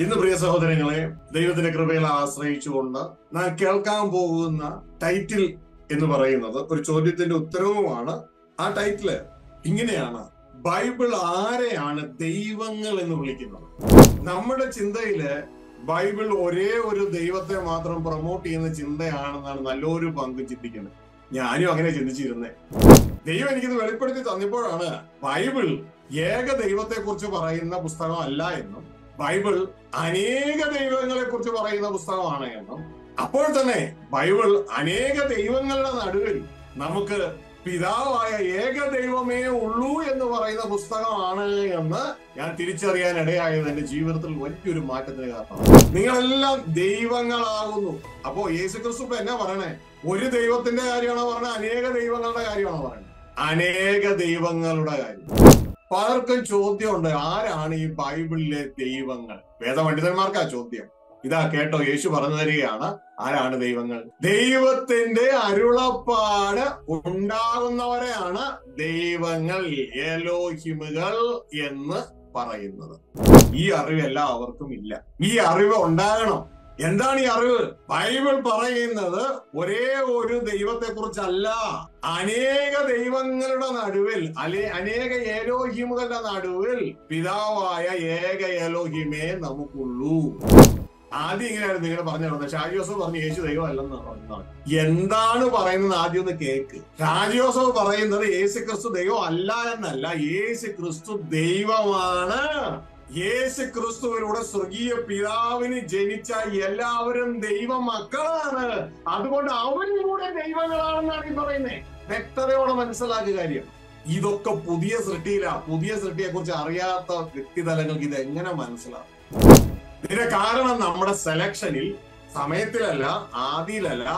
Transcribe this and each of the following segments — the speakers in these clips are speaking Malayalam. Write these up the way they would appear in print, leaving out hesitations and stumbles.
ഇന്ന് പ്രിയ സഹോദരങ്ങളെ, ദൈവത്തിന്റെ കൃപയിൽ ആശ്രയിച്ചുകൊണ്ട് നാം കേൾക്കാൻ പോകുന്ന ടൈറ്റിൽ എന്ന് പറയുന്നത് ഒരു ചോദ്യത്തിന്റെ ഉത്തരവുമാണ്. ആ ടൈറ്റില് ഇങ്ങനെയാണ്: ബൈബിൾ ആരെയാണ് ദൈവങ്ങൾ എന്ന് വിളിക്കുന്നത്? നമ്മുടെ ചിന്തയില് ബൈബിൾ ഒരേ ഒരു ദൈവത്തെ മാത്രം പ്രൊമോട്ട് ചെയ്യുന്ന ചിന്തയാണെന്നാണ് നല്ലൊരു പങ്ക് ചിന്തിക്കുന്നത്. ഞാനും അങ്ങനെ ചിന്തിച്ചിരുന്നേ. ദൈവം എനിക്കിത് വെളിപ്പെടുത്തി തന്നപ്പോഴാണ് ബൈബിൾ ഏക ദൈവത്തെ കുറിച്ച് പറയുന്ന പുസ്തകമല്ല എന്നും ബൈബിൾ അനേക ദൈവങ്ങളെ കുറിച്ച് പറയുന്ന പുസ്തകമാണ് എന്നും, അപ്പോൾ തന്നെ ബൈബിൾ അനേക ദൈവങ്ങളുടെ നടുവിൽ നമുക്ക് പിതാവായ ഏക ദൈവമേ ഉള്ളൂ എന്ന് പറയുന്ന പുസ്തകമാണ് എന്ന് ഞാൻ തിരിച്ചറിയാൻ ഇടയായത് എന്റെ ജീവിതത്തിൽ വലിയൊരു മാറ്റത്തിന് കാരണം. നിങ്ങളെല്ലാം ദൈവങ്ങളാകുന്നു. അപ്പോ യേശുക്രിസ്തു എന്നാ പറയണേ? ഒരു ദൈവത്തിന്റെ കാര്യമാണോ പറഞ്ഞത്? അനേക ദൈവങ്ങളുടെ കാര്യമാണോ പറയുന്നത്? അനേക ദൈവങ്ങളുടെ കാര്യം. പലർക്കും ചോദ്യമുണ്ട്, ആരാണ് ഈ ബൈബിളിലെ ദൈവങ്ങൾ? വേദപണ്ഡിതന്മാർക്കാ ചോദ്യം. ഇതാ കേട്ടോ, യേശു പറഞ്ഞു തരികയാണ് ആരാണ് ദൈവങ്ങൾ. ദൈവത്തിന്റെ അരുളപ്പാട് ഉണ്ടാകുന്നവരെയാണ് ദൈവങ്ങൾ, എലോഹിമുകൾ എന്ന് പറയുന്നത്. ഈ അറിവ് എല്ലാവർക്കും ഇല്ല. ഈ അറിവ് ഉണ്ടാകണം. എന്താണ് ഈ അറിവ്? ബൈബിൾ പറയുന്നത് ഒരേ ഒരു ദൈവത്തെ കുറിച്ചല്ല, അനേക ദൈവങ്ങളുടെ നടുവിൽ അനേക എലോഹിമുകളുടെ നടുവിൽ പിതാവായ ഏക എലോഹിമേ നമുക്കുള്ളൂ. ആദ്യം ഇങ്ങനെയായിരുന്നു ഇങ്ങനെ പറഞ്ഞു നടന്നത്. ഷാജിയോസഫ് പറഞ്ഞു യേശു ദൈവം അല്ലെന്ന് പറഞ്ഞതാണ്. എന്താണ് പറയുന്നത് ആദ്യം ഒന്ന് കേക്ക്. ഷാജിയോസഫ് പറയുന്നത് യേശു ക്രിസ്തു ദൈവം അല്ല എന്നല്ല, യേശു ക്രിസ്തു ദൈവമാണ്. യേശു ക്രിസ്തുവിലൂടെ സ്വർഗീയ പിതാവിന് ജനിച്ച എല്ലാവരും ദൈവ മക്കളാണ്. അതുകൊണ്ട് അവരിലൂടെ ദൈവങ്ങളാണെന്നാണ് ഈ പറയുന്നത്. വ്യക്തതയോടെ മനസ്സിലാക്കിയ കാര്യം. ഇതൊക്കെ പുതിയ സൃഷ്ടിയിലാ. പുതിയ സൃഷ്ടിയെ കുറിച്ച് അറിയാത്ത വ്യക്തിതലങ്ങൾക്ക് ഇത് എങ്ങനെ മനസ്സിലാവും? ഇതിന്റെ കാരണം നമ്മുടെ സെലക്ഷനിൽ സമയത്തിലല്ല, ആദിയിലല്ല.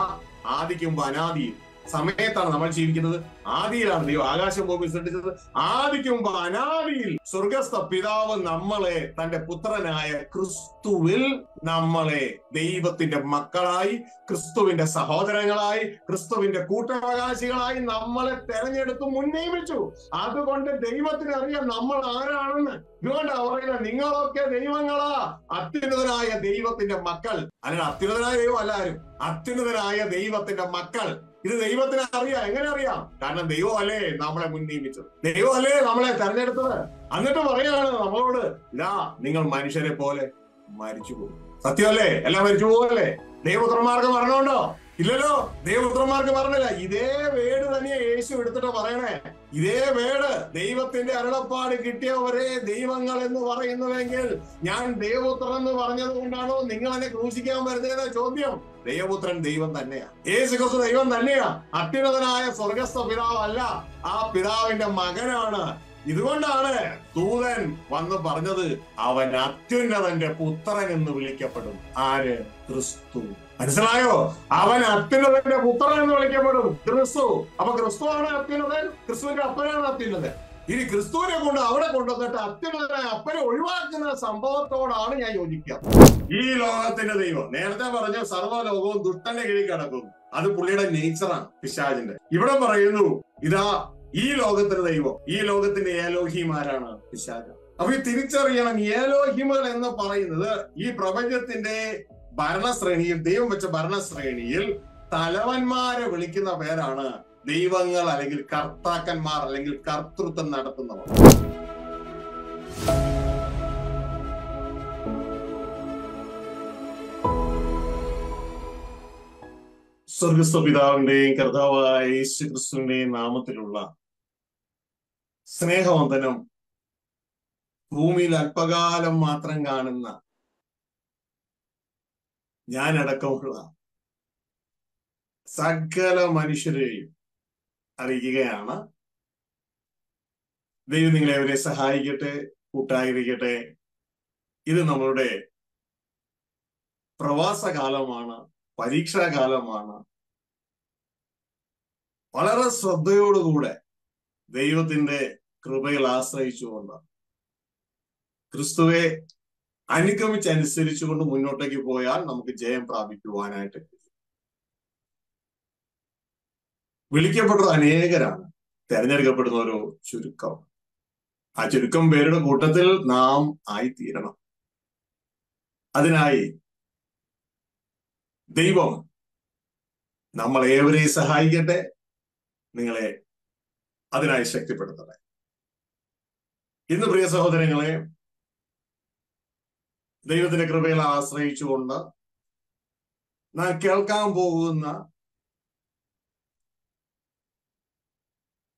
ആദിക്ക് മുമ്പ് അനാദിയിൽ. സമയത്താണ് നമ്മൾ ജീവിക്കുന്നത്, ആദിയിലാണ് ദൈവം ആകാശം ഭൂമി സൃഷ്ടിച്ചത്. ആദിക്ക് മുമ്പ് അനാദിയിൽ സ്വർഗസ്ഥ പിതാവ് നമ്മളെ തന്റെ പുത്രനായ ക്രിസ്തുവിൽ നമ്മളെ ദൈവത്തിന്റെ മക്കളായി, ക്രിസ്തുവിന്റെ സഹോദരങ്ങളായി, ക്രിസ്തുവിന്റെ കൂട്ടവകാശികളായി നമ്മളെ തെരഞ്ഞെടുത്ത് മുന്നേമിച്ചു. അതുകൊണ്ട് ദൈവത്തിന് അറിയാം നമ്മൾ ആരാണെന്ന്. ഇതുകൊണ്ട് പറയുന്നത് നിങ്ങളൊക്കെ ദൈവങ്ങളാ, അത്യുന്നതനായ ദൈവത്തിന്റെ മക്കൾ. അല്ലെങ്കിൽ അത്യുന്നതനായ ദൈവം അല്ല ആരും, അത്യുന്നതനായ ദൈവത്തിന്റെ മക്കൾ. ഇത് ദൈവത്തിന് അറിയാം. എങ്ങനെ അറിയാം? കാരണം ദൈവം അല്ലേ നമ്മളെ മുൻനിയമിച്ചത്, ദൈവം അല്ലേ നമ്മളെ തെരഞ്ഞെടുത്തത്. എന്നിട്ട് പറയാണ് നമ്മളോട്, ഇതാ നിങ്ങൾ മനുഷ്യരെ പോലെ മരിച്ചു പോകും. സത്യമല്ലേ? എല്ലാം മരിച്ചു പോകല്ലേ? ദൈവപുത്രന്മാർക്ക് മരണമുണ്ടോ? ഇല്ലല്ലോ. ദൈവപുത്രന്മാർക്ക് മരണമില്ല. ഇതേ വേട് തന്നെ യേശു എടുത്തിട്ട് പറയണേ. ഇതേ വേട് ദൈവത്തിന്റെ അരുളപ്പാട് കിട്ടിയ ഒരേ ദൈവങ്ങൾ എന്ന് പറയുന്നുവെങ്കിൽ ഞാൻ ദൈവപുത്രൻ എന്ന് പറഞ്ഞത് കൊണ്ടാണോ നിങ്ങൾ എന്നെ ക്രൂശിക്കാൻ വരുന്നതെന്ന ചോദ്യം. ദൈവപുത്രൻ ദൈവം തന്നെയാ. യേശു ക്രിസ്തു ദൈവം തന്നെയാ. അത്യുന്നതനായ സ്വർഗസ്ഥ പിതാവ് അല്ല, ആ പിതാവിന്റെ മകനാണ്. ഇതുകൊണ്ടാണ് ദൂതൻ വന്ന് പറഞ്ഞത് അവൻ അത്യുന്നതന്റെ പുത്രൻ എന്ന് വിളിക്കപ്പെടും. ആര്? ക്രിസ്തു. മനസ്സിലായോ? അവൻ അത്യുന്നതന്റെ പുത്രൻ എന്ന് വിളിക്കപ്പെടും, ക്രിസ്തു. അപ്പൊ ക്രിസ്തുവാണ് അത്യുന്നതൻ, ക്രിസ്തുവിന്റെ അപ്പനാണ് അത്യുന്നതൻ. ഇനി ക്രിസ്തുവിനെ കൊണ്ട് അവിടെ കൊണ്ടുവന്നിട്ട് അത്യുന്നതനായ അപ്പനെ ഒഴിവാക്കുന്ന സംഭവത്തോടാണ് ഞാൻ യോജിക്കുക. ഈ ലോകത്തിന്റെ ദൈവം നേരത്തെ പറഞ്ഞ സർവ്വലോകവും ദുഷ്ടന്റെ കീഴിൽ കിടക്കും. അത് പുള്ളിയുടെ നേച്ചറാണ്, പിശാചിന്റെ. ഇവിടെ പറയുന്നു ഇതാ ഈ ലോകത്തിന്റെ ദൈവം, ഈ ലോകത്തിന്റെ ഏലോഹിമാരാണ് പിശാച്. അപ്പൊ ഈ തിരിച്ചറിയണം, ഏലോഹിമുകൾ എന്ന് പറയുന്നത് ഈ പ്രപഞ്ചത്തിന്റെ ഭരണശ്രേണിയിൽ, ദൈവം വെച്ച ഭരണശ്രേണിയിൽ തലവന്മാരെ വിളിക്കുന്ന പേരാണ് ദൈവങ്ങൾ, അല്ലെങ്കിൽ കർത്താക്കന്മാർ, അല്ലെങ്കിൽ കർത്തൃത്വം നടത്തുന്നവർ. സ്വർഗസ്ഥ പിതാവിന്റെയും കർത്താവായ യേശു ക്രിസ്തുവിന്റെയും നാമത്തിലുള്ള സ്നേഹവന്ദനം ഭൂമിയിൽ അല്പകാലം മാത്രം കാണുന്ന ഞാനടക്കമുള്ള സകല മനുഷ്യരെയും അറിയിക്കുകയാണ്. ദൈവം നിങ്ങളെ അവരെ സഹായിക്കട്ടെ, കൂട്ടായിരിക്കട്ടെ. ഇത് നമ്മളുടെ പ്രവാസകാലമാണ്, പരീക്ഷാകാലമാണ്. വളരെ ശ്രദ്ധയോടുകൂടെ ദൈവത്തിന്റെ കൃപയിൽ ആശ്രയിച്ചുകൊണ്ട് ക്രിസ്തുവെ അനുഗമിച്ചനുസരിച്ചുകൊണ്ട് മുന്നോട്ടേക്ക് പോയാൽ നമുക്ക് ജയം പ്രാപിക്കുവാനായിട്ട് കഴിയും. വിളിക്കപ്പെട്ടത് അനേകരാണ്, തെരഞ്ഞെടുക്കപ്പെടുന്ന ഒരു ചുരുക്കം. ആ ചുരുക്കം പേരുടെ കൂട്ടത്തിൽ നാം ആയിത്തീരണം. അതിനായി ദൈവം നമ്മളേവരെയും സഹായിക്കട്ടെ, നിങ്ങളെ അതിനായി ശക്തിപ്പെടുത്തട്ടെ. ഇന്ന് പ്രിയ സഹോദരങ്ങളെ, ദൈവത്തിന്റെ കൃപയിൽ ആശ്രയിച്ചുകൊണ്ട് നാം കേൾക്കാൻ പോകുന്ന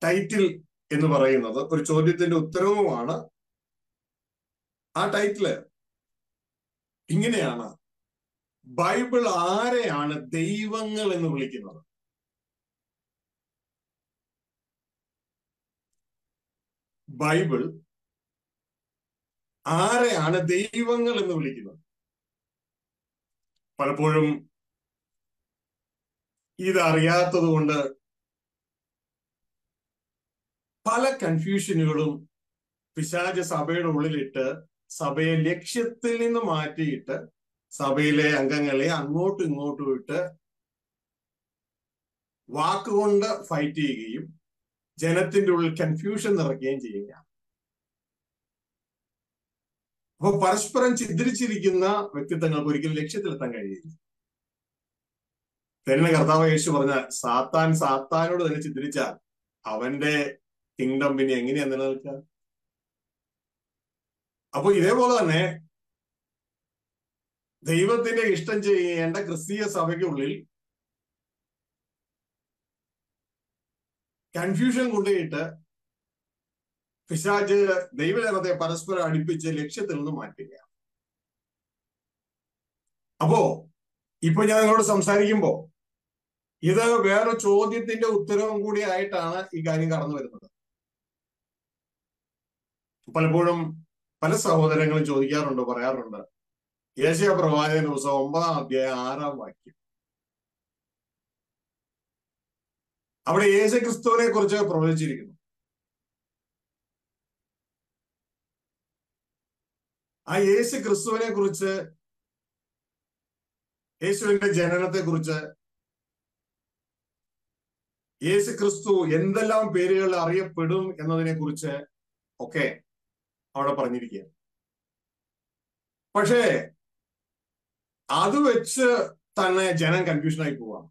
ടൈറ്റിൽ എന്ന് പറയുന്നത് ഒരു ചോദ്യത്തിന്റെ ഉത്തരവുമാണ്. ആ ടൈറ്റില് ഇങ്ങനെയാണ്: ബൈബിൾ ആരെയാണ് ദൈവങ്ങൾ എന്ന് വിളിക്കുന്നത്? ബൈബിൾ ആരെയാണ് ദൈവങ്ങൾ എന്ന് വിളിക്കുന്നത്? പലപ്പോഴും ഇതറിയാത്തത് കൊണ്ട് പല കൺഫ്യൂഷനുകളും പിശാച് സഭയുടെ ഉള്ളിലിട്ട് സഭയെ ലക്ഷ്യത്തിൽ നിന്ന് മാറ്റിയിട്ട് സഭയിലെ അംഗങ്ങളെ അങ്ങോട്ടും ഇങ്ങോട്ടും ഇട്ട് വാക്കുകൊണ്ട് ഫൈറ്റ് ചെയ്യുകയും ജനത്തിന്റെ ഉള്ളിൽ കൺഫ്യൂഷൻ നിറയ്ക്കുകയും ചെയ്യുക. അപ്പൊ പരസ്പരം ചിദ്രിച്ചിരിക്കുന്ന വ്യക്തിത്വങ്ങൾക്ക് ഒരിക്കലും ലക്ഷ്യത്തിലെത്താൻ കഴിയില്ല. തന്നെ കർത്താവ് യേശു പറഞ്ഞ സാത്താൻ സാത്താനോട് തന്നെ ചിദ്രിച്ചാൽ അവന്റെ കിങ്ഡം പിന്നെ എങ്ങനെയാ നിലനിൽക്കുക? അപ്പൊ ഇതേപോലെ തന്നെ ദൈവത്തിന്റെ ഇഷ്ടം ചെയ്യേണ്ട ക്രിസ്തീയ സഭയ്ക്കുള്ളിൽ കൺഫ്യൂഷൻ കൊണ്ടുപോയിട്ട് പിശാച് ദൈവജനത്തെ പരസ്പരം അടുപ്പിച്ച് ലക്ഷ്യത്തിൽ നിന്ന് മാറ്റുക. അപ്പോ ഇപ്പൊ ഞാൻ നിങ്ങളോട് സംസാരിക്കുമ്പോ ഇത് വേറെ ചോദ്യത്തിന്റെ ഉത്തരവും കൂടി ആയിട്ടാണ് ഈ കാര്യം കടന്നു വരുന്നത്. പലപ്പോഴും പല സഹോദരങ്ങളും ചോദിക്കാറുണ്ട്, പറയാറുണ്ട്, യേശയ്യാ പ്രവാചകന്റെ പുസ്തകം 9-ാം അധ്യായം 6-ാം വാക്യം, അവിടെ യേശുക്രിസ്തുവിനെ കുറിച്ച് പ്രവചിച്ചിരിക്കുന്നു. ആ യേശു ക്രിസ്തുവിനെ കുറിച്ച്, യേശുവിന്റെ ജനനത്തെ കുറിച്ച്, യേശു ക്രിസ്തു എന്തെല്ലാം പേരുകൾ അറിയപ്പെടും എന്നതിനെ കുറിച്ച് ഒക്കെ അവിടെ പറഞ്ഞിരിക്കുക. പക്ഷേ അത് വെച്ച് തന്നെ ജനം കൺഫ്യൂഷനായി പോവാം.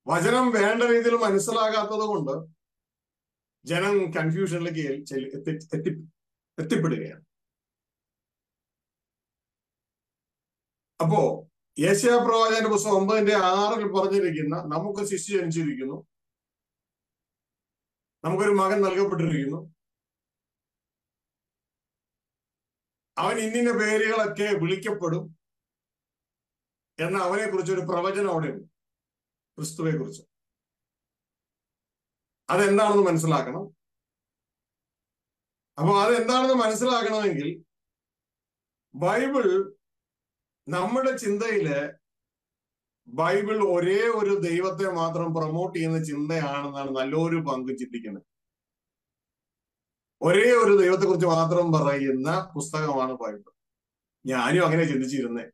വചനം വേണ്ട രീതിയിൽ മനസ്സിലാകാത്തത് കൊണ്ട് ജനം കൺഫ്യൂഷനിലേക്ക് എത്തിപ്പെടുകയാണ്. അപ്പോ യെശയ്യാ പ്രവാചകന്റെ പുസ്തകം 9:6 പറഞ്ഞിരിക്കുന്ന നമുക്ക് ശിശു ജനിച്ചിരിക്കുന്നു, നമുക്കൊരു മകൻ നൽകപ്പെട്ടിരിക്കുന്നു, അവൻ ഇന്നിന്ന പേരുകളൊക്കെ വിളിക്കപ്പെടും എന്ന അവനെ കുറിച്ച് ഒരു പ്രവചനം അവിടെയുണ്ട്, ക്രിസ്തുവെ കുറിച്ച്. അതെന്താണെന്ന് മനസ്സിലാക്കണം. അപ്പൊ അതെന്താണെന്ന് മനസ്സിലാക്കണമെങ്കിൽ ബൈബിൾ, നമ്മുടെ ചിന്തയില് ബൈബിൾ ഒരേ ഒരു ദൈവത്തെ മാത്രം പ്രൊമോട്ട് ചെയ്യുന്ന ചിന്തയാണെന്നാണ് നല്ലൊരു പങ്ക് ചിന്തിക്കുന്നത്. ഒരേ ഒരു ദൈവത്തെ കുറിച്ച് മാത്രം പറയുന്ന പുസ്തകമാണ് ബൈബിൾ. ഞാനും അങ്ങനെ ചിന്തിച്ചിരുന്നേ.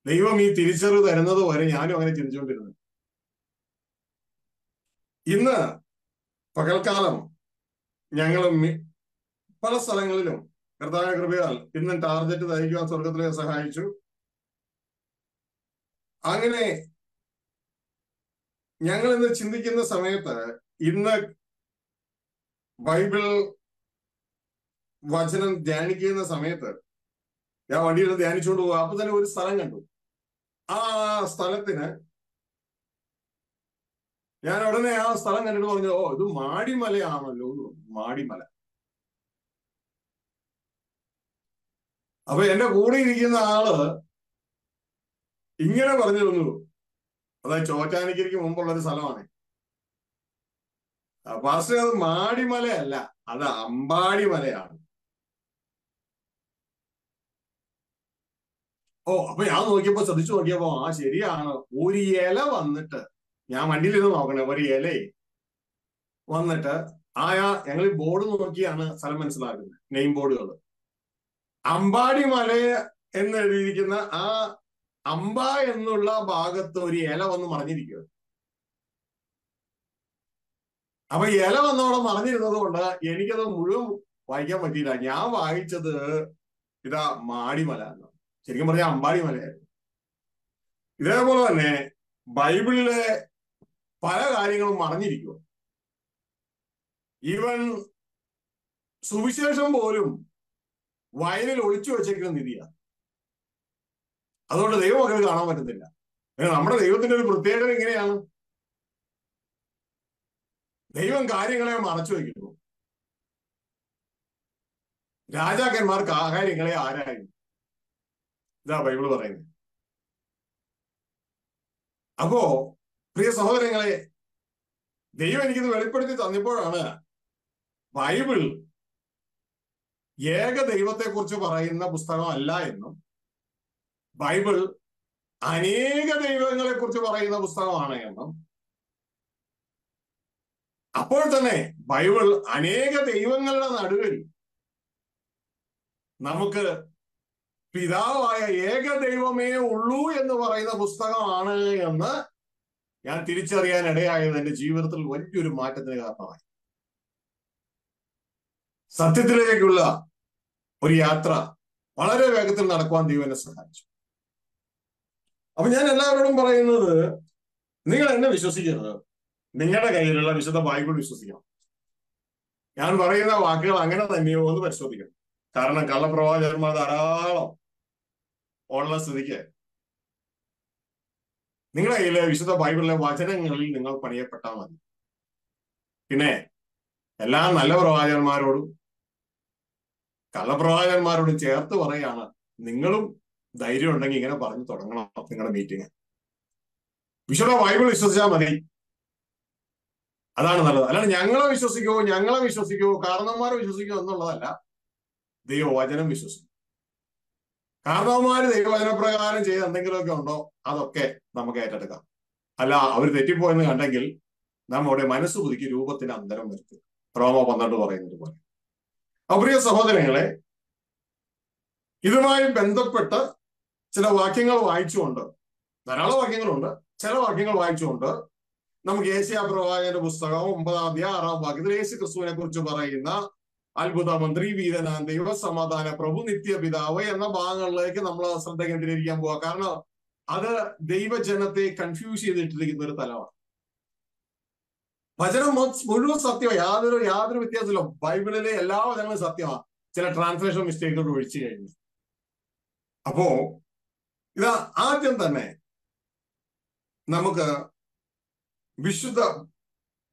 ദൈവം ഈ തിരിച്ചറിവ് തരുന്നത് വരെ ഞാനും അങ്ങനെ ചിന്തിച്ചുകൊണ്ടിരുന്നു. ഇന്ന് പകൽക്കാലം ഞങ്ങൾ പല സ്ഥലങ്ങളിലും കർത്താവിന്റെ കൃപയാൽ ഇന്ന് ടാർഗറ്റ് തയ്ക്കുവാൻ സ്വർഗത്തിലെ സഹായിച്ചു. അങ്ങനെ ഞങ്ങൾ ഇന്ന് ചിന്തിക്കുന്ന സമയത്ത്, ഇന്ന് ബൈബിൾ വചനം ധ്യാനിക്കുന്ന സമയത്ത് ഞാൻ വണ്ടിയിൽ ധ്യാനിച്ചുകൊണ്ട് പോവുക. അപ്പൊ തന്നെ ഒരു സ്ഥലം കണ്ടു. ആ സ്ഥലത്തിന് ഞാൻ ഉടനെ ആ സ്ഥലം കണ്ടിട്ട് പറഞ്ഞു, ഓ ഇത് മാടിമലയാണല്ലോ എന്ന് പറഞ്ഞു. മാടിമല. അപ്പൊ എന്റെ കൂടെ ഇരിക്കുന്ന ആള് ഇങ്ങനെ പറഞ്ഞു തന്നു, അതായത് ചോറ്റാനിക്കരയ്ക്ക് മുമ്പുള്ളൊരു സ്ഥലമാണ്. പാസ്റ്റർ, അത് മാടിമലയല്ല, അത് അമ്പാടിമലയാണ്. ഓ, അപ്പൊ ഞാൻ നോക്കിയപ്പോ, ശ്രദ്ധിച്ചു നോക്കിയപ്പോ, ആ ശരിയാണ്, ഒരു ഇല വന്നിട്ട്, ഞാൻ വണ്ടിയിലിരുന്ന് നോക്കണേ, ഒരു ഇല വന്നിട്ട് ഞങ്ങൾ ഈ ബോർഡ് നോക്കിയാണ് സ്ഥലം മനസ്സിലാക്കുന്നത്, നെയിം ബോർഡുകൾ. അമ്പാടിമല എന്ന് എഴുതിയിരിക്കുന്ന ആ അമ്പ എന്നുള്ള ഭാഗത്ത് ഒരു ഇല വന്ന് മറിഞ്ഞിരിക്കുക. അപ്പൊ ഇല വന്നവിടെ മറിഞ്ഞിരുന്നത് കൊണ്ട് എനിക്കത് മുഴുവൻ വായിക്കാൻ പറ്റിയില്ല. ഞാൻ വായിച്ചത് ഇതാ മാടിമല എന്നാണ്. ശരിക്കും പറഞ്ഞാൽ അമ്പാടി മലയായിരുന്നു. ഇതേപോലെ തന്നെ ബൈബിളിലെ പല കാര്യങ്ങളും മറഞ്ഞിരിക്കുക. ഈവൻ സുവിശേഷം പോലും വയലിൽ ഒളിച്ചു വെച്ചേക്കുന്ന നിധിയാണ്. അതുകൊണ്ട് ദൈവമക്കൾ കാണാൻ പറ്റുന്നില്ല. നമ്മുടെ ദൈവത്തിന്റെ ഒരു പ്രത്യേകത ഇങ്ങനെയാണ്, ദൈവം കാര്യങ്ങളെ മറച്ചു വയ്ക്കുന്നു. രാജാക്കന്മാർക്ക് ആ കാര്യങ്ങളെ ആരായിരുന്നു, ഇതാ ബൈബിള് പറയുന്നത്. അപ്പോ പ്രിയ സഹോദരങ്ങളെ, ദൈവം എനിക്കിത് വെളിപ്പെടുത്തി തന്നപ്പോഴാണ് ബൈബിൾ ഏക ദൈവത്തെ കുറിച്ച് പറയുന്ന പുസ്തകമല്ല എന്നും ബൈബിൾ അനേക ദൈവങ്ങളെ കുറിച്ച് പറയുന്ന പുസ്തകമാണ് എന്നും, അപ്പോൾ തന്നെ ബൈബിൾ അനേക ദൈവങ്ങളുടെ നടുവിൽ നമുക്ക് പിതാവായ ഏക ദൈവമേ ഉള്ളൂ എന്ന് പറയുന്ന പുസ്തകമാണ് എന്ന് ഞാൻ തിരിച്ചറിയാൻ ഇടയായത് എന്റെ ജീവിതത്തിൽ വലിയൊരു മാറ്റത്തിന് കാരണമായി. സത്യത്തിലേക്കുള്ള ഒരു യാത്ര വളരെ വേഗത്തിൽ നടക്കുവാൻ ദൈവം എന്നെ സഹായിച്ചു. അപ്പൊ ഞാൻ എല്ലാവരോടും പറയുന്നത്, നിങ്ങൾ എന്നെ വിശ്വസിക്കരുത്, നിങ്ങളുടെ കയ്യിലുള്ള വിശുദ്ധ ബൈബിൾ വിശ്വസിക്കണം. ഞാൻ പറയുന്ന വാക്കുകൾ അങ്ങനെ തന്നെയോ എന്ന് പരിശോധിക്കണം. കാരണം കള്ളപ്രവാചകന്മാർ ധാരാളം ഉള്ള സ്ഥിതിക്ക് നിങ്ങളുടെ കയ്യിലെ വിശുദ്ധ ബൈബിളിലെ വചനങ്ങളിൽ നിങ്ങൾ പണിയപ്പെട്ടാൽ മതി. പിന്നെ എല്ലാ നല്ല പ്രവാചകന്മാരോടും കള്ളപ്രവാചകന്മാരോടും ചേർത്ത് പറയാണ്, നിങ്ങളും ധൈര്യം ഉണ്ടെങ്കിൽ ഇങ്ങനെ പറഞ്ഞു തുടങ്ങണം നിങ്ങളുടെ മീറ്റിംഗ്. വിശുദ്ധ ബൈബിൾ വിശ്വസിച്ചാൽ മതി, അതാണ് നല്ലത്. അല്ലാണ്ട് ഞങ്ങളെ വിശ്വസിക്കോ കാരണവന്മാരെ വിശ്വസിക്കോ എന്നുള്ളതല്ല. ദൈവവചനം വിശ്വസിക്കും. കാരണവന്മാര് ദൈവവചനപ്രകാരം ചെയ്ത് എന്തെങ്കിലുമൊക്കെ ഉണ്ടോ അതൊക്കെ നമുക്ക് ഏറ്റെടുക്കാം. അല്ല, അവർ തെറ്റിപ്പോയെന്ന് കണ്ടെങ്കിൽ നമ്മുടെ മനസ്സ് പുതുക്കി രൂപത്തിന് അന്തരം വരുത്തുക. റോമ 12 പറയുന്നത് പോലെ. പ്രിയ സഹോദരങ്ങളെ, ഇതുമായി ബന്ധപ്പെട്ട് ചില വാക്യങ്ങൾ വായിച്ചുകൊണ്ട്, ധാരാളം വാക്യങ്ങളുണ്ട്, ചില വാക്യങ്ങൾ വായിച്ചുകൊണ്ട് നമുക്ക് യേശയ്യാ പ്രവാചകന്റെ പുസ്തകം 9-ാം അധ്യായം 6-ാം വാക്യത്തിൽ യേശു ക്രിസ്തുവിനെ കുറിച്ച് പറയുന്ന അത്ഭുത മന്ത്രി, വീരനാം ദൈവ, സമാധാന പ്രഭു, നിത്യപിതാവ് എന്ന ഭാഗങ്ങളിലേക്ക് നമ്മൾ ശ്രദ്ധ കേന്ദ്രീകരിക്കാൻ പോവാ. കാരണം അത് ദൈവജനത്തെ കൺഫ്യൂസ് ചെയ്തിട്ടിരിക്കുന്ന ഒരു തലമാണ്. വചനം മുഴുവൻ സത്യമാണ്, യാതൊരു വ്യത്യാസമില്ല. ബൈബിളിലെ എല്ലാ വചനങ്ങളും സത്യമാണ്, ചില ട്രാൻസ്ലേഷൻ മിസ്റ്റേക്കുകൾ ഒഴിച്ചു കഴിഞ്ഞു. അപ്പോ ഇതാ ആദ്യം തന്നെ നമുക്ക് വിശുദ്ധ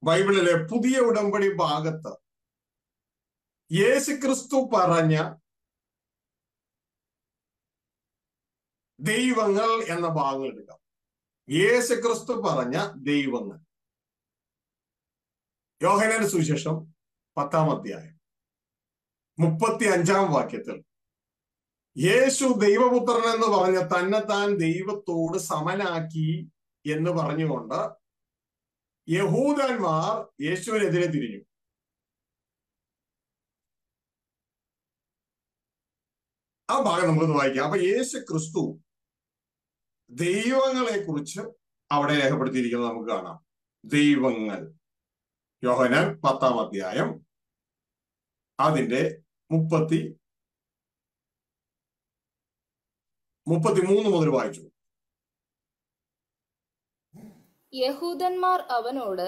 ബൈബിളിലെ പുതിയ ഉടമ്പടി ഭാഗത്ത് യേശുക്രിസ്തു പറഞ്ഞ ദൈവങ്ങൾ എന്ന ഭാഗങ്ങൾ എടുക്കാം. യേശുക്രിസ്തു പറഞ്ഞ ദൈവങ്ങൾ. യോഹന്നാന്റെ സുവിശേഷം 10-ാം അധ്യായം 35-ാം വാക്യത്തിൽ യേശു ദൈവപുത്രൻ എന്ന് പറഞ്ഞ തന്നെത്താൻ ദൈവത്തോട് സമനാക്കി എന്ന് പറഞ്ഞുകൊണ്ട് യഹൂദന്മാർ യേശുവിനെതിരെ തിരിഞ്ഞു. ആ ഭാഗം നമുക്കൊന്ന് വായിക്കാം. അപ്പൊ യേശു ക്രിസ്തു ദൈവങ്ങളെ കുറിച്ച് അവിടെ രേഖപ്പെടുത്തിയിരിക്കുന്നത് നമുക്ക് കാണാം. ദൈവങ്ങൾ. യോഹന്നാൻ 10-ാം അധ്യായം അതിന്റെ 33 മുതൽ വായിച്ചു. യഹൂദന്മാർ അവനോട്,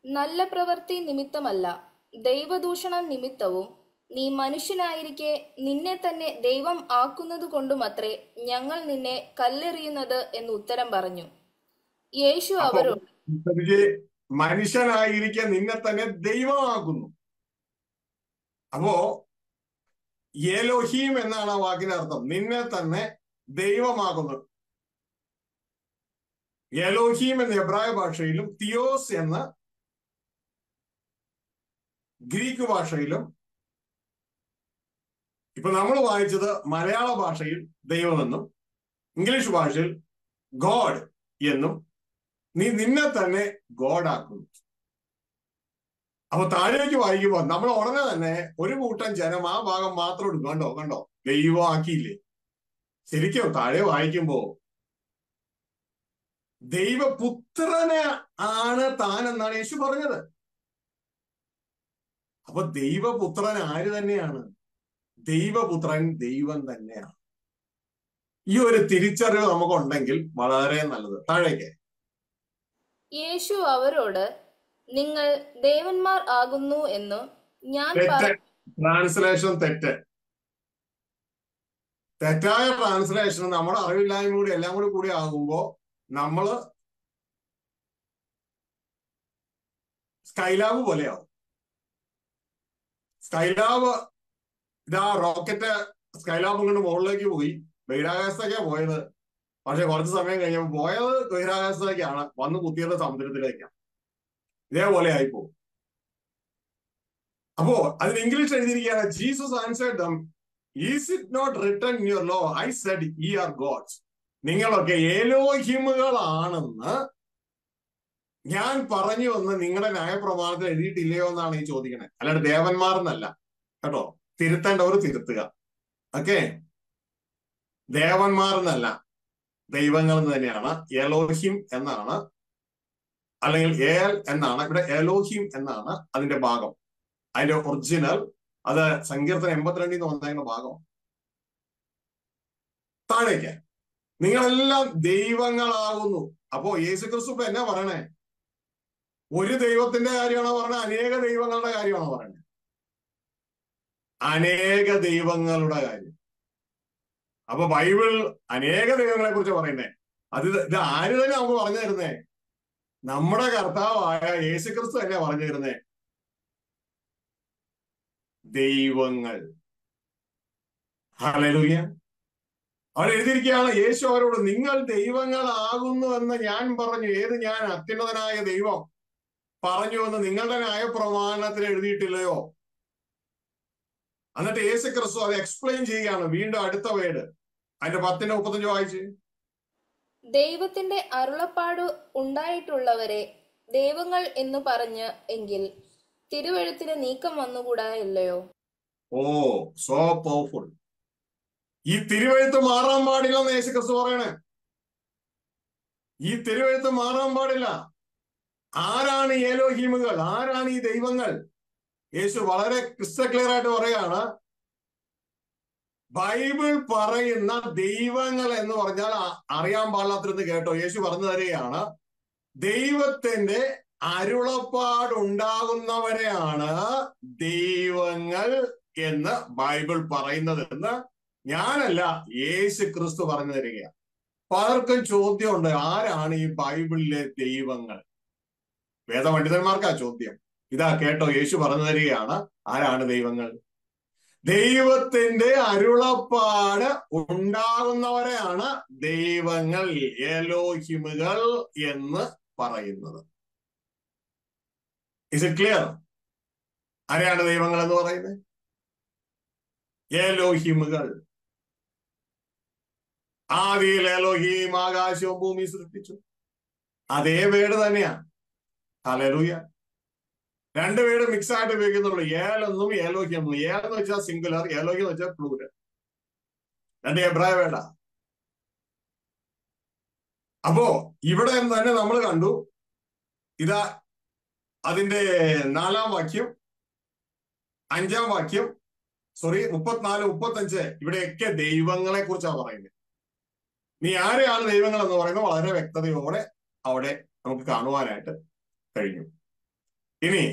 നല്ല പ്രവൃത്തി നിമിത്തമല്ല, ദൈവദൂഷണം നിമിത്തവും നീ മനുഷ്യനായിരിക്കെ നിന്നെ തന്നെ ദൈവം ആക്കുന്നത് കൊണ്ടുമത്രേ ഞങ്ങൾ നിന്നെ കല്ലെറിയുന്നത് എന്ന് ഉത്തരം പറഞ്ഞു. യേശു അവരോട്, മനുഷ്യനായിരിക്കെ നിന്നെ തന്നെ ദൈവമാക്കുന്നു. അപ്പോ എലോഹീം എന്നാണ് ആ വാക്കിന്റെ അർത്ഥം, നിന്നെ തന്നെ ദൈവമാകുന്നു. എലോഹീം എന്ന എബ്രായ ഭാഷയിലും തിയോസ് എന്ന ഗ്രീക്ക് ഭാഷയിലും, ഇപ്പൊ നമ്മൾ വായിച്ചത് മലയാള ഭാഷയിൽ ദൈവമെന്നും ഇംഗ്ലീഷ് ഭാഷയിൽ ഗോഡ് എന്നും, നീ നിന്നെ തന്നെ ഗോഡാക്കുന്നു. അപ്പൊ താഴേക്ക് വായിക്കുമ്പോൾ നമ്മൾ ഉടനെ തന്നെ ഒരു കൂട്ടം ജനം ആ ഭാഗം മാത്രം എടുക്കും. കണ്ടോ ദൈവം ആക്കിയില്ലേ? ശരിക്കും താഴെ വായിക്കുമ്പോ ദൈവപുത്രനെ ആണ് താൻ എന്നാണ് യേശു പറഞ്ഞത്. അപ്പൊ ദൈവപുത്രൻ ആര് തന്നെയാണ്? ദൈവപുത്രൻ ദൈവം തന്നെയാണ്. ഈ ഒരു തിരിച്ചറിവ് നമുക്കുണ്ടെങ്കിൽ വളരെ നല്ലത്. താഴേക്ക്. യേശു അവരോട്, നിങ്ങൾ ദേവന്മാർ ആകുന്നു എന്ന് ഞാൻ തെറ്റ്. ട്രാൻസ്ലേഷൻ തെറ്റ്. തെറ്റായ ട്രാൻസ്ലേഷൻ നമ്മുടെ അറിവില്ലായ്മ കൂടി എല്ലാം കൂടി ആകുമ്പോ നമ്മള് സ്കൈലാബ് പോലെയാവും. സ്കൈലാബ് ഇതാ റോക്കറ്റ് സ്കൈലാബ് കൊണ്ട് മുകളിലേക്ക് പോയി, ബഹിരാകാശത്തേക്കാണ് പോയത്. പക്ഷെ കുറച്ച് സമയം കഴിഞ്ഞപ്പോൾ പോയത് ബഹിരാകാശത്തേക്കാണ്, വന്ന് കുത്തിയത് സമുദ്രത്തിലേക്കാണ്. ഇതേപോലെ ആയിപ്പോ. അപ്പോ അതിന് ഇംഗ്ലീഷ് എഴുതിയിരിക്കുകയാണ്, Jesus answered them, is it not written in your law, I said ye are gods. നിങ്ങളൊക്കെ എലോഹിമുകളാണെന്ന് ഞാൻ പറഞ്ഞു എന്ന് നിങ്ങളുടെ ന്യായപ്രമാണത്തിൽ എഴുതിയിട്ടില്ലയോ എന്നാണ് ഈ ചോദിക്കണേ. അല്ലാണ്ട് ദേവന്മാർ എന്നല്ല കേട്ടോ. തിരുത്തേണ്ടവർ തിരുത്തുക. ഓക്കെ, ദേവന്മാർ എന്നല്ല, ദൈവങ്ങൾ എന്ന് തന്നെയാണ്. എലോഹിം എന്നാണ്, അല്ലെങ്കിൽ ഏൽ എന്നാണ്. ഇവിടെ എലോഹിം എന്നാണ് അതിന്റെ ഭാഗം, അതിന്റെ ഒറിജിനൽ. അത് സങ്കീർത്തനം 82 വന്നതിന്റെ ഭാഗം. താഴേക്ക്, നിങ്ങളെല്ലാം ദൈവങ്ങളാകുന്നു. അപ്പോ യേശുക്രിസ്തു ഇപ്പൊ എന്നാ പറയണേ? ഒരു ദൈവത്തിന്റെ കാര്യമാണോ പറഞ്ഞത്? അനേക ദൈവങ്ങളുടെ കാര്യമാണോ പറയുന്നത്? അനേക ദൈവങ്ങളുടെ കാര്യം. അപ്പൊ ബൈബിൾ അനേക ദൈവങ്ങളെ കുറിച്ച് പറയുന്നേ. ഇത് ആര് തന്നെ നമുക്ക് പറഞ്ഞു തരുന്നേ? നമ്മുടെ കർത്താവായ യേശുക്രിസ്തു തന്നെ പറഞ്ഞു തരുന്നേ. ദൈവങ്ങൾ. ഹല്ലേലൂയ. അവിടെ എഴുതിയിരിക്കുകയാണ്, യേശു അവരോട്, നിങ്ങൾ ദൈവങ്ങളാകുന്നു എന്ന് ഞാൻ പറഞ്ഞു. ഏത് ഞാൻ? അത്യുന്നതനായ ദൈവം പറഞ്ഞു എന്ന് നിങ്ങളുടെ ന്യായപ്രമാണത്തിൽ എഴുതിയിട്ടില്ലയോ? എന്നിട്ട് യേശുക്രിസ്തു അത് എക്സ്പ്ലെയിൻ ചെയ്യുകയാണ്. വീണ്ടും അടുത്ത വേർഡ്, അതിന്റെ 10:35 വായിച്ച്. ദൈവത്തിന്റെ അരുളപ്പാട് ഉണ്ടായിട്ടുള്ളവരെ ദൈവങ്ങൾ എന്ന് പറഞ്ഞ് എങ്കിൽ തിരുവെഴുത്തിന് നീക്കം വന്നുകൂടായില്ലയോ? ഓ, സോ പവർഫുൾ. ഈ തിരുവെഴുത്ത് മാറാൻ പാടില്ലെന്ന് യേശുക്രിസ്തു പറയണേ. ഈ തിരുവെഴുത്ത് മാറാൻ പാടില്ല. ആരാണ് ഈ എലോഹീമുകൾ? ആരാണ് ഈ ദൈവങ്ങൾ? യേശു വളരെ ക്രിസ്റ്റൽ ക്ലിയർ ആയിട്ട് പറയാണ്, ബൈബിൾ പറയുന്ന ദൈവങ്ങൾ എന്ന് പറഞ്ഞാൽ അറിയാൻ പാടില്ലാത്തിരുന്ന് കേട്ടോ. യേശു പറഞ്ഞു തരികയാണ്, ദൈവത്തിന്റെ അരുളപ്പാടുണ്ടാകുന്നവരെയാണ് ദൈവങ്ങൾ എന്ന് ബൈബിൾ പറയുന്നത് എന്ന് ഞാനല്ല, യേശു ക്രിസ്തു പറഞ്ഞു തരികയാണ്. പലർക്കും ചോദ്യമുണ്ട്, ആരാണ് ഈ ബൈബിളിലെ ദൈവങ്ങൾ? വേദപണ്ഡിതന്മാർക്കാ ചോദ്യം. ഇതാ കേട്ടോ, യേശു പറഞ്ഞു തരികയാണ്, ആരാണ് ദൈവങ്ങൾ? ദൈവത്തിന്റെ അരുളപ്പാട് ഉണ്ടാകുന്നവരെയാണ് ദൈവങ്ങൾ, എലോഹിമുകൾ എന്ന് പറയുന്നത്. Is it clear? ആരെയാണ് ദൈവങ്ങൾ എന്ന് പറയുന്നത്? എലോഹിമുകൾ. ആദിയിൽ എലോഹീം ആകാശവും ഭൂമി സൃഷ്ടിച്ചു. അതേ വേർഡ് തന്നെയാണ്. ഹല്ലേലൂയ. രണ്ട് വേർഡ് മിക്സ് ആയിട്ട് ഉപയോഗിക്കുന്നുള്ളൂ, ഏലെന്നും ഏലോഹി എന്നും. ഏലെന്ന് വെച്ചാൽ സിംഗുലർ, ഏലോഹി എന്ന് വെച്ചാൽ പ്ലൂരൽ. രണ്ട് എബ്രായ വേർഡാ. അപ്പോ ഇവിടെ തന്നെ നമ്മൾ കണ്ടു, ഇതാ അതിന്റെ 4-ാം വാക്യം, 5-ാം വാക്യം, 34, 35 ഇവിടെയൊക്കെ ദൈവങ്ങളെ കുറിച്ചാണ് പറയുന്നത്. നീ ആരെയാണ് ദൈവങ്ങൾ എന്ന് പറയുന്നത് വളരെ വ്യക്തതയോടെ അവിടെ നമുക്ക് കാണുവാനായിട്ട് കഴിഞ്ഞു. ഇനി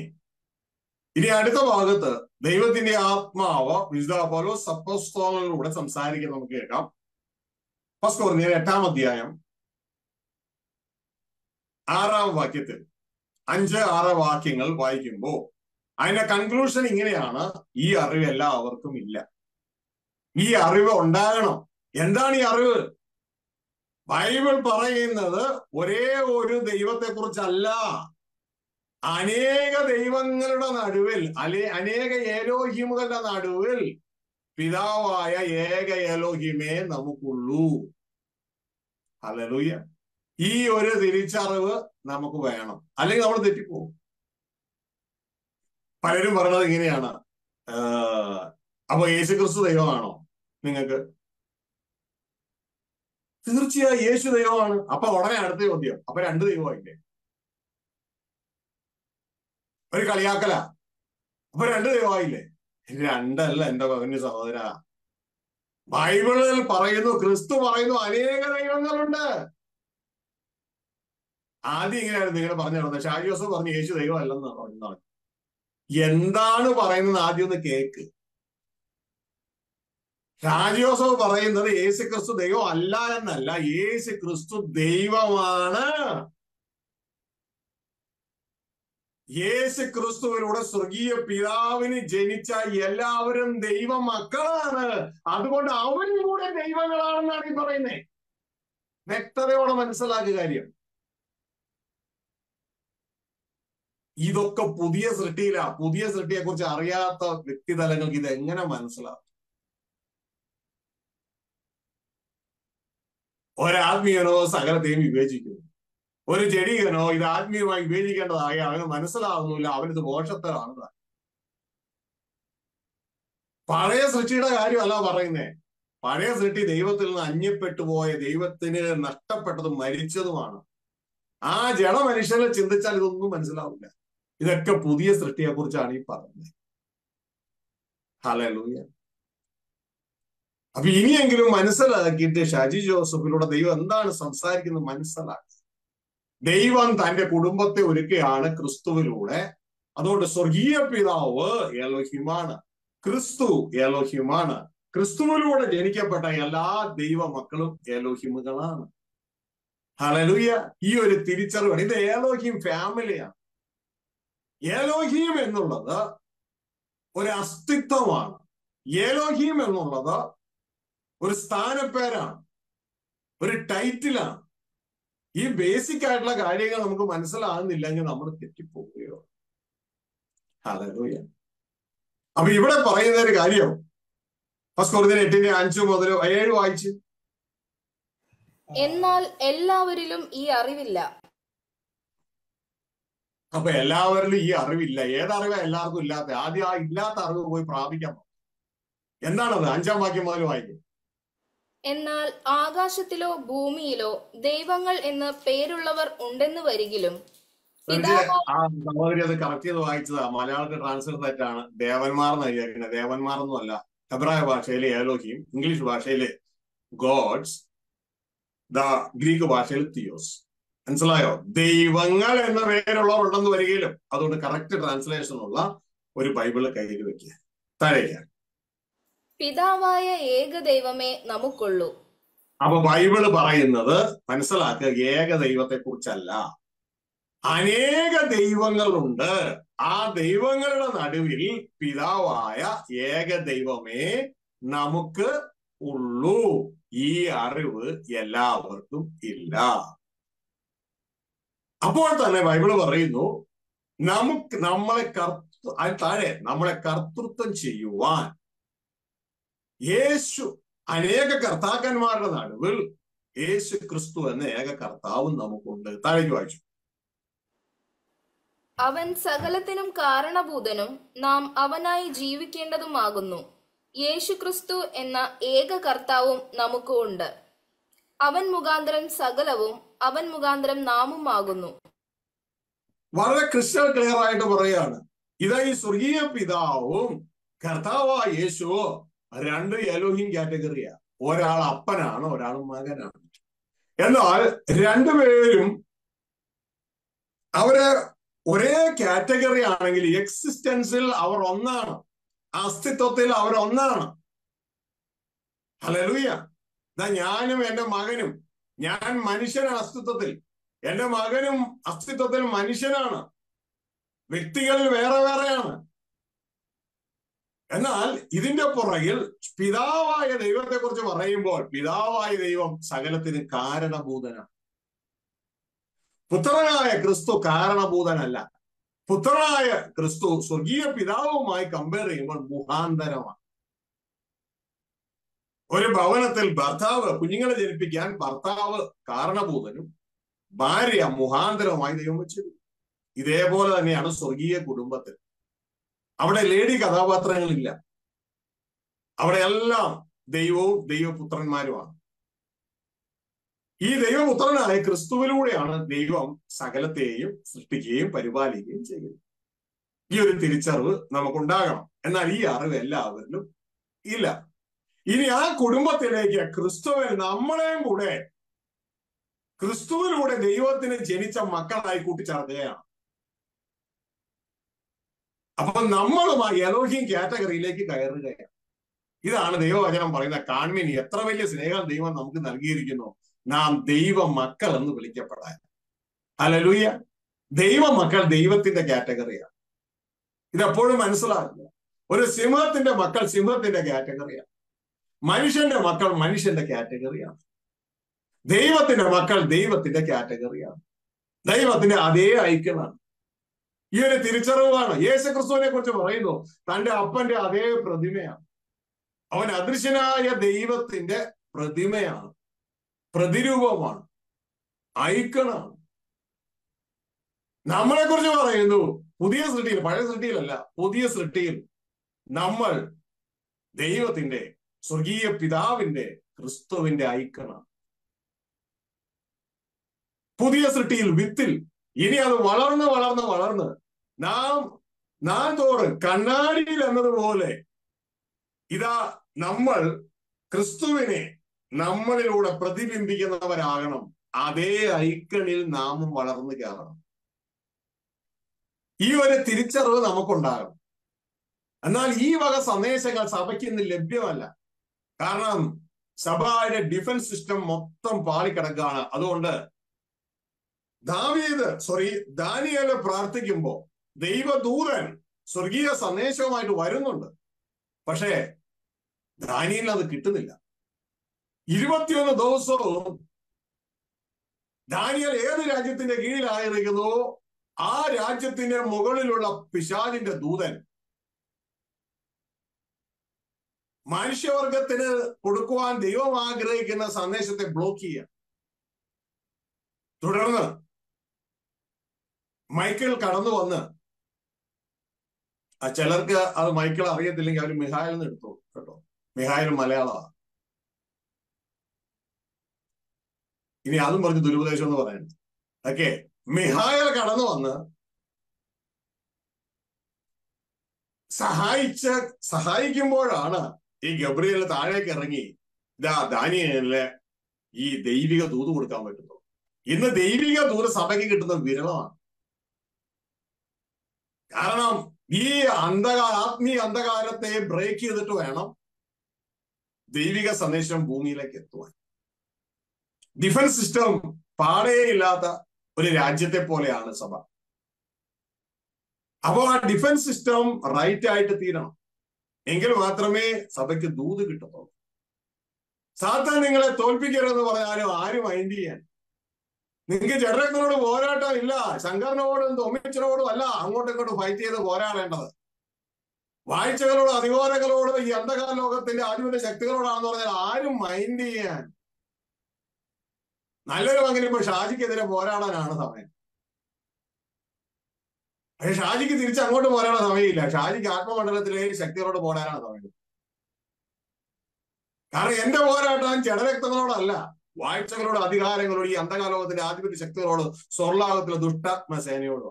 അടുത്ത ഭാഗത്ത് ദൈവത്തിന്റെ ആത്മാവ് വിശുദ്ധ പൗലോസ് അപ്പോസ്തലനിലൂടെ സംസാരിക്കാൻ നമുക്ക് കേൾക്കാം. 1 കൊരിന്ത്യർ 8-ാം അധ്യായം 6-ാം വാക്യത്തിൽ 5-6 വാക്യങ്ങൾ വായിക്കുമ്പോൾ അതിന്റെ കൺക്ലൂഷൻ ഇങ്ങനെയാണ്: ഈ അറിവ് എല്ലാവർക്കും ഇല്ല. ഈ അറിവ് ഉണ്ടാകണം. എന്താണ് ഈ അറിവ്? ബൈബിൾ പറയുന്നത് ഒരേ ഒരു ദൈവത്തെ കുറിച്ചല്ല, അനേക ദൈവങ്ങളുടെ നടുവിൽ, അനേക എലോഹിമുകളുടെ നടുവിൽ പിതാവായ ഏക എലോഹിമേ നമുക്കുള്ളൂ. ഹല്ലേലൂയ. ഈ ഒരു തിരിച്ചറിവ് നമുക്ക് വേണം, അല്ലെങ്കിൽ നമ്മൾ തെറ്റിപ്പോകും. പലരും പറയണത് ഇങ്ങനെയാണ്, അപ്പൊ യേശുക്രിസ്തു ദൈവമാണോ നിങ്ങൾക്ക്? തീർച്ചയായും യേശു ദൈവമാണ്. അപ്പൊ ഉടനെ അടുത്ത ചോദ്യം, അപ്പൊ 2 ദൈവമായില്ലേ? ഒരു കളിയാക്കല. അപ്പൊ 2 ദൈവമായില്ലേ? 2 അല്ല എന്റെ പവന് സഹോദര. ബൈബിളിൽ പറയുന്നു, ക്രിസ്തു പറയുന്നു, അനേക ദൈവങ്ങളുണ്ട്. ആദ്യം ഇങ്ങനെയായിരുന്നു നിങ്ങൾ പറഞ്ഞു നടന്നത്. ഷാജി ജോസഫ് പറഞ്ഞു യേശു ദൈവം അല്ലെന്ന് പറഞ്ഞതാണ്. എന്താണ് പറയുന്നത് ആദ്യം ഒന്ന് കേക്ക്. ഷാജി ജോസഫ് പറയുന്നത് യേശു ക്രിസ്തു ദൈവം അല്ല എന്നല്ല, യേശു ക്രിസ്തു ദൈവമാണ്. യേശു ക്രിസ്തുവിലൂടെ സ്വർഗീയ പിതാവിന് ജനിച്ച എല്ലാവരും ദൈവ മക്കളാണ്. അതുകൊണ്ട് അവനും കൂടെ ദൈവങ്ങളാണെന്നാണ് ഈ പറയുന്നത്. വ്യക്തതയോടെ മനസ്സിലാക്കിയ കാര്യം. ഇതൊക്കെ പുതിയ സൃഷ്ടിയിലാ. പുതിയ സൃഷ്ടിയെ കുറിച്ച് അറിയാത്ത വ്യക്തിതലങ്ങൾക്ക് ഇത് എങ്ങനെ മനസ്സിലാവും? ഒരാത്മീയനോ സകലത്തെയും വിവേചിക്കുന്നു. ഒരു ചെടികനോ ഇത് ആത്മീയമായി വിവേചിക്കേണ്ടതായി അവന് മനസ്സിലാവുന്നില്ല. അവനിത് മോശത്തരാണ്. പഴയ സൃഷ്ടിയുടെ കാര്യമല്ല പറയുന്നേ. പഴയ സൃഷ്ടി ദൈവത്തിൽ നിന്ന് അന്യപ്പെട്ടു പോയ, ദൈവത്തിന് നഷ്ടപ്പെട്ടതും മരിച്ചതുമാണ്. ആ ജഡമനുഷ്യനെ ചിന്തിച്ചാൽ ഇതൊന്നും മനസ്സിലാവില്ല. ഇതൊക്കെ പുതിയ സൃഷ്ടിയെ കുറിച്ചാണ് ഈ പറയുന്നത്. ഹല്ലേലൂയ. അപ്പൊ ഇനിയെങ്കിലും മനസ്സിലാക്കിയിട്ട് ഷാജി ജോസഫിലൂടെ ദൈവം എന്താണ് സംസാരിക്കുന്നത് മനസ്സിലാക്കി. ദൈവം തന്റെ കുടുംബത്തെ ഒരുക്കുകയാണ് ക്രിസ്തുവിലൂടെ. അതുകൊണ്ട് സ്വർഗീയ പിതാവ് എലോഹിമാണ്, ക്രിസ്തു എലോഹിമാണ്. ക്രിസ്തുവിലൂടെ ജനിക്കപ്പെട്ട എല്ലാ ദൈവ മക്കളും എലോഹിമുകളാണ്. ഹല്ലേലൂയ. ഈ ഒരു തിരിച്ചറിവാണ്. ഇത് എലോഹിം ഫാമിലിയാണ്. എലോഹിം എന്നുള്ളത് ഒരു അസ്തിത്വമാണ്. എലോഹിം എന്നുള്ളത് ഒരു സ്ഥാനപ്പേരാണ്, ഒരു ടൈറ്റിലാണ്. ഈ ബേസിക് ആയിട്ടുള്ള കാര്യങ്ങൾ നമുക്ക് മനസ്സിലാകുന്നില്ലെങ്കിൽ നമ്മൾ തെറ്റിപ്പോവുകയോ. ഹല്ലേലൂയ. അപ്പൊ ഇവിടെ പറയുന്ന ഒരു കാര്യം 1 കൊരിന്ത്യർ 8:5-7 വായിച്ച്. എന്നാൽ എല്ലാവരിലും ഈ അറിവില്ല. അപ്പൊ എല്ലാവരിലും ഈ അറിവില്ല. ഏതറിവാ എല്ലാവർക്കും ഇല്ലാത്ത? ആദ്യം ആ ഇല്ലാത്ത അറിവ് പോയി പ്രാപിക്കാൻ. എന്താണത്? 5-ാം വാക്യം മുതൽ വായിക്കും. എന്നാൽ ആകാശത്തിലോ ഭൂമിയിലോ ദൈവങ്ങൾ എന്ന് പേരുള്ളവർ ഉണ്ടെന്ന് വരികിലും സഹോദരി അത് കറക്റ്റ് ചെയ്ത് വായിച്ചതാ. മലയാളത്തിൽ ട്രാൻസ്ലേറ്റ് തെറ്റാണ്. ദേവന്മാർ എന്ന് വിചാരിക്കുന്നത്. ദേവന്മാർ അല്ല. ഹെബ്രായ ഭാഷയിലെ ഏലോഹിം, ഇംഗ്ലീഷ് ഭാഷയിലെ ഗോഡ്സ്, ഗ്രീക്ക് ഭാഷയിൽ തിയോസ്. മനസ്സിലായോ? ദൈവങ്ങൾ എന്ന പേരുള്ളവർ ഉണ്ടെന്ന് വരികയിലും. അതുകൊണ്ട് കറക്റ്റ് ട്രാൻസ്ലേഷൻ ഉള്ള ഒരു ബൈബിള് കയ്യിൽ വെക്കുക. താഴേക്ക്. പിതാവായ ഏക ദൈവമേ നമുക്കുള്ളൂ. അപ്പൊ ബൈബിള് പറയുന്നത് മനസ്സിലാക്കുക, ഏക ദൈവത്തെ കുറിച്ചല്ല. അനേക ദൈവങ്ങളുണ്ട്. ആ ദൈവങ്ങളുടെ നടുവിൽ പിതാവായ ഏക ദൈവമേ നമുക്ക് ഉള്ളൂ. ഈ അറിവ് എല്ലാവർക്കും ഇല്ല. അപ്പോൾ തന്നെ ബൈബിള് പറയുന്നു, നമ്മളെ കർത്തൃത്വം ചെയ്യുവാൻ യേശു, അനേക കർത്താക്കന്മാരുടെ നടുവിൽ യേശു ക്രിസ്തു എന്ന ഏക കർത്താവും നമുക്കുണ്ട്. താഴേക്ക് വായിച്ചു. അവൻ സകലത്തിനും കാരണഭൂതനും നാം അവനായി ജീവിക്കേണ്ടതുമാകുന്നു. യേശു ക്രിസ്തു എന്ന ഏക കർത്താവും നമുക്ക് ഉണ്ട്. അവൻ മുഖാന്തരം സകലവും, അവൻ മുഖാന്തരം നാമുമാകുന്നു. വളരെ ക്രിസ്റ്റൽ ക്ലിയർ ആയിട്ട് പറയുകയാണ്. ഇതാ ഈ സ്വർഗീയ പിതാവും കർത്താവായ യേശുവോ 2 എലോഹിം കാറ്റഗറിയാ. ഒരാൾ അപ്പനാണ്, ഒരാൾ മകനാണ്. എന്നാൽ രണ്ടുപേരും അവര് ഒരേ കാറ്റഗറി ആണെങ്കിൽ എക്സിസ്റ്റൻസിൽ അവർ ഒന്നാണ്, അസ്തിത്വത്തിൽ അവർ ഒന്നാണ്. ഹല്ലേലൂയ. ഞാനും എന്റെ മകനും, ഞാൻ മനുഷ്യനാണ് അസ്തിത്വത്തിൽ, എന്റെ മകനും അസ്തിത്വത്തിൽ മനുഷ്യനാണ്. വ്യക്തികൾ വേറെ വേറെയാണ്. എന്നാൽ ഇതിന്റെ പുറകിൽ പിതാവായ ദൈവത്തെ കുറിച്ച് പറയുമ്പോൾ പിതാവായ ദൈവം സകലത്തിന് കാരണഭൂതനാണ്. പുത്രനായ ക്രിസ്തു കാരണഭൂതനല്ല. പുത്രനായ ക്രിസ്തു സ്വർഗീയ പിതാവുമായി കമ്പയർ ചെയ്യുമ്പോൾ മുഖാന്തരമാണ്. ഒരു ഭവനത്തിൽ ഭർത്താവ്, കുഞ്ഞുങ്ങളെ ജനിപ്പിക്കാൻ ഭർത്താവ് കാരണഭൂതനും ഭാര്യ മുഖാന്തരവുമായി ദൈവം വെച്ചത്. ഇതേപോലെ തന്നെയാണ് സ്വർഗീയ കുടുംബത്തിൽ. അവിടെ ലേഡി കഥാപാത്രങ്ങളില്ല. അവിടെ എല്ലാം ദൈവവും ദൈവപുത്രന്മാരുമാണ്. ഈ ദൈവപുത്രനായ ക്രിസ്തുവിലൂടെയാണ് ദൈവം സകലത്തെയും സൃഷ്ടിക്കുകയും പരിപാലിക്കുകയും ചെയ്യുന്നത്. ഈ ഒരു തിരിച്ചറിവ് നമുക്കുണ്ടാകണം. എന്നാൽ ഈ അറിവ് എല്ലാവരിലും ഇല്ല. ഇനി ആ കുടുംബത്തിലേക്ക് ക്രിസ്തുവിൽ നമ്മളെയും കൂടെ ക്രിസ്തുവിലൂടെ ദൈവത്തിന് ജനിച്ച മക്കളായി കൂട്ടിച്ചേർക്കുകയാണ്. അപ്പൊ നമ്മളുമായി എലോഹിം കാറ്റഗറിയിലേക്ക് കയറുകയാണ്. ഇതാണ് ദൈവവചനം പറയുന്ന കാൺമീൻ. എത്ര വലിയ സ്നേഹം ദൈവം നമുക്ക് നൽകിയിരിക്കുന്നു. നാം ദൈവ മക്കൾ എന്ന് വിളിക്കപ്പെടാൻ. ഹല്ലേലൂയ. ദൈവ മക്കൾ ദൈവത്തിന്റെ കാറ്റഗറിയാണ്. ഇതെപ്പോഴും മനസ്സിലാക്കുക. ഒരു സിംഹത്തിന്റെ മക്കൾ സിംഹത്തിന്റെ കാറ്റഗറിയാണ്. മനുഷ്യന്റെ മക്കൾ മനുഷ്യന്റെ കാറ്റഗറിയാണ്. ദൈവത്തിന്റെ മക്കൾ ദൈവത്തിന്റെ കാറ്റഗറിയാണ്. ദൈവത്തിന്റെ അതേ ഐക്യമാണ്. ഈ ഒരു തിരിച്ചറിവാണ് യേശു ക്രിസ്തുവിനെ കുറിച്ച് പറയുന്നു. തന്റെ അപ്പന്റെ അതേ പ്രതിമയാണ്. അവൻ അദൃശ്യനായ ദൈവത്തിന്റെ പ്രതിമയാണ്, പ്രതിരൂപമാണ്, ഐക്കണാണ്. നമ്മളെ കുറിച്ച് പറയുന്നു പുതിയ സൃഷ്ടിയിൽ, പഴയ സൃഷ്ടിയിലല്ല, പുതിയ സൃഷ്ടിയിൽ നമ്മൾ ദൈവത്തിന്റെ സ്വർഗീയ പിതാവിന്റെ ക്രിസ്തുവിന്റെ ഐക്കണാണ്. പുതിയ സൃഷ്ടിയിൽ, വിത്തിൽ. ഇനി അത് വളർന്ന് വളർന്ന് വളർന്ന് നാം തോറും കണ്ണാടിയിൽ എന്നതുപോലെ ഇതാ നമ്മൾ ക്രിസ്തുവിനെ നമ്മളിലൂടെ പ്രതിബിംബിക്കുന്നവരാകണം. അതേ ഐക്കണിൽ നാമും വളർന്നു കയറണം. ഈ ഒരു തിരിച്ചറിവ് നമുക്കുണ്ടാകണം. എന്നാൽ ഈ വക സന്ദേശങ്ങൾ സഭയ്ക്ക് ഇന്ന് ലഭ്യമല്ല. കാരണം സഭയുടെ ഡിഫൻസ് സിസ്റ്റം മൊത്തം പാളിക്കിടക്കുകയാണ്. അതുകൊണ്ട് ദാനിയേൽ പ്രാർത്ഥിക്കുമ്പോ ദൈവദൂതൻ സ്വർഗീയ സന്ദേശവുമായിട്ട് വരുന്നുണ്ട്. പക്ഷേ ദാനിയേലിന് അത് കിട്ടുന്നില്ല. 21 ദിവസവും ദാനിയേൽ ഏത് രാജ്യത്തിന്റെ കീഴിലായിരിക്കുന്നു, ആ രാജ്യത്തിന്റെ മുകളിലുള്ള പിശാചിന്റെ ദൂതൻ മനുഷ്യവർഗത്തിന് കൊടുക്കുവാൻ ദൈവം ആഗ്രഹിക്കുന്ന സന്ദേശത്തെ ബ്ലോക്ക് ചെയ്യുക. തുടർന്ന് മൈക്കിൾ കടന്നു വന്ന്, ചിലർക്ക് അത് മൈക്കിൾ അറിയത്തില്ലെങ്കിൽ അവർ മിഹായിൽ നിന്ന് എടുത്തു കേട്ടോ. മിഹായിൽ മലയാളമാണ്. ഇനി അതും പറഞ്ഞ് ദുരുപദേശം എന്ന് പറയുന്നത്. ഓക്കെ, മിഹായിൽ കടന്നു വന്ന് സഹായിക്കുമ്പോഴാണ് ഈ ഗബ്രിയേൽ താഴേക്ക് ഇറങ്ങി ദാനിയേലിന് ഈ ദൈവിക ദൂത് കൊടുക്കാൻ പറ്റുന്നു. ഇന്ന് ദൈവിക ദൂത് സഭയ്ക്ക് കിട്ടുന്ന വിരളമാണ്. കാരണം ഈ ആത്മീയ അന്ധകാരത്തെ ബ്രേക്ക് ചെയ്തിട്ട് വേണം ദൈവിക സന്ദേശം ഭൂമിയിലേക്ക് എത്തുവാൻ. ഡിഫൻസ് സിസ്റ്റം പാടേ ഇല്ലാത്ത ഒരു രാജ്യത്തെ പോലെയാണ് സഭ. അപ്പോൾ ആ ഡിഫൻസ് സിസ്റ്റം റൈറ്റ് ആയിട്ട് തീരണം. എങ്കിൽ മാത്രമേ സഭയ്ക്ക് ദൂത് കിട്ടത്തുള്ളൂ. സാത്താൻ നിങ്ങളെ തോൽപ്പിക്കരുതെന്ന് പറഞ്ഞാലും ആരും മൈൻഡ് ചെയ്യാൻ. നിങ്ങൾക്ക് ജഡരക്തനോട് പോരാട്ടം ഇല്ല, ശങ്കരനോടും തൊമ്മിച്ചനോടും അല്ല അങ്ങോട്ടും ഇങ്ങോട്ടും ഫൈറ്റ് ചെയ്ത് പോരാടേണ്ടത്. വാഴ്ചകളോടും അധികാരങ്ങളോടും ഈ അന്ധകാര ലോകത്തിന്റെ ആധിപത്യ ശക്തികളോടാണെന്ന് പറഞ്ഞാൽ ആരും മൈൻഡ് ചെയ്യാൻ. നല്ലൊരു പങ്കിന് ഇപ്പൊ ഷാജിക്കെതിരെ പോരാടാനാണ് സമയം. പക്ഷെ ഷാജിക്ക് തിരിച്ച് അങ്ങോട്ട് പോരാടാൻ സമയമില്ല. ഷാജിക്ക് ആത്മമണ്ഡലത്തിലെ ശക്തികളോട് പോരാടാൻ സമയം. കാരണം എന്റെ പോരാട്ടം ജഡരക്തങ്ങളോടല്ല, വാഴ്ചകളോട്, അധികാരങ്ങളോട്, ഈ അന്ധകാലോകത്തിന്റെ ആധിപത്യ ശക്തികളോട്, സ്വർലാകത്തിലെ ദുഷ്ടസേനയോടോ.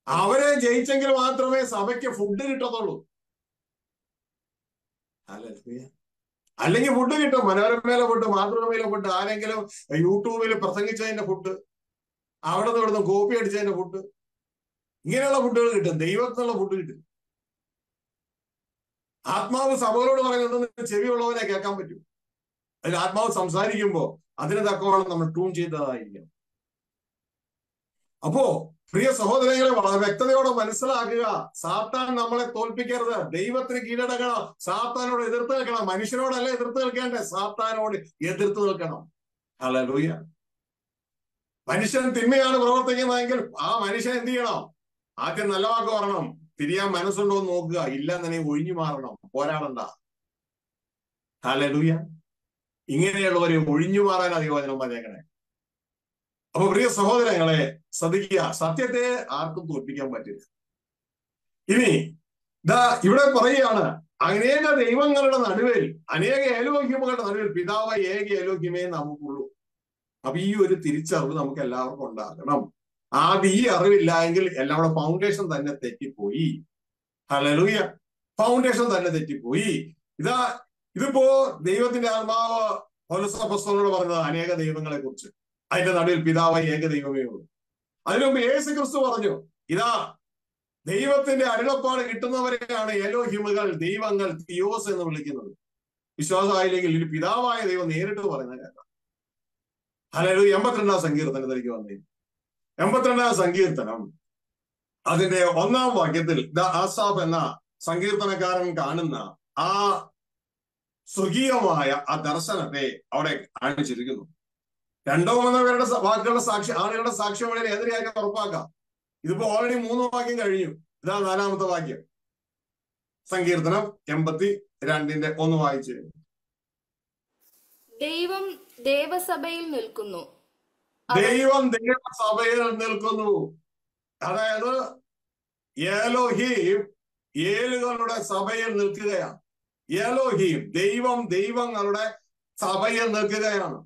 അവരെ ജയിച്ചെങ്കിൽ മാത്രമേ സഭയ്ക്ക് ഫുഡ് കിട്ടത്തുള്ളൂ. അല്ലെങ്കിൽ ഫുഡ് കിട്ടും. മനോരമയിലെ ഫുഡ്, മാതൃഭൂമിയിലെ ഫുഡ്, ആരെങ്കിലും യൂട്യൂബിൽ പ്രസംഗിച്ചതിന്റെ ഫുഡ്, അവിടെ നിന്ന് ഇവിടുന്ന് കോപ്പി അടിച്ചതിന്റെ ഫുഡ്, ഇങ്ങനെയുള്ള ഫുഡുകൾ കിട്ടും. ദൈവത്തിനുള്ള ഫുഡ് കിട്ടും. ആത്മാവ് സഭകളോട് പറയുന്നത് ചെവിയുള്ളവനെ കേൾക്കാൻ പറ്റും. അതിൽ ആത്മാവ് സംസാരിക്കുമ്പോ അതിന് തക്കവണ്ണം നമ്മൾ ട്യൂൺ ചെയ്തതായിരിക്കും. അപ്പോ പ്രിയ സഹോദരങ്ങളെ വളരെ വ്യക്തതയോടെ മനസ്സിലാക്കുക. സാത്താൻ നമ്മളെ തോൽപ്പിക്കരുത്. ദൈവത്തിന് കീഴടങ്ങണം. സാത്താനോട് എതിർത്ത് നിൽക്കണം. മനുഷ്യനോടല്ല എതിർത്ത് നിൽക്കേണ്ടത്, സാത്താനോട് എതിർത്ത് നിൽക്കണം. ഹല്ലേലൂയ. മനുഷ്യൻ തിന്മയാണ് പ്രവർത്തിക്കുന്നതെങ്കിൽ ആ മനുഷ്യൻ എന്ത് ചെയ്യണം? ആദ്യം നല്ല വാക്ക് പറയണം. തിരിയാൻ മനസ്സുണ്ടോ എന്ന് നോക്കുക. ഇല്ല തന്നെ ഒഴിഞ്ഞു മാറണം, പോരാടണ്ട. ഹല്ലേലൂയ. ഇങ്ങനെയുള്ളവരെ ഒഴിഞ്ഞു മാറാൻ അധികവചനം പറഞ്ഞേക്കണേ. അപ്പൊ പ്രിയ സഹോദരങ്ങളെ ശ്രദ്ധിക്കുക, സത്യത്തെ ആർക്കും തോൽപ്പിക്കാൻ പറ്റില്ല. ഇനി ഇവിടെ പറയുകയാണ്, അനേക ദൈവങ്ങളുടെ നടുവിൽ, അനേക ഏലോക്യമുകളുടെ നടുവിൽ പിതാവായ ഏക ഏലോക്യമേ നമുക്കുള്ളൂ. അപ്പൊ ഈ ഒരു തിരിച്ചറിവ് നമുക്ക് എല്ലാവർക്കും ഉണ്ടാകണം. ഈ അറിവില്ല എങ്കിൽ എല്ലാവരുടെ ഫൗണ്ടേഷൻ തന്നെ തെറ്റിപ്പോയി. ഹല്ലേലൂയ. ഫൗണ്ടേഷൻ തന്നെ തെറ്റിപ്പോയി. ഇതിപ്പോ ദൈവത്തിന്റെ ആത്മാവ് പൗലോസ് അപ്പോസ്തലനോട് പറഞ്ഞത് അനേക ദൈവങ്ങളെ കുറിച്ച്. അതിന്റെ നടുവിൽ പിതാവായി ഏക ദൈവമേ ഉള്ളൂ. അതിനുമുമ്പ് യേശു ക്രിസ്തു പറഞ്ഞു, ദൈവത്തിന്റെ അരുളപ്പാട് കിട്ടുന്നവരെയാണ് എലോഹിമുകൾ, ദൈവങ്ങൾ, തിയോസ് എന്ന് വിളിക്കുന്നത്. വിശ്വാസമായില്ലെങ്കിൽ ഒരു പിതാവായ ദൈവം നേരിട്ട് പറയുന്ന കേൾക്കാം. ഹല്ലേലൂയ. 82-ാം സങ്കീർത്തനത്തിലേക്ക് വന്നേ. 82-ാം സങ്കീർത്തനം അതിന്റെ 1-ാം വാക്യത്തിൽ ആസാഫ് എന്ന സങ്കീർത്തനക്കാരൻ കാണുന്ന ആ സ്വകീയമായ ആ ദർശനത്തെ അവിടെ കാണിച്ചിരിക്കുന്നു. 2-3 പേരുടെ വാക്കുകളുടെ ആളുകളുടെ സാക്ഷ്യം വളരെ എതിരെയാക്കി ഉറപ്പാക്കാം. ഇതിപ്പോ ഓൾറെഡി 3 വാക്യം കഴിഞ്ഞു. 4-ാമത്തെ വാക്യം. സങ്കീർത്തനം 82-ന്റെ 1 വായിച്ചു. ദൈവം ദേവസഭയിൽ നിൽക്കുന്നു. ദൈവം ദൈവസഭയിൽ നിൽക്കുന്നു. അതായത് എലോഹീം ഏലുകളുടെ സഭയിൽ നിൽക്കുകയാണ്. എലോഹീം ദൈവം ദൈവങ്ങളുടെ സഭയിൽ നിൽക്കുകയാണ്.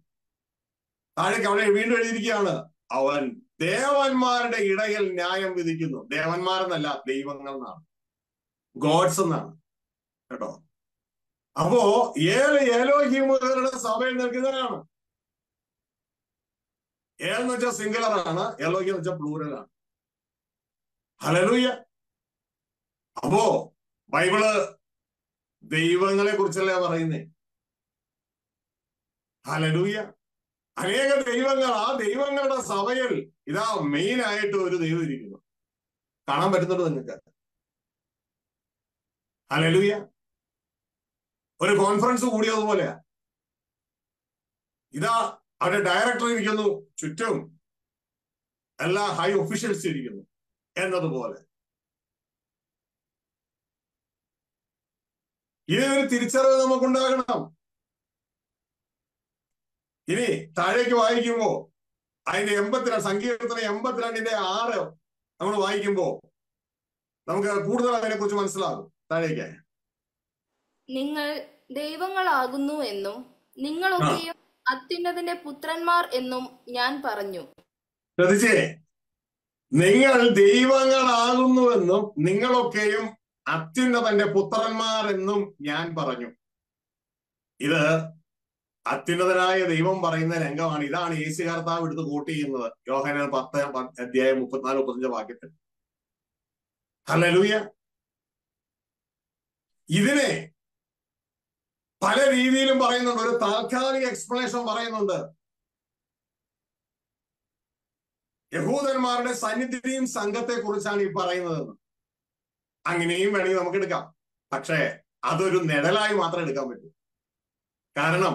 താഴേക്ക് അവിടെ വീണ്ടും എഴുതിയിരിക്കുകയാണ്, അവൻ ദേവന്മാരുടെ ഇടയിൽ ന്യായം വിധിക്കുന്നു. ദേവന്മാരെന്നല്ല, ദൈവങ്ങൾ എന്നാണ്, ഗോഡ്സ് എന്നാണ് കേട്ടോ. അപ്പോ എലോഹീമുകളുടെ സഭയിൽ നിൽക്കുന്നവരാണ്. എന്ന് വെച്ചാൽ സിംഗുലർ ആണ്, എലോഹി എന്ന് വെച്ചാൽ പ്ലൂറൽ ആണ്. ഹല്ലേലൂയ. അപ്പോ ബൈബിള് ദൈവങ്ങളെ കുറിച്ചല്ലേ പറയുന്നേ. ഹല്ലേലൂയ. അനേക ദൈവങ്ങൾ, ആ ദൈവങ്ങളുടെ സഭയിൽ മെയിൻ ആയിട്ട് ഒരു ദൈവം ഇരിക്കുന്നു. കാണാൻ പറ്റുന്നുണ്ട് നിങ്ങൾക്ക്? ഹല്ലേലൂയ. ഒരു കോൺഫറൻസ് കൂടിയതുപോലെയാ. അവിടെ ഡയറക്ടർ ഇരിക്കുന്നു, ചുറ്റും എല്ലാ ഹൈ ഒഫീഷ്യൽസ് ഇരിക്കുന്നു എന്നതുപോലെ. ഇതിനൊരു തിരിച്ചറിവ് നമുക്കുണ്ടാകണം. ഇനി താഴേക്ക് വായിക്കുമ്പോ അതിന്റെ 82 സങ്കീർത്തനം 82-ന്റെ 6 നമ്മൾ വായിക്കുമ്പോ നമുക്ക് കൂടുതൽ അതിനെ കുറിച്ച് മനസ്സിലാകും. താഴേക്ക്, നിങ്ങൾ ദൈവങ്ങളാകുന്നു എന്നും നിങ്ങളൊക്കെയും അത്യുന്നതന്റെ പുത്രന്മാർ എന്നും ഞാൻ പറഞ്ഞു. ശ്രദ്ധിച്ചേ, നിങ്ങൾ ദൈവങ്ങളാകുന്നുവെന്നും നിങ്ങളൊക്കെയും അത്യുന്നതന്റെ പുത്രന്മാർ എന്നും ഞാൻ പറഞ്ഞു. ഇത് അത്യുന്നതനായ ദൈവം പറയുന്ന രംഗമാണ്. ഇതാണ് യേശു കർത്താവ് എടുത്ത് കോട്ട് ചെയ്യുന്നത് യോഹന്നാൻ 10:34-35 വാക്യത്തിൽ. ഹല്ലേലൂയ. ഇതിനെ പല രീതിയിലും പറയുന്നുണ്ട്. ഒരു താൽക്കാലിക എക്സ്പ്ലനേഷൻ പറയുന്നുണ്ട്. യഹൂദന്മാരുടെ സന്നിധിയും സംഘത്തെ കുറിച്ചാണ് ഈ പറയുന്നതെന്ന്. അങ്ങനെയും വേണമെങ്കിൽ നമുക്ക് എടുക്കാം. പക്ഷേ അതൊരു നിഴലായി മാത്രം എടുക്കാൻ പറ്റൂ. കാരണം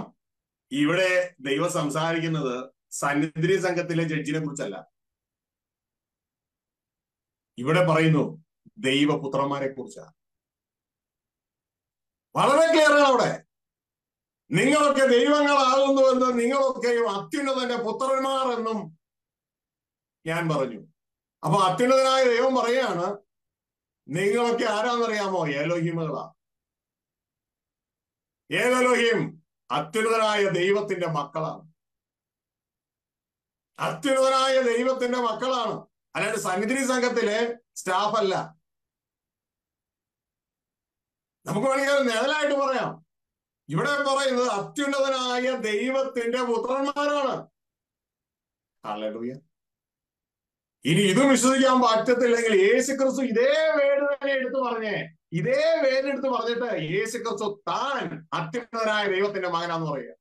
ഇവിടെ ദൈവം സംസാരിക്കുന്നത് സന്നിധി സംഘത്തിലെ ജഡ്ജിനെ കുറിച്ചല്ല. ഇവിടെ പറയുന്നു ദൈവപുത്രന്മാരെ കുറിച്ചാണ്. വളരെ ക്ലിയർ ആണ് അവിടെ. നിങ്ങളൊക്കെ ദൈവങ്ങളാകുന്നുവെന്ന് നിങ്ങളൊക്കെയും അത്യുന്നതന്റെ പുത്രന്മാർ എന്നും ഞാൻ പറഞ്ഞു. അപ്പൊ അത്യുന്നതനായ ദൈവം പറയാണ്, നിങ്ങളൊക്കെ ആരാന്നറിയാമോ? എലോഹിമുകളാ. ഏതെലോഹിം? അത്യുന്നതനായ ദൈവത്തിന്റെ മക്കളാണ്. അത്യുന്നതനായ ദൈവത്തിന്റെ മക്കളാണ്. അല്ലാണ്ട് സന്നിധി സംഘത്തിലെ സ്റ്റാഫ് അല്ല. നമുക്ക് വേണമെങ്കിൽ നിഴലായിട്ട് പറയാം. ഇവിടെ പറയുന്നത് അത്യുന്നതനായ ദൈവത്തിന്റെ പുത്രന്മാരാണ്. ഹല്ലേലൂയ. ഇനി ഇതും വിശ്വസിക്കാൻ പറ്റത്തില്ലെങ്കിൽ യേശുക്രിസ്തു ഇതേ വേട് തന്നെ എടുത്തു പറഞ്ഞിട്ട് യേശുക്രിസ്തു താൻ അത്യുന്നതനായ ദൈവത്തിന്റെ മകനാന്ന് പറയുക.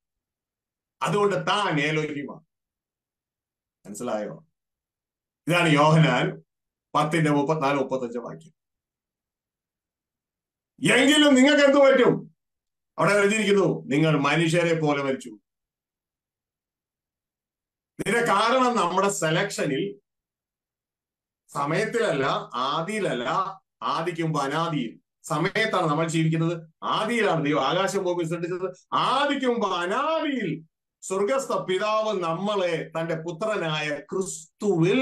അതുകൊണ്ട് താൻ എലോഹിമാണ്. മനസ്സിലായോ? ഇതാണ് യോഹന്നാൻ 10:34-35 വാക്യം. എങ്കിലും നിങ്ങൾക്ക് എന്ത് പറ്റും? അവിടെ എഴുതിയിരിക്കുന്നു, നിങ്ങൾ മനുഷ്യരെ പോലെ മരിച്ചു. ഇതിന്റെ കാരണം നമ്മുടെ സെലക്ഷനിൽ സമയത്തിലല്ല, ആദിയിലല്ല, ആദിക്ക് മുമ്പ് അനാദിയിൽ. സമയത്താണ് നമ്മൾ ജീവിക്കുന്നത്, ആദിയിലാണ് ദൈവം ആകാശം ഭൂമി സൃഷ്ടിച്ചത്. ആദിക്ക് മുമ്പ് അനാദിയിൽ സ്വർഗസ്ഥ പിതാവ് നമ്മളെ തന്റെ പുത്രനായ ക്രിസ്തുവിൽ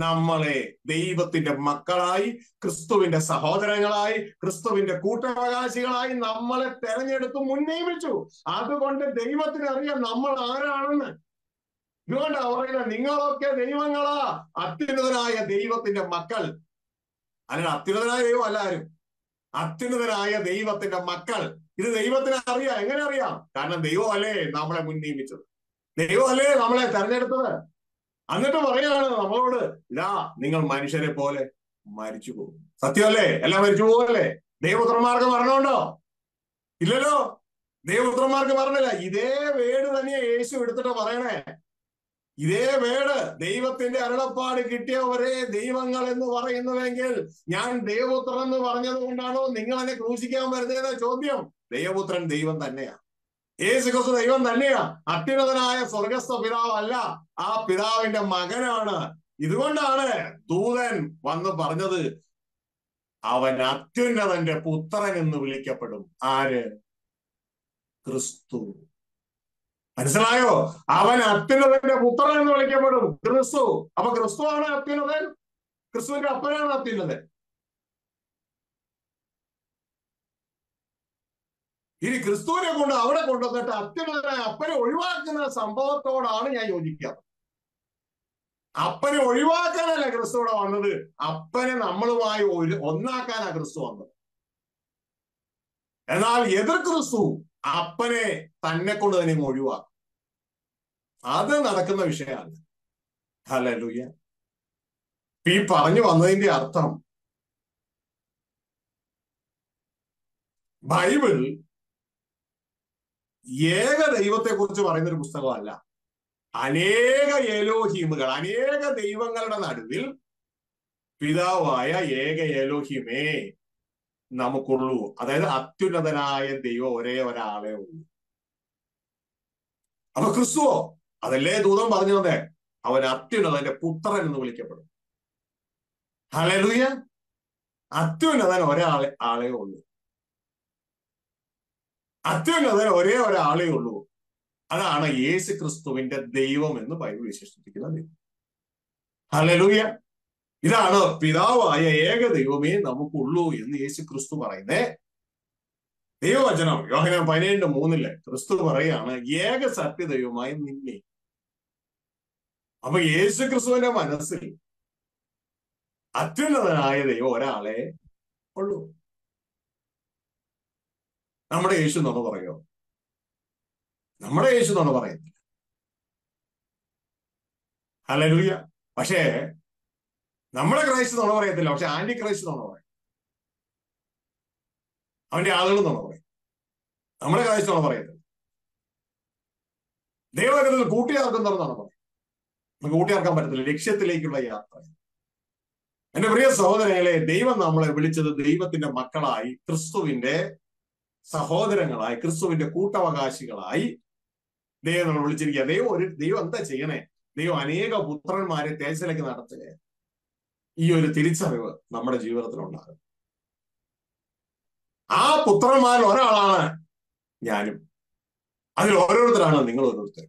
നമ്മളെ ദൈവത്തിന്റെ മക്കളായി, ക്രിസ്തുവിന്റെ സഹോദരങ്ങളായി, ക്രിസ്തുവിന്റെ കൂട്ടവകാശികളായി നമ്മളെ തെരഞ്ഞെടുത്ത് മുന്നേമിച്ചു. അതുകൊണ്ട് ദൈവത്തിന് അറിയാം നമ്മൾ ആരാണെന്ന്. ഇതുകൊണ്ടാണ് പറയുന്നത്, നിങ്ങളൊക്കെ ദൈവങ്ങളാ, അത്യുന്നതനായ ദൈവത്തിന്റെ മക്കൾ. അല്ല, അത്യുന്നതനായ ദൈവം അല്ല ആരും, അത്യുന്നതനായ ദൈവത്തിന്റെ മക്കൾ. ഇത് ദൈവത്തിന് അറിയാം. എങ്ങനെ അറിയാം? കാരണം ദൈവം അല്ലേ നമ്മളെ മുൻ നിയമിച്ചത്, ദൈവം അല്ലേ നമ്മളെ തെരഞ്ഞെടുത്തത്. എന്നിട്ട് പറയാണ് നമ്മളോട്, ഇതാ നിങ്ങൾ മനുഷ്യരെ പോലെ മരിച്ചു പോകും. സത്യമല്ലേ? എല്ലാം മരിച്ചു പോകല്ലേ? ദൈവപുത്രന്മാർക്ക് മരണമുണ്ടോ? ഇല്ലല്ലോ. ദൈവപുത്രന്മാർക്ക് മരണമില്ല. ഇതേ വേട് തന്നെയാ യേശു എടുത്തിട്ട് പറയണേ. ഇതേ വേട്, ദൈവത്തിന്റെ അരുളപ്പാട് കിട്ടിയവരെ ദൈവങ്ങൾ എന്ന് പറയുന്നുവെങ്കിൽ ഞാൻ ദൈവപുത്രൻ എന്ന് പറഞ്ഞത് കൊണ്ടാണോ നിങ്ങൾ എന്നെ ക്രൂശിക്കാൻ വരുന്നതെന്ന ചോദ്യം. ദൈവപുത്രൻ ദൈവം തന്നെയാ, യേശു ക്രിസ്തു ദൈവം തന്നെയാ. അത്യുന്നതനായ സ്വർഗസ്ഥ പിതാവ് അല്ല, ആ പിതാവിന്റെ മകനാണ്. ഇതുകൊണ്ടാണ് ദൂതൻ വന്ന് പറഞ്ഞത്, അവൻ അത്യുന്നതന്റെ പുത്രൻ എന്ന് വിളിക്കപ്പെടും. ആര്? ക്രിസ്തു. മനസ്സിലായോ? അവൻ അത്യുന്നതന്റെ പുത്രൻ എന്ന് വിളിക്കപ്പെടും, ക്രിസ്തു. അപ്പൊ ക്രിസ്തു ആണ് അത്യുന്നതൻ, ക്രിസ്തുവിന്റെ അപ്പനാണ് അത്യുന്നതൻ. ഇനി ക്രിസ്തുവിനെ കൊണ്ട് അവിടെ കൊണ്ടുവന്നിട്ട് അത്യുന്നതനായ അപ്പനെ ഒഴിവാക്കുന്ന സംഭവത്തോടാണ് ഞാൻ യോജിക്കാറ്. അപ്പനെ ഒഴിവാക്കാനല്ല ക്രിസ്തു ഇവിടെ വന്നത്, അപ്പനെ നമ്മളുമായി ഒന്നാക്കാനാ ക്രിസ്തു വന്നത്. എന്നാൽ എതിർ ക്രിസ്തു അപ്പനെ തന്നെ കൊണ്ട് തന്നെ ഒഴിവാക്കും. അത് നടക്കുന്ന വിഷയമാണ്. ഹല്ലേലൂയ. ഈ പറഞ്ഞു വന്നതിന്റെ അർത്ഥം, ബൈബിൾ ഏക ദൈവത്തെ കുറിച്ച് പറയുന്ന ഒരു പുസ്തകമല്ല. അനേക എലോഹീമുകൾ, അനേക ദൈവങ്ങളുടെ നടുവിൽ പിതാവായ ഏക എലോഹീമേ നമുക്കുള്ളൂ. അതായത് അത്യുന്നതനായ ദൈവം ഒരേ ഒരാളെ ഉള്ളൂ. അപ്പൊ ക്രിസ്തുവോ? അതല്ലേ ദൂതൻ പറഞ്ഞു തന്നെ, അവൻ അത്യുന്നതന്റെ പുത്രൻ എന്ന് വിളിക്കപ്പെടും. ഹല്ലേലൂയ. അത്യുന്നതൻ ആളേ ഉള്ളൂ. അത്യുന്നതൻ ഒരേ ഒരാളേ ഉള്ളൂ. അതാണ് യേശു ക്രിസ്തുവിന്റെ ദൈവം എന്ന് ബൈബിൾ വിശേഷിപ്പിക്കുന്നത്. ഹല്ലേലൂയ. ഇതാണ് പിതാവായ ഏക ദൈവമേ നമുക്കുള്ളൂ എന്ന് യേശു ക്രിസ്തു പറയുന്നേ. ദൈവവചനം യോഹന്നാൻ 17:3 ക്രിസ്തു പറയാണ്, ഏക സത്യദൈവമായി നിന്നെ. അപ്പൊ യേശു ക്രിസ്തുവിന്റെ മനസ്സിൽ അത്യുന്നതനായ ദൈവം ഒരാളെ ഉള്ളൂ. നമ്മുടെ യേശു നുണ പറയോ? നമ്മുടെ യേശു നുണ പറയുന്നില്ല. ഹല്ലേലൂയ. പക്ഷേ നമ്മുടെ ക്രൈസ്റ്റ് നുണ പറയത്തില്ല, പക്ഷെ ആന്റി ക്രൈസ്റ്റ് നുണ പറയും. അവന്റെ ആളുകൾ നുണ പറയും. നമ്മുടെ ക്രൈസ്റ്റ് നുണ പറയത്തില്ല. ദൈവത്തിൽ കൂട്ടിയാർക്കുന്നവർ നുണ പറയും. നമുക്ക് കൂട്ടിയാർക്കാൻ പറ്റത്തില്ല. ലക്ഷ്യത്തിലേക്കുള്ള യാത്ര. എന്റെ പ്രിയ സഹോദരങ്ങളെ, ദൈവം നമ്മളെ വിളിച്ചത് ദൈവത്തിന്റെ മക്കളായി, ക്രിസ്തുവിന്റെ സഹോദരങ്ങളായി, ക്രിസ്തുവിന്റെ കൂട്ടവകാശികളായി ദൈവം നമ്മൾ വിളിച്ചിരിക്കുക. ദൈവം എന്താ ചെയ്യണേ? ദൈവം അനേക പുത്രന്മാരെ തേജസ്സിലേക്ക് നടത്തുക. ഈ ഒരു തിരിച്ചറിവ് നമ്മുടെ ജീവിതത്തിൽ ഉണ്ടാകും. ആ പുത്രന്മാരിൽ ഒരാളാണ് ഞാനും. അതിൽ ഓരോരുത്തരാണ് നിങ്ങൾ ഓരോരുത്തർ.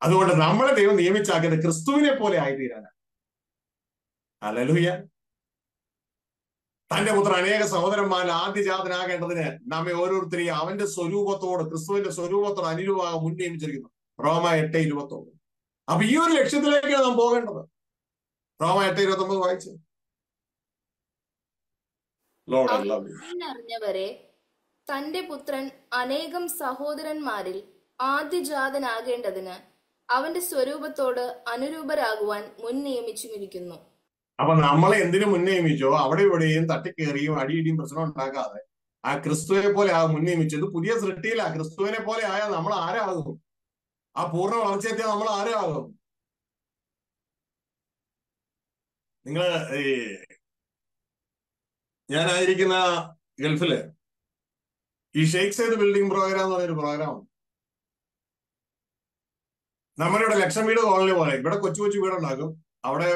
അതുകൊണ്ട് നമ്മളെ ദൈവം നിയമിച്ചാക്കിയത് ക്രിസ്തുവിനെ പോലെ ആയിത്തീരാനാണ്. ഹല്ലേലൂയ. തന്റെ പുത്രൻ അനേക സഹോദരന്മാരിൽ ആദ്യജാതനാകേണ്ടതിന് നമ്മെ ഓരോരുത്തരെയും അവന്റെ സ്വരൂപത്തോട്, ക്രിസ്തുവിന്റെ സ്വരൂപത്തോട് അനുരൂപമാകാൻ മുൻ നിയമിച്ചിരിക്കുന്നു. റോമ 8:29. അപ്പൊ ഈ ഒരു ലക്ഷ്യത്തിലേക്കാണ് നാം പോകേണ്ടത്. റോമ 8:29 വായിച്ചു. അറിഞ്ഞവരെ തന്റെ പുത്രൻ അനേകം സഹോദരന്മാരിൽ ആദ്യജാതനാകേണ്ടതിന് അവന്റെ സ്വരൂപത്തോട് അനുരൂപരാകുവാൻ മുൻ നിയമിച്ചുമിരിക്കുന്നു. അപ്പൊ നമ്മളെ എന്തിനു മുൻ നിയമിച്ചോ അവിടെ ഇവിടെയും തട്ടിക്കേറിയും അടിയിടിയും പ്രശ്നം ഉണ്ടാക്കാതെ ആ ക്രിസ്തുവിനെ പോലെ മുൻ നിയമിച്ചത്. പുതിയ സൃഷ്ടിയില്ല. ക്രിസ്തുവിനെ പോലെ ആയാൽ നമ്മൾ ആരാകും? ആ പൂർണ്ണ വളർച്ചയെത്തിയാൽ നമ്മൾ ആരാകും? നിങ്ങൾ ഞാനായിരിക്കുന്ന ഗൾഫില് ഈ ഷെയ്ഖ് സൈദ് ബിൽഡിംഗ് പ്രോഗ്രാം എന്ന് പറഞ്ഞൊരു പ്രോഗ്രാം. നമ്മുടെ ഇവിടെ ലക്ഷം വീട് കോളനി പോലെ ഇവിടെ കൊച്ചു കൊച്ചു വീടുണ്ടാക്കും. അവിടെ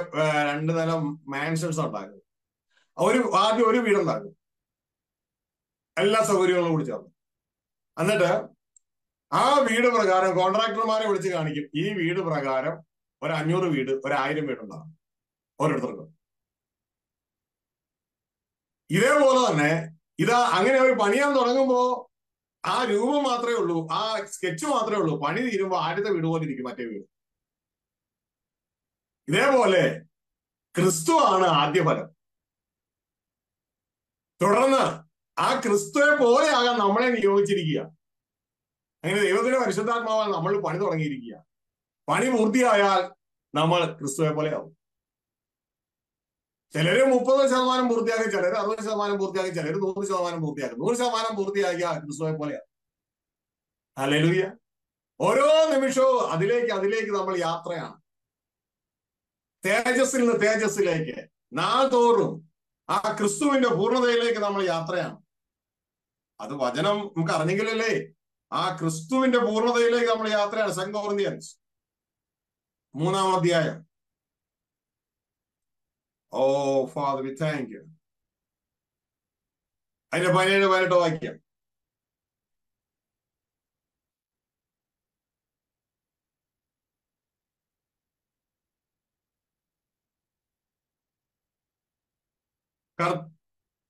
2 നിലം മാൻഷൻസ് ഉണ്ടാക്കും. ആദ്യം ഒരു വീടുണ്ടാക്കും, എല്ലാ സൗകര്യങ്ങളും കൂടി ചേർന്ന്. എന്നിട്ട് ആ വീട് പ്രകാരം കോൺട്രാക്ടർമാരെ വിളിച്ച് കാണിക്കും. ഈ വീട് പ്രകാരം ഒരു 500 വീട്, 1000 വീടുണ്ടാകും ഓരോരുത്തർക്കും. ഇതേപോലെ തന്നെ അങ്ങനെ അവർ പണിയാൻ തുടങ്ങുമ്പോ ആ രൂപം മാത്രമേ ഉള്ളൂ, ആ സ്കെച്ച് മാത്രമേ ഉള്ളൂ. പണി തീരുമ്പോ ആദ്യത്തെ വീട് പോലെ ഇരിക്കും മറ്റേ വീട്. ഇതേപോലെ ക്രിസ്തുവാണ് ആദ്യഫലം. തുടർന്ന് ആ ക്രിസ്തുവെ പോലെയാകാൻ നമ്മളെ നിയോഗിച്ചിരിക്കുക. അങ്ങനെ ദൈവത്തിന്റെ പരിശുദ്ധാത്മാവാൽ നമ്മൾ പണി തുടങ്ങിയിരിക്കുക. പണി പൂർത്തിയായാൽ നമ്മൾ ക്രിസ്തുവെ പോലെയാവും. ചിലര് 30% പൂർത്തിയാക്കും, ചിലര് 60% പൂർത്തിയാക്കും, ചിലര് 100% പൂർത്തിയാക്കും. 100% പൂർത്തിയാക്കിയ ക്രിസ്തുവെ പോലെയാണ്. ഹല്ലേലൂയ. ഓരോ നിമിഷവും അതിലേക്ക് നമ്മൾ യാത്രയാണ്. തേജസ്സിൽ നിന്ന് തേജസ്സിലേക്ക്, നാൾതോറും ആ ക്രിസ്തുവിന്റെ പൂർണ്ണതയിലേക്ക് നമ്മൾ യാത്രയാണ്. അത് വചനം നമുക്ക് അറിഞ്ഞെങ്കിലല്ലേ ആ ക്രിസ്തുവിന്റെ പൂർണ്ണതയിലേക്ക് നമ്മൾ യാത്രയാണ്. 2 Corinthians 3-ാം അധ്യായം. ഓ ഫാദർ വി താങ്ക് യു. അതിന്റെ 17-18 വാക്യം.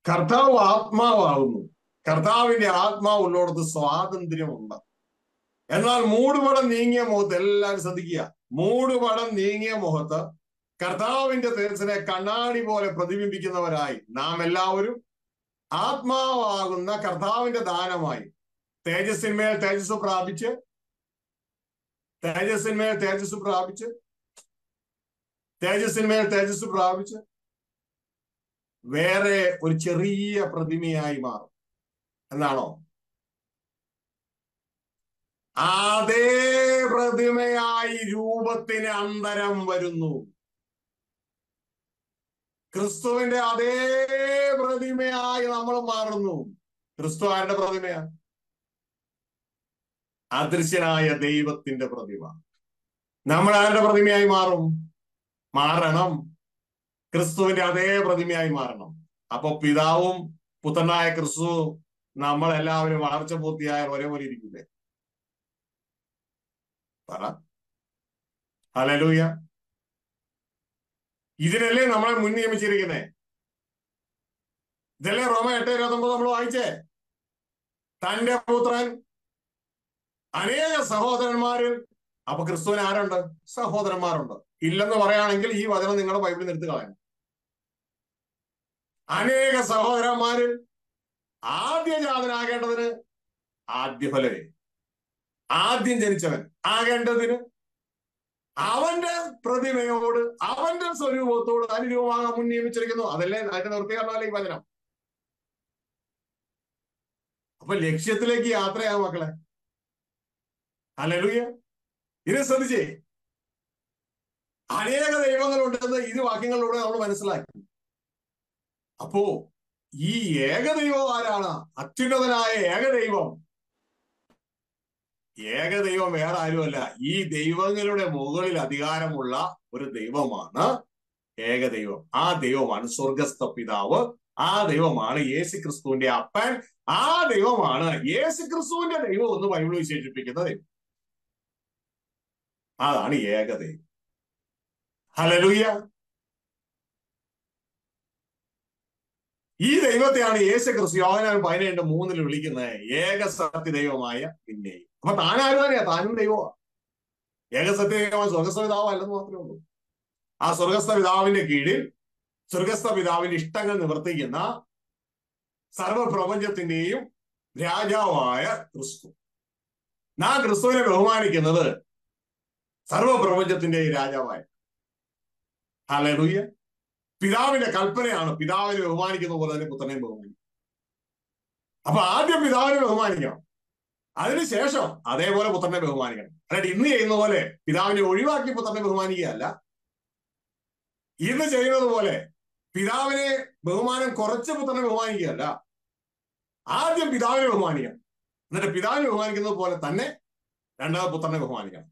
കർത്താവ് ആത്മാവാകുന്നു. കർത്താവിന്റെ ആത്മാവ് ഉള്ളിടത്ത് സ്വാതന്ത്ര്യമുണ്ട്. എന്നാൽ മൂടുപടം നീങ്ങിയ മുഖത്ത്, എല്ലാവരും ശ്രദ്ധിക്കുക, മൂടുപടം നീങ്ങിയ മുഖത്ത് കർത്താവിന്റെ തേജസ്സിനെ കണ്ണാടി പോലെ പ്രതിബിംബിക്കുന്നവരായി നാം എല്ലാവരും ആത്മാവാകുന്ന കർത്താവിന്റെ ദാനമായി തേജസ്സിന്മേൽ തേജസ് പ്രാപിച്ച് തേജസ്സിന്മേൽ തേജസ് പ്രാപിച്ച് തേജസ്സിന്മേൽ തേജസ് പ്രാപിച്ച് വേറെ ഒരു ചെറിയ പ്രതിമയായി മാറും. എന്നാണോ? അതേ പ്രതിമയായി രൂപത്തിന് അന്തരം വരുന്നു. ക്രിസ്തുവിന്റെ അതേ പ്രതിമയായി നമ്മൾ മാറുന്നു. ക്രിസ്തു ആരുടെ പ്രതിമയാണ്? അദൃശ്യനായ ദൈവത്തിന്റെ പ്രതിമ. നമ്മൾ ആരുടെ പ്രതിമയായി മാറണം? ക്രിസ്തുവിന്റെ അതേ പ്രതിമയായി മാറണം. അപ്പൊ പിതാവും പുത്രനായ ക്രിസ്തു നമ്മളെല്ലാവരും വളർച്ച പൂർത്തിയായാൽ ഒരേപോലെ ഇരിക്കില്ലേ? പറ. ഹല്ലേലൂയ. ഇതിനല്ലേ നമ്മളെ മുൻ നിയമിച്ചിരിക്കുന്നേ? ഇതല്ലേ റോമ 8:29 നമ്മൾ വായിച്ചേ? തന്റെ പുത്രൻ അനേക സഹോദരന്മാരിൽ. അപ്പൊ ക്രിസ്തുവിന് ആരുണ്ട്? സഹോദരന്മാരുണ്ട്. ഇല്ലെന്ന് പറയുകയാണെങ്കിൽ ഈ വചനം നിങ്ങളുടെ ബൈബിളിൽ നിർത്തി കളയണം. അനേക സഹോദരന്മാരിൽ ആദ്യജാതനാകേണ്ടതിന് ആദ്യഫലമേ, ആദ്യം ജനിച്ചവൻ ആകേണ്ടതിന് അവന്റെ പ്രതിമയോട് അവന്റെ സ്വരൂപത്തോട് അനുരൂപമാകാൻ മുൻ നിയമിച്ചിരിക്കുന്നു. അതല്ലേ അതിന്റെ നിർത്തിയാണല്ലോ ഈ വചനം. അപ്പൊ ലക്ഷ്യത്തിലേക്ക് യാത്രയാകും മക്കളെ. ഹല്ലേലൂയ. ഇത് ശ്രദ്ധിച്ചേ, അനേക ദൈവങ്ങളുണ്ടെന്ന് ഈ വാക്യങ്ങളിലൂടെ നമ്മൾ മനസ്സിലാക്കി. അപ്പോ ഈ ഏകദൈവം ആരാണ്? അത്യുന്നതനായ ഏകദൈവം. ഏകദൈവം വേറെ ആരുമല്ല, ഈ ദൈവങ്ങളുടെ മുകളിൽ അധികാരമുള്ള ഒരു ദൈവമാണ് ഏകദൈവം. ആ ദൈവമാണ് സ്വർഗസ്ഥ പിതാവ്. ആ ദൈവമാണ് യേശുക്രിസ്തുവിന്റെ അപ്പൻ. ആ ദൈവമാണ് യേശുക്രിസ്തുവിന്റെ ദൈവം എന്ന് ബൈബിൾ വിശേഷിപ്പിക്കുന്ന ദൈവം. അതാണ് ഏകദൈവം. ഹല്ലേലൂയ. ഈ ദൈവത്തെയാണ് യേശുക്രിസ്തു യോഹന്നാൻ 17:3 വിളിക്കുന്നത് ഏക സത്യ ദൈവമായ പിന്നെയും. അപ്പൊ താനാരും തന്നെയാ, താനും ദൈവമാണ്. ഏക സത്യ ദൈവമായ സ്വർഗസ്ഥ പിതാവ് അല്ലെന്ന് മാത്രമേ ഉള്ളൂ. ആ സ്വർഗസ്ഥ പിതാവിന്റെ കീഴിൽ സ്വർഗസ്ഥ പിതാവിന്റെ ഇഷ്ടങ്ങൾ നിവർത്തിക്കുന്ന സർവപ്രപഞ്ചത്തിന്റെയും രാജാവായ ക്രിസ്തു. നാം ക്രിസ്തുവിനെ ബഹുമാനിക്കുന്നത് സർവപ്രപഞ്ചത്തിന്റെയും രാജാവായ. ഹല്ലേലൂയ. പിതാവിന്റെ കൽപ്പനയാണ് പിതാവിനെ ബഹുമാനിക്കുന്ന പോലെ തന്നെ പുത്രനെയും ബഹുമാനിക്കും. അപ്പൊ ആദ്യം പിതാവിനെ ബഹുമാനിക്കണം, അതിനുശേഷം അതേപോലെ പുത്രനെ ബഹുമാനിക്കണം. അല്ലാണ്ട് ഇന്ന് ചെയ്യുന്ന പോലെ പിതാവിനെ ഒഴിവാക്കി പുത്രനെ ബഹുമാനിക്കുകയല്ല. ഇന്ന് ചെയ്യുന്നത് പോലെ പിതാവിനെ ബഹുമാനം കുറച്ച് പുത്രനെ ബഹുമാനിക്കുകയല്ല. ആദ്യം പിതാവിനെ ബഹുമാനിക്കണം, എന്നിട്ട് പിതാവിനെ ബഹുമാനിക്കുന്നത് പോലെ തന്നെ രണ്ടാമത് പുത്രനെ ബഹുമാനിക്കണം.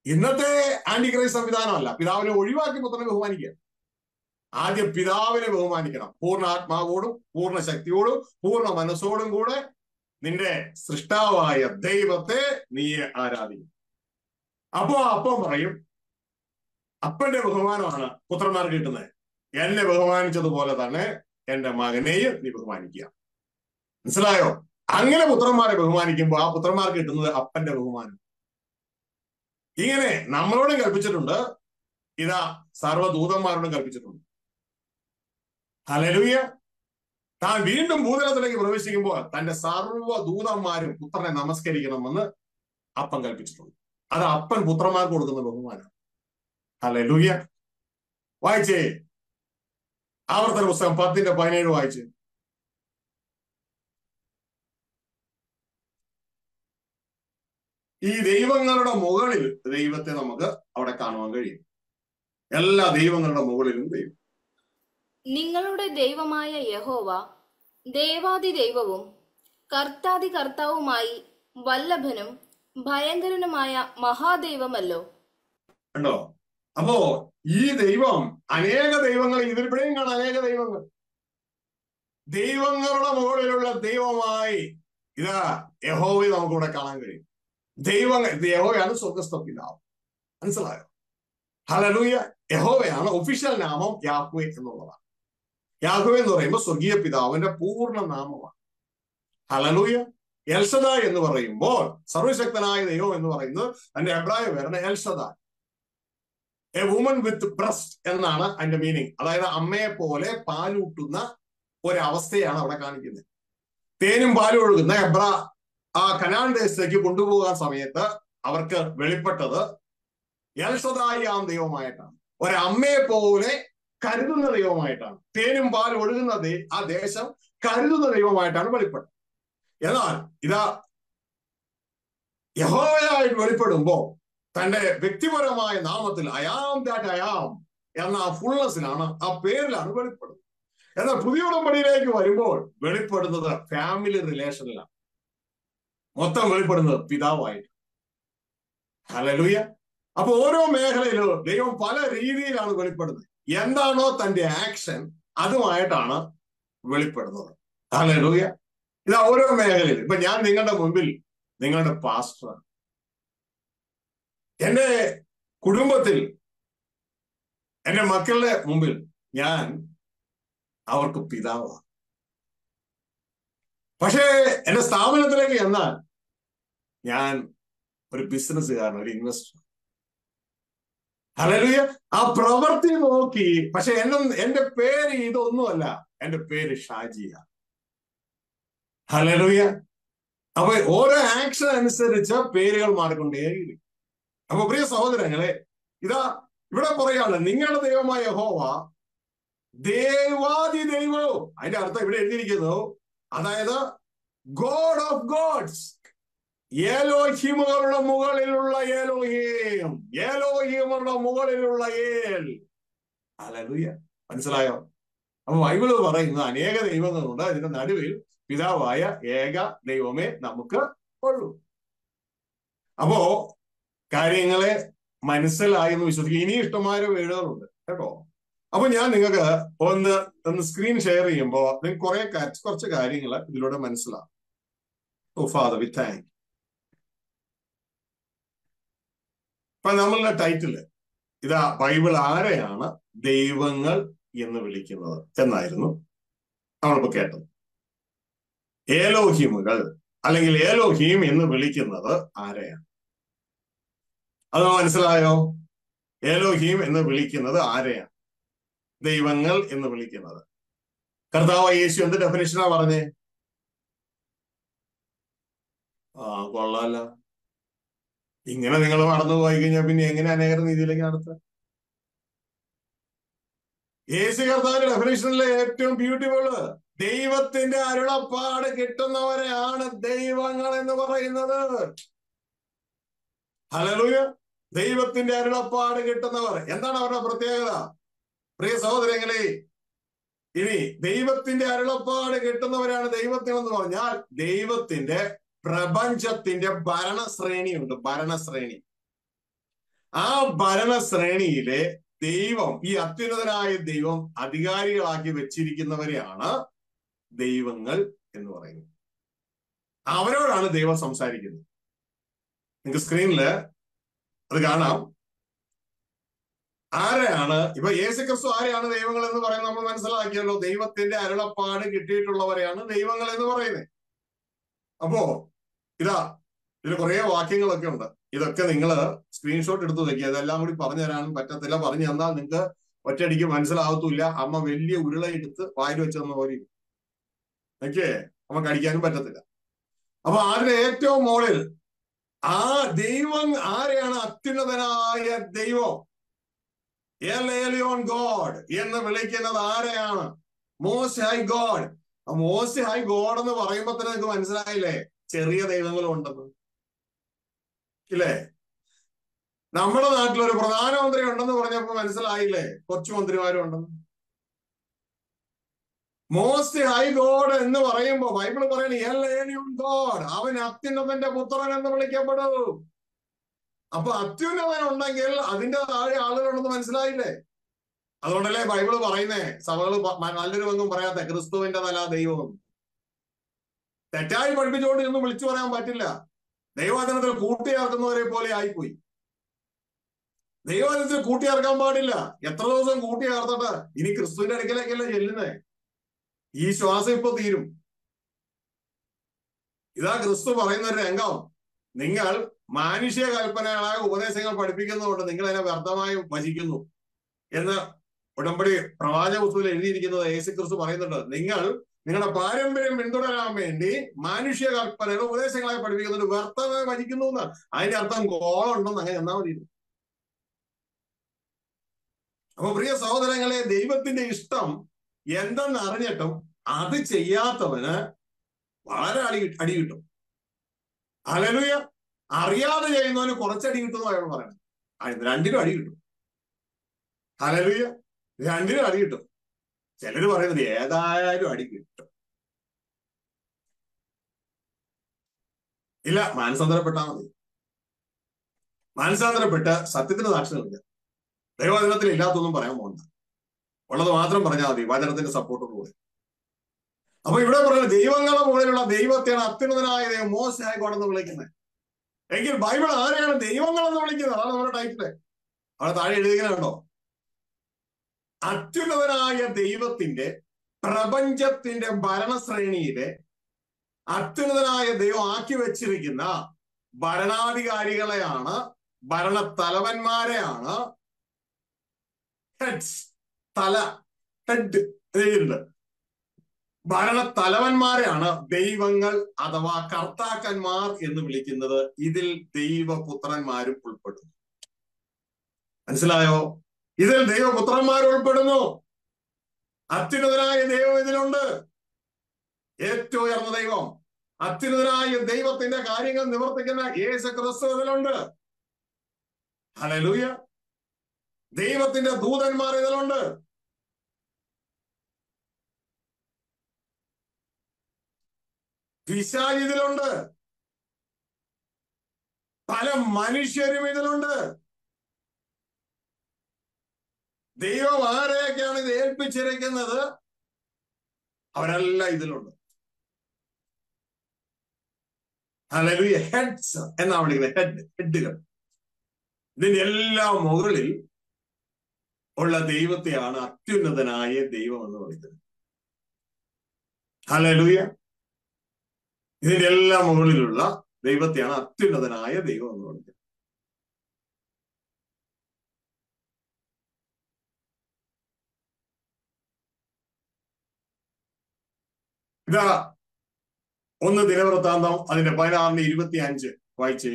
ഇന്നത്തെ ആന്റി ക്രൈസ്റ്റ് സംവിധാനമല്ല പിതാവിനെ ഒഴിവാക്കി പുത്രനെ ബഹുമാനിക്കുക. ആദ്യം പിതാവിനെ ബഹുമാനിക്കണം. പൂർണ്ണ ആത്മാവോടും പൂർണ്ണ ശക്തിയോടും പൂർണ്ണ മനസ്സോടും കൂടെ നിന്റെ സൃഷ്ടാവായ ദൈവത്തെ നീ ആരാധിക്കും. അപ്പോ അപ്പം പറയും, അപ്പന്റെ ബഹുമാനമാണ് പുത്രന്മാർക്ക് കിട്ടുന്നത്. എന്നെ ബഹുമാനിച്ചതുപോലെ തന്നെ എന്റെ മകനെയും നീ ബഹുമാനിക്കുക. മനസ്സിലായോ? അങ്ങനെ പുത്രന്മാരെ ബഹുമാനിക്കുമ്പോൾ ആ പുത്രന്മാർക്ക് കിട്ടുന്നത് അപ്പന്റെ ബഹുമാനം. ഇങ്ങനെ നമ്മളോടും കൽപ്പിച്ചിട്ടുണ്ട്, ഇതാ സർവ്വദൂതന്മാരോടും കൽപ്പിച്ചിട്ടുണ്ട്. ഹല്ലേലൂയ. താൻ വീണ്ടും ഭൂതലത്തിലേക്ക് പ്രവേശിക്കുമ്പോൾ തന്റെ സർവ്വദൂതന്മാരും പുത്രനെ നമസ്കരിക്കണമെന്ന് അപ്പൻ കൽപ്പിച്ചിട്ടുണ്ട്. അത് അപ്പൻ പുത്രന്മാർക്ക് കൊടുക്കുന്ന ബഹുമാനം. ഹല്ലേലൂയ. വായിച്ചേ, ആവർത്തന പുസ്തകം 10:17 വായിച്ച്. ഈ ദൈവങ്ങളുടെ മുകളിൽ ദൈവത്തെ നമുക്ക് അവിടെ കാണുവാൻ കഴിയും. എല്ലാ ദൈവങ്ങളുടെ മുകളിലും ദൈവം. നിങ്ങളുടെ ദൈവമായ യഹോവ ദേവാദി ദൈവവും കർത്താദി കർത്താവുമായി വല്ലഭനും ഭയങ്കരനുമായ മഹാദൈവമല്ലോ. കണ്ടോ? അപ്പോ ഈ ദൈവം അനേക ദൈവങ്ങൾ, ഇതിൽപ്പെടെയും കാണാം അനേക ദൈവങ്ങൾ. ദൈവങ്ങളുടെ മുകളിലുള്ള ദൈവമായി ഇതാ യഹോവയെ നമുക്കിവിടെ കാണാൻ കഴിയും. യഹോവയാണ് സ്വർഗ്ഗസ്ഥ പിതാവ്. മനസ്സിലായോ? ഹല്ലേലൂയ. യഹോവയാണ് ഒഫീഷ്യൽ നാമം യാഹ്വേ എന്നുള്ളതാണ്. യാഹ്വേ എന്ന് പറയുമ്പോൾ സ്വർഗീയ പിതാവിന്റെ പൂർണ്ണ നാമമാണ്. ഹല്ലേലൂയ. എൽഷദായ് എന്ന് പറയുമ്പോൾ സർവശക്തനായ ദൈവം എന്ന് പറയുന്നത് അതിന്റെ എബ്രായ പേരാണ് എൽഷദായ്. എ വുമൺ വിത്ത് ബ്രസ്റ്റ് എന്നാണ് അതിന്റെ മീനിങ്. അതായത് അമ്മയെ പോലെ പാലൂട്ടുന്ന ഒരവസ്ഥയാണ് അവിടെ കാണിക്കുന്നത്. തേനും പാലും ഒഴുകുന്ന ആ കനാൻ ദേശത്തേക്ക് കൊണ്ടുപോകാൻ സമയത്ത് അവർക്ക് വെളിപ്പെട്ടത് എൽഷദായി ആം ദൈവമായിട്ടാണ്. ഒരമ്മയെ പോലെ കരുതുന്ന ദൈവമായിട്ടാണ്. തേനും പാലും ഒഴുകുന്ന ആ ദേശം കരുതുന്ന ദൈവമായിട്ടാണ് വെളിപ്പെട്ടത്. എന്നാൽ ഇതാ യഹോവയായിട്ട് വെളിപ്പെടുമ്പോ തന്റെ വ്യക്തിപരമായ നാമത്തിൽ അയാം ദാറ്റ് അയാം എന്ന ആ ഫുൾനെസ്സിലാണ്, ആ പേരിലാണ് വെളിപ്പെടുന്നത്. എന്നാൽ പുതിയ ഉടമ്പടിയിലേക്ക് വരുമ്പോൾ വെളിപ്പെടുന്നത് ഫാമിലി റിലേഷനിലാണ്. മൊത്തം വെളിപ്പെടുന്നത് പിതാവായിട്ട്. ഹല്ലേലൂയ. അപ്പൊ ഓരോ മേഖലയിലും ദൈവം പല രീതിയിലാണ് വെളിപ്പെടുന്നത്. എന്താണോ തന്റെ ആക്ഷൻ അതുമായിട്ടാണ് വെളിപ്പെടുന്നത്. ഹല്ലേലൂയ. ഇതാ ഓരോ മേഖലയിലും. ഇപ്പൊ ഞാൻ നിങ്ങളുടെ മുമ്പിൽ നിങ്ങളുടെ പാസ്റ്ററാണ്. എന്റെ കുടുംബത്തിൽ എന്റെ മക്കളുടെ മുമ്പിൽ ഞാൻ അവർക്ക് പിതാവാണ്. പക്ഷേ എന്റെ സ്ഥാപനത്തിലേക്ക് എന്നാൽ ഞാൻ ഒരു ബിസിനസ്സുകാരൻ, ഒരു ഇൻവെസ്റ്റർ. ഹല്ലേലൂയ. ആ പ്രവൃത്തി നോക്കി. പക്ഷെ എന്റെ പേര് ഇതൊന്നുമല്ല, എന്റെ പേര് ഷാജിയാണ്. ഹല്ലേലൂയ. അപ്പൊ ഓരോ ആക്ഷൻ അനുസരിച്ച് പേരുകൾ മാറിക്കൊണ്ടേയിരിക്കും. അപ്പൊ പ്രിയ സഹോദരങ്ങളെ, ഇതാ ഇവിടെ പറയാണ് നിങ്ങളുടെ ദൈവമായ യഹോവ ദേവാദി ദൈവവും. അതിന്റെ അർത്ഥം ഇവിടെ എഴുതിയിരിക്കുന്നു, അതായത് ഗോഡ് ഓഫ് ഗോഡ്സ്, ഏലോഹിമുകളുടെ മുകളിലുള്ള ഏലോഹീം, ഏലോഹീമുകളുടെ മുകളിലുള്ള ഏൽ. ഹല്ലേലൂയ. മനസ്സിലായോ? അപ്പൊ ബൈബിള് പറയുന്ന അനേക ദൈവങ്ങളുണ്ട്. അതിന്റെ നടുവിൽ പിതാവായ ഏക ദൈവമേ നമുക്ക് ഉള്ളൂ. അപ്പോ കാര്യങ്ങളെ മനസ്സിലായി എന്ന് വിശ്വസിക്കുക. ഇനി ഇഷ്ടമായ വേടുകളുണ്ട് കേട്ടോ. അപ്പൊ ഞാൻ നിങ്ങൾക്ക് ഒന്ന് സ്ക്രീൻ ഷെയർ ചെയ്യുമ്പോ നിങ്ങൾക്ക് കുറച്ച് കാര്യങ്ങൾ ഇതിലൂടെ മനസ്സിലാവും. ഓ ഫാദർ വി താങ്ക്. ഇപ്പൊ നമ്മളുടെ ടൈറ്റില് ഇതാ ബൈബിൾ ആരെയാണ് ദൈവങ്ങൾ എന്ന് വിളിക്കുന്നത് എന്നായിരുന്നു നമ്മളിപ്പോ കേട്ടത്. ഏലോഹിമുകൾ അല്ലെങ്കിൽ ഏലോഹീം എന്ന് വിളിക്കുന്നത് ആരെയാണ്? അത് മനസ്സിലായോ? ഏലോഹീം എന്ന് വിളിക്കുന്നത് ആരെയാണ്? ദൈവങ്ങൾ എന്ന് വിളിക്കുന്നത്. കർത്താവ് യേശു എന്ത് ഡെഫിനിഷനാ പറഞ്ഞേ? കൊള്ളാല്ല. ഇങ്ങനെ നിങ്ങൾ നടന്നു പോയി കഴിഞ്ഞാൽ പിന്നെ എങ്ങനെ അനേക നീതിയിലേക്ക് നടത്തുക? യേശു കർത്താവിന്റെ ഡെഫിനിഷനിലെ ഏറ്റവും ബ്യൂട്ടിഫുള്ള് ദൈവത്തിന്റെ അരുളപ്പാട് കിട്ടുന്നവരെയാണ് ദൈവങ്ങൾ എന്ന് പറയുന്നത്. ഹല്ലേലൂയ. ദൈവത്തിന്റെ അരുളപ്പാട് കിട്ടുന്നവർ. എന്താണ് അവരുടെ പ്രത്യേകത? പ്രിയ സഹോദരങ്ങളെ, ഇനി ദൈവത്തിന്റെ അരുളപ്പാട് കിട്ടുന്നവരാണ് ദൈവത്തിൽ എന്ന് പറഞ്ഞാൽ ദൈവത്തിന്റെ പ്രപഞ്ചത്തിന്റെ ഭരണശ്രേണിയുണ്ട്. ഭരണശ്രേണി. ആ ഭരണശ്രേണിയിലെ ദൈവം, ഈ അത്യുന്നതനായ ദൈവം അധികാരികളാക്കി വെച്ചിരിക്കുന്നവരെയാണ് ദൈവങ്ങൾ എന്ന് പറയുന്നത്. അവരോടാണ് ദൈവം സംസാരിക്കുന്നത്. നിങ്ങൾക്ക് സ്ക്രീനില് അത് കാണാം. ആരെയാണ് ഇപ്പൊ യേശുക്രിസ്തു ആരെയാണ് ദൈവങ്ങൾ എന്ന് പറയുന്നത് നമ്മൾ മനസ്സിലാക്കിയല്ലോ. ദൈവത്തിന്റെ അരുളപ്പാട് കിട്ടിയിട്ടുള്ളവരെയാണ് ദൈവങ്ങൾ എന്ന് പറയുന്നത്. അപ്പോ ഇതാ ഇതിൽ കുറെ വാക്യങ്ങളൊക്കെ ഉണ്ട്. ഇതൊക്കെ നിങ്ങൾ സ്ക്രീൻഷോട്ട് എടുത്ത് വെക്കുക. ഇതെല്ലാം കൂടി പറഞ്ഞു തരാനും പറ്റത്തില്ല. പറഞ്ഞു തന്നാൽ നിങ്ങൾക്ക് ഒറ്റയടിക്ക് മനസ്സിലാവത്തില്ല. അമ്മ വലിയ ഉരുളയെടുത്ത് വായിൽ വെച്ച് തന്ന പോലെ ഓക്കെ, നമുക്ക് അടിക്കാനും പറ്റത്തില്ല. അപ്പൊ അതിന് ഏറ്റവും മുകളിൽ ആ ദൈവം ആരെയാണ്? അത്യുന്നതനായ ദൈവം, എൽ എലിയോൺ ഗോഡ് എന്ന് വിളിക്കുന്നത് ആരെയാണ്? Most high God. Most high God എന്ന് പറയുമ്പോ തന്നെ നിങ്ങൾക്ക് മനസ്സിലായില്ലേ ചെറിയ ദൈവങ്ങളും ഉണ്ടെന്ന്, ഇല്ലേ? നമ്മുടെ നാട്ടിലൊരു പ്രധാനമന്ത്രി ഉണ്ടെന്ന് പറഞ്ഞപ്പോ മനസ്സിലായില്ലേ കൊച്ചു മന്ത്രിമാരും ഉണ്ടെന്ന്. മോസ്റ്റ് ഹൈ ഗോഡ് എന്ന് പറയുമ്പോ ബൈബിൾ പറയുന്നത് എൽ എലിയോൺ ഗോഡ്, അവൻ അത്യുന്നതന്റെ പുത്രൻ എന്ന് വിളിക്കപ്പെടും. അപ്പൊ അത്യുന്നതൻ ഉണ്ടെങ്കിൽ അതിന്റെ താഴെ ആളുകളുണ്ടെന്ന് മനസ്സിലായില്ലേ? അതുകൊണ്ടല്ലേ ബൈബിള് പറയുന്നേ, സഭകൾ നല്ലൊരു ഒന്നും പറയാത്ത ക്രിസ്തുവിന്റെ തല ദൈവം. തെറ്റായി പഠിപ്പിച്ചുകൊണ്ട് ഇതൊന്നും വിളിച്ചു പറയാൻ പറ്റില്ല. ദൈവവചനത്തിൽ കൂട്ടിയാർക്കുന്നവരെ പോലെ ആയിപ്പോയി. ദൈവവചനത്തിൽ കൂട്ടിയാർക്കാൻ പാടില്ല. എത്ര ദിവസം കൂട്ടിയാർത്തട്ട് ഇനി ക്രിസ്തുവിന്റെ അടുക്കലേക്കല്ലേ ചെല്ലുന്നേ? ഈ ശ്വാസം ഇപ്പൊ തീരും. ഇതാ ക്രിസ്തു പറയുന്ന ഒരു രംഗം. നിങ്ങൾ മാനുഷ്യ കൽപ്പനകളായ ഉപദേശങ്ങൾ പഠിപ്പിക്കുന്നതുകൊണ്ട് നിങ്ങൾ അതിനെ വ്യർത്ഥമായി ഭജിക്കുന്നു എന്ന് ഉടമ്പടി പ്രവാചക പുസ്തകത്തിൽ എഴുതിയിരിക്കുന്നത് യേശു ക്രിസ്തു പറയുന്നുണ്ട്. നിങ്ങൾ നിങ്ങളുടെ പാരമ്പര്യം പിന്തുടരാൻ വേണ്ടി മാനുഷ്യ കൽപ്പനകൾ ഉപദേശങ്ങളായി പഠിപ്പിക്കുന്നുണ്ട്, വ്യർത്ഥമായി ഭജിക്കുന്നു എന്ന്. അതിന്റെ അർത്ഥം ഗോളുണ്ടെന്ന് അങ്ങനെ എന്നാ മതി. അപ്പൊ പ്രിയ സഹോദരങ്ങളെ, ദൈവത്തിന്റെ ഇഷ്ടം എന്തെന്ന് അറിഞ്ഞിട്ടും അത് ചെയ്യാത്തവന് വളരെ അടി കിട്ടും. ഹല്ലേലൂയ. അറിയാതെ ചെയ്യുന്നവന് കുറച്ചടി കിട്ടുന്നു അയാൾ പറയണം. രണ്ടിനും അടി കിട്ടും. ഹല്ലേലൂയ. രണ്ടിനും അടി കിട്ടും. ചിലര് പറയുന്നത് ഏതായാലും അടി കിട്ടും. ഇല്ല, മാനസാന്തരപ്പെട്ടാൽ മതി. മാനസാന്തരപ്പെട്ട് സത്യത്തിന് സാക്ഷ്യം നൽകുക. ദൈവവചനത്തിൽ ഇല്ലാത്തൊന്നും പറയാൻ പോകണ്ട, ഉള്ളത് മാത്രം പറഞ്ഞാൽ മതി വചനത്തിന്റെ സപ്പോർട്ടോടുകൂടി. അപ്പൊ ഇവിടെ പറയുന്നത് ദൈവങ്ങളുടെ മുകളിലുള്ള ദൈവത്തെയാണ് അത്യുന്നതനായ ദൈവം, മോസ്റ്റ് ഹൈ ഗോഡ് എന്ന് വിളിക്കുന്നത്. എങ്കിൽ ബൈബിൾ ആരെയാണ് ദൈവങ്ങളെന്ന് വിളിക്കുന്നത്? അതാണ് നമ്മുടെ ടൈറ്റില്. അവിടെ താഴെ എഴുതിയിട്ടുണ്ടോ? അത്യുന്നതനായ ദൈവത്തിന്റെ പ്രപഞ്ചത്തിന്റെ ഭരണശ്രേണിയിലെ അത്യുന്നതനായ ദൈവം ആക്കി വെച്ചിരിക്കുന്ന ഭരണാധികാരികളെയാണ്, ഭരണത്തലവന്മാരെയാണ്, ഹെഡ്സ്, തല, ഹെഡ് എഴുതിയിട്ടുണ്ട്. ഭരണത്തലവന്മാരെയാണ് ദൈവങ്ങൾ അഥവാ കർത്താക്കന്മാർ എന്ന് വിളിക്കുന്നത്. ഇതിൽ ദൈവപുത്രന്മാരും ഉൾപ്പെടുന്നു. മനസ്സിലായോ? ഇതിൽ ദൈവപുത്രന്മാർ ഉൾപ്പെടുന്നു. അത്യുന്നതനായ ദൈവം ഇതിലുണ്ട്. ഏറ്റവും ഉയർന്ന ദൈവം, അത്യുന്നതനായ ദൈവത്തിന്റെ കാര്യങ്ങൾ നിവർത്തിക്കുന്ന യേശു ക്രിസ്തു ഇതിലുണ്ട്. ഹല്ലേലൂയ. ദൈവത്തിന്റെ ദൂതന്മാർ ഇതിലുണ്ട്. പിശാച് ഇതിലുണ്ട്. പല മനുഷ്യരും ഇതിലുണ്ട്. ദൈവം ആരെയൊക്കെയാണ് ഇത് ഏൽപ്പിച്ചിരിക്കുന്നത് അവരെല്ലാം ഇതിലുണ്ട്. ഹല്ലേലൂയ. ഹെഡ്സ് എന്നാ വിളിക്കുന്നത്, ഹെഡുകൾ. ഇതിന്റെ എല്ലാം മുകളിൽ ഉള്ള ദൈവത്തെയാണ് അത്യുന്നതനായ ദൈവം എന്ന് വിളിക്കുന്നത്. ഹല്ലേലൂയ. ഇതിന്റെ എല്ലാം മുകളിലുള്ള ദൈവത്തെയാണ് അത്യുന്നതനായ ദൈവം എന്ന് വിളിക്കുന്നത്. ഇതാ 1 ദിനവൃത്താന്തം അതിന്റെ 16-25 വായിച്ചു.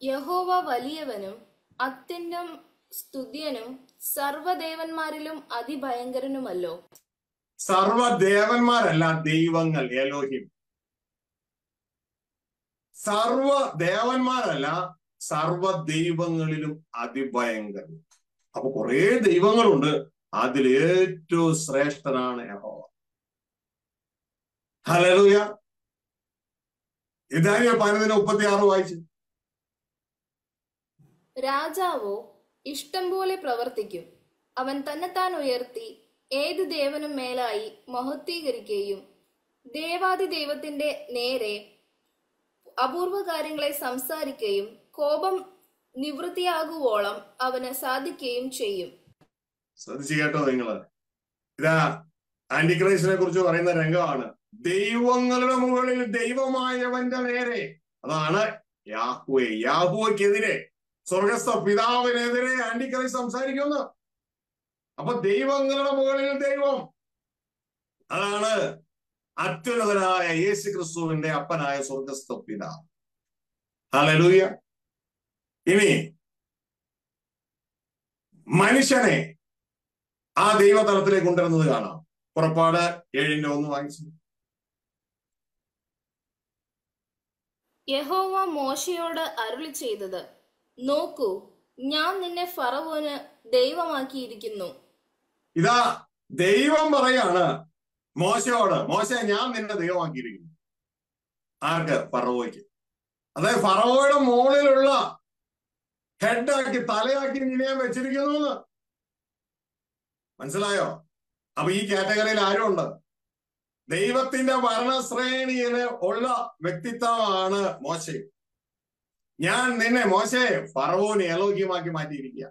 യഹോവ വലിയവനും അത്യന്തം സ്തുത്യനും സർവദേവന്മാരിലും അതിഭയങ്കരനുമല്ലോ. സർവദേവന്മാരല്ല, ദൈവങ്ങൾ, എലോഹിം. സർവദേവന്മാരല്ല, സർവദൈവങ്ങളിലും അതിഭയങ്കരൻ. അപ്പൊ കുറെ ദൈവങ്ങളുണ്ട്, അതിൽ ഏറ്റവും ശ്രേഷ്ഠനാണ് യഹോവ. ഹല്ലേലൂയ. ദാനിയേൽ 11:36 വായിച്ചു. രാജാവോ ഇഷ്ടം പോലെ പ്രവർത്തിക്കും. അവൻ തന്നെത്താൻ ഉയർത്തി ഏത് ദേവനും മേലായി മഹത്വീകരിക്കുകയും ദേവാദിദൈവത്തിന്റെ നേരെ അപൂർവ കാര്യങ്ങളെ സംസാരിക്കുകയും കോപം നിവൃത്തിയാകുവോളം അവന് സാധിക്കുകയും ചെയ്യും. ശ്രദ്ധിച്ചു കേട്ടോ നിങ്ങള്. ഇതാ ആന്റിക്രൈസ്റ്റിനെ കുറിച്ച് പറയുന്ന രംഗമാണ്. ദൈവങ്ങളുടെ മുകളിൽ ദൈവമായവന്റെ നേരെ, അതാണ് യാഹ്വേ, യാഹ്വയ്ക്കെതിരെ, സ്വർഗസ്ഥ പിതാവിനെതിരെ ആന്റിക്രൈസ്റ്റ് സംസാരിക്കുന്നു. അപ്പൊ ദൈവങ്ങളുടെ മുകളിൽ ദൈവം, അതാണ് അത്യുന്നതനായ യേശു ക്രിസ്തുവിന്റെ അപ്പനായ സ്വർഗസ്ഥ പിതാവ്. ഹല്ലേലൂയ. ഇനി മനുഷ്യനെ ആ ദൈവതലത്തിലേക്ക് കൊണ്ടുവരുന്നത് കാണാം. പുറപ്പാട് 7:1 വായിച്ചു. യഹോവ മോശയോട് അരുളി ചെയ്തത്, നോക്കൂ, ഞാൻ നിന്നെ ഫറവോന് ദൈവമാക്കിയിരിക്കുന്നു. ഇതാ ദൈവം പറയാണ് മോശയോട്, മോശ ഞാൻ നിന്നെ ദൈവമാക്കിയിരിക്കുന്നു. ആർക്ക്? ഫറവോയ്ക്ക്. അതായത് ഫറവോയുടെ മുകളിലുള്ള ഹെഡാക്കി, തലയാക്കി നിന്നെ ഞാൻ വെച്ചിരിക്കുന്നു എന്ന്. മനസ്സിലായോ? അപ്പൊ ഈ കാറ്റഗറിയിൽ ആരും ഉണ്ട്? ദൈവത്തിന്റെ ഭരണശ്രേണിയില് ഉള്ള വ്യക്തിത്വമാണ് മോശെ. ഞാൻ നിന്നെ മോശെ ഫറവോനെ എലോഹീമാക്കി മാറ്റിയിരിക്കുക.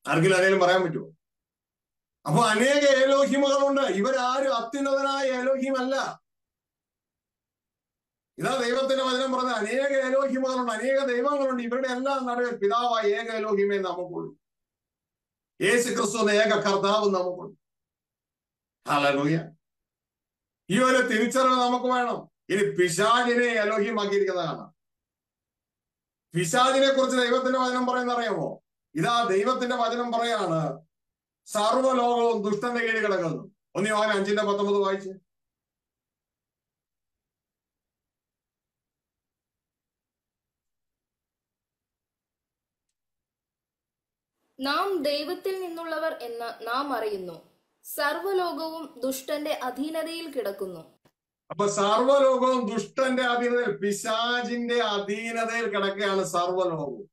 ആർക്കെങ്കിലും ആരെങ്കിലും പറയാൻ പറ്റുമോ? അപ്പൊ അനേക എലോഹിമുകളുണ്ട്. ഇവരാരും അത്യുന്നതനായ എലോഹിം അല്ല. ഇതാ ദൈവത്തിന്റെ വചനം പറഞ്ഞ അനേക എലോഹിമുകളുണ്ട്, അനേക ദൈവങ്ങളുണ്ട്. ഇവരുടെ എല്ലാം നടുവിൽ പിതാവായ ഏക എലോഹിമേ നമുക്കുള്ളൂ. യേശു ക്രിസ്തു എന്ന ഏക കർത്താവ് നമുക്കുണ്ട്. ഹല്ലേലൂയ. ഈ ഒരു തിരിച്ചറിവ് നമുക്ക് വേണം. ഇനി പിശാചിനെ എലോഹിമാക്കിയിരിക്കുന്നതാണ്. പിശാചിനെ കുറിച്ച് ദൈവത്തിന്റെ വചനം പറയുന്ന അറിയാമോ? ഇതാ ദൈവത്തിന്റെ വചനം പറയാണ്, സർവ്വലോകവും ദുഷ്ടന്റെ കീഴിൽ കിടക്കുന്നു. 1 യോഹന്നാൻ 5:19 വായിച്ച്. നാം ദൈവത്തിൽ നിന്നുള്ളവർ എന്ന് നാം അറിയുന്നു, സർവ്വലോകവും ദുഷ്ടന്റെ അധീനതയിൽ കിടക്കുന്നു. അപ്പൊ സർവ്വലോകവും ദുഷ്ടന്റെ അധീനതയിൽ, പിശാചിന്റെ അധീനതയിൽ കിടക്കുകയാണ് സർവ്വലോകവും.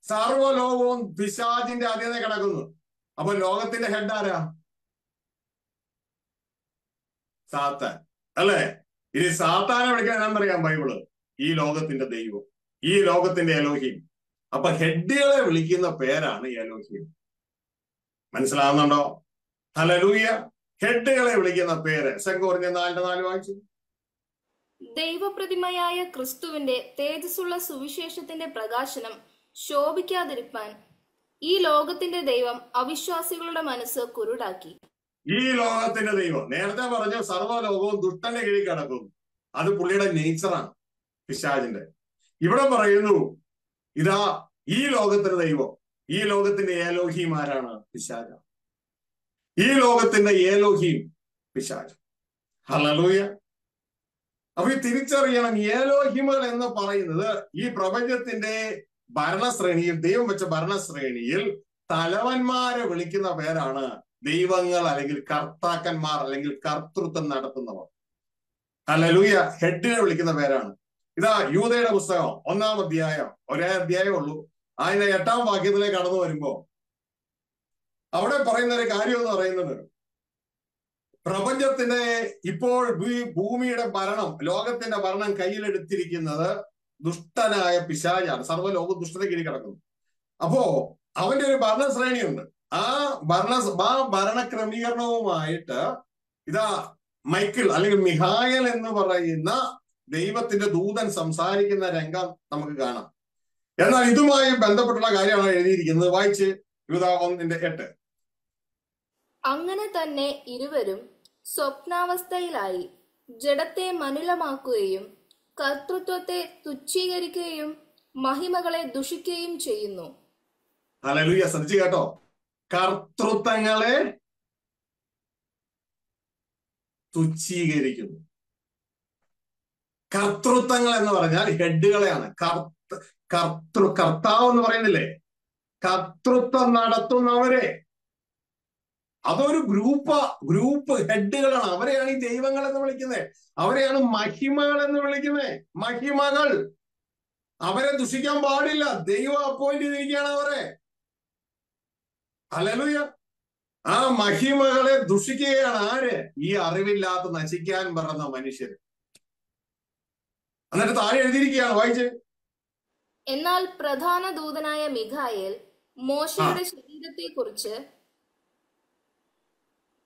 സർവ്വലോകവും പിശാചിന്റെ അധീനതയിൽ കിടക്കുന്നു. അപ്പൊ ലോകത്തിന്റെ ഹെഡ് ആരാ? സാത്താൻ, അല്ലേ? ഇനി സാത്താനെ വിളിക്കാൻ എന്നറിയാം ബൈബിള്, ഈ ലോകത്തിന്റെ ദൈവം, ഈ ലോകത്തിന്റെ എലോഹീം. അപ്പൊ ഹെഡുകളെ വിളിക്കുന്ന പേരാണ് എലോഹീം. മനസ്സിലാവുന്നുണ്ടോ? ഹല്ലേലൂയ. ഹെഡുകളെ വിളിക്കുന്ന പേര് 2 Corinthians 4:4 വായിച്ചു. ദൈവപ്രതിമയായ ക്രിസ്തുവിന്റെ തേജസ്സുള്ള സുവിശേഷത്തിന്റെ പ്രകാശനം ശോഭിക്കാതിരിപ്പാൻ ഈ ലോകത്തിന്റെ ദൈവം അവിശ്വാസികളുടെ മനസ്സ് കുരുടാക്കി. ഈ ലോകത്തിന്റെ ദൈവം, നേരത്തെ പറഞ്ഞു സർവ്വലോകവും ദുഷ്ടന്റെ കീഴിൽ കിടക്കും. അത് പുള്ളിയുടെ നേച്ചറാണ്, പിശാചിന്റെ. ഇവിടെ പറയുന്നു ഇതാ ഈ ലോകത്തിന്റെ ദൈവം, ഈ ലോകത്തിന്റെ ഏലോഹീം ആരാണ്? പിശാച. ഈ ലോകത്തിന്റെ ഏലോഹീം പിശാച്. ഹല്ലേലൂയ. അപ്പൊ ഈ തിരിച്ചറിയണം, ഏലോഹിമുകൾ എന്ന് പറയുന്നത് ഈ പ്രപഞ്ചത്തിന്റെ ഭരണശ്രേണിയിൽ, ദൈവം വെച്ച ഭരണശ്രേണിയിൽ തലവന്മാരെ വിളിക്കുന്ന പേരാണ് ദൈവങ്ങൾ, അല്ലെങ്കിൽ കർത്താക്കന്മാർ, അല്ലെങ്കിൽ കർത്തൃത്വം നടത്തുന്നവർ. ഹല്ലേലൂയ. ഹെഡിനെ വിളിക്കുന്ന പേരാണ്. ഇതാ യൂദയുടെ പുസ്തകം 1-ാം അധ്യായം, ഒരേ അധ്യായമേ ഉള്ളൂ. അതിന്റെ 8-ാം വാക്യത്തിലേക്ക് കടന്നു വരുമ്പോ അവിടെ പറയുന്ന ഒരു കാര്യം എന്ന് പറയുന്നത്, പ്രപഞ്ചത്തിന്റെ ഇപ്പോൾ ഭൂമിയുടെ ഭരണം, ലോകത്തിന്റെ ഭരണം കയ്യിലെടുത്തിരിക്കുന്നത് ദുഷ്ടനായ പിശാചാണ്. സർവ്വലോക ദുഷ്ടത കീഴിൽ കിടക്കുന്നു. അപ്പോ അവന്റെ ഒരു ഭരണശ്രേണിയുണ്ട്. ആ ഭരണക്രമീകരണവുമായിട്ട് ഇതാ മൈക്കിൾ, അല്ലെങ്കിൽ മിഹായൽ എന്ന് പറയുന്ന ദൈവത്തിന്റെ ദൂതൻ സംസാരിക്കുന്ന രംഗം നമുക്ക് കാണാം. എന്നാൽ ഇതുമായി ബന്ധപ്പെട്ടുള്ള കാര്യമാണ് എഴുതിയിരിക്കുന്നത്. വായിച്ച് യൂദാ 1:8. അങ്ങനെ തന്നെ ഇരുവരും സ്വപ്നാവസ്ഥയിലായി ജഡത്തെ മനുലമാക്കുകയും കർത്തൃത്വത്തെ തുച്ഛീകരിക്കുകയും മഹിമകളെ ദുഷിക്കുകയും ചെയ്യുന്നു. ഹല്ലേലൂയ. ശ്രദ്ധിച്ചു കേട്ടോ, കർത്തൃത്വങ്ങളെ തുച്ഛീകരിക്കുന്നു. കർത്തൃത്വങ്ങൾ എന്ന് പറഞ്ഞാൽ ഹെഡുകളെയാണ്. കർത്താവ് എന്ന് പറയുന്നില്ലേ, കർത്തൃത്വം നടത്തുന്നവരെ, അതൊരു ഗ്രൂപ്പ് ഹെഡുകളാണ്. അവരെയാണ് ഈ ദൈവങ്ങൾ എന്ന് വിളിക്കുന്നത്. അവരെയാണ് മഹിമകൾ എന്ന് വിളിക്കുന്നത്. മഹിമകൾ. അവരെ ദുഷിക്കാൻ പാടില്ല. ദൈവം അപ്പോയിന്റ് ചെയ്തിരിക്കുകയാണ് അവരെ. ഹല്ലേലൂയ. ആ മഹിമകളെ ദുഷിക്കുകയാണ് ആര്? ഈ അറിവില്ലാത്ത നശിക്കാൻ പറഞ്ഞ മനുഷ്യർ. എന്നിട്ട് താഴെ എഴുതിയിരിക്കുകയാണ്, വായിച്ച്. എന്നാൽ പ്രധാന ദൂതനായ മിഖായേൽ മോശയുടെ ശരീരത്തിൽ ശരീരത്തെക്കുറിച്ച്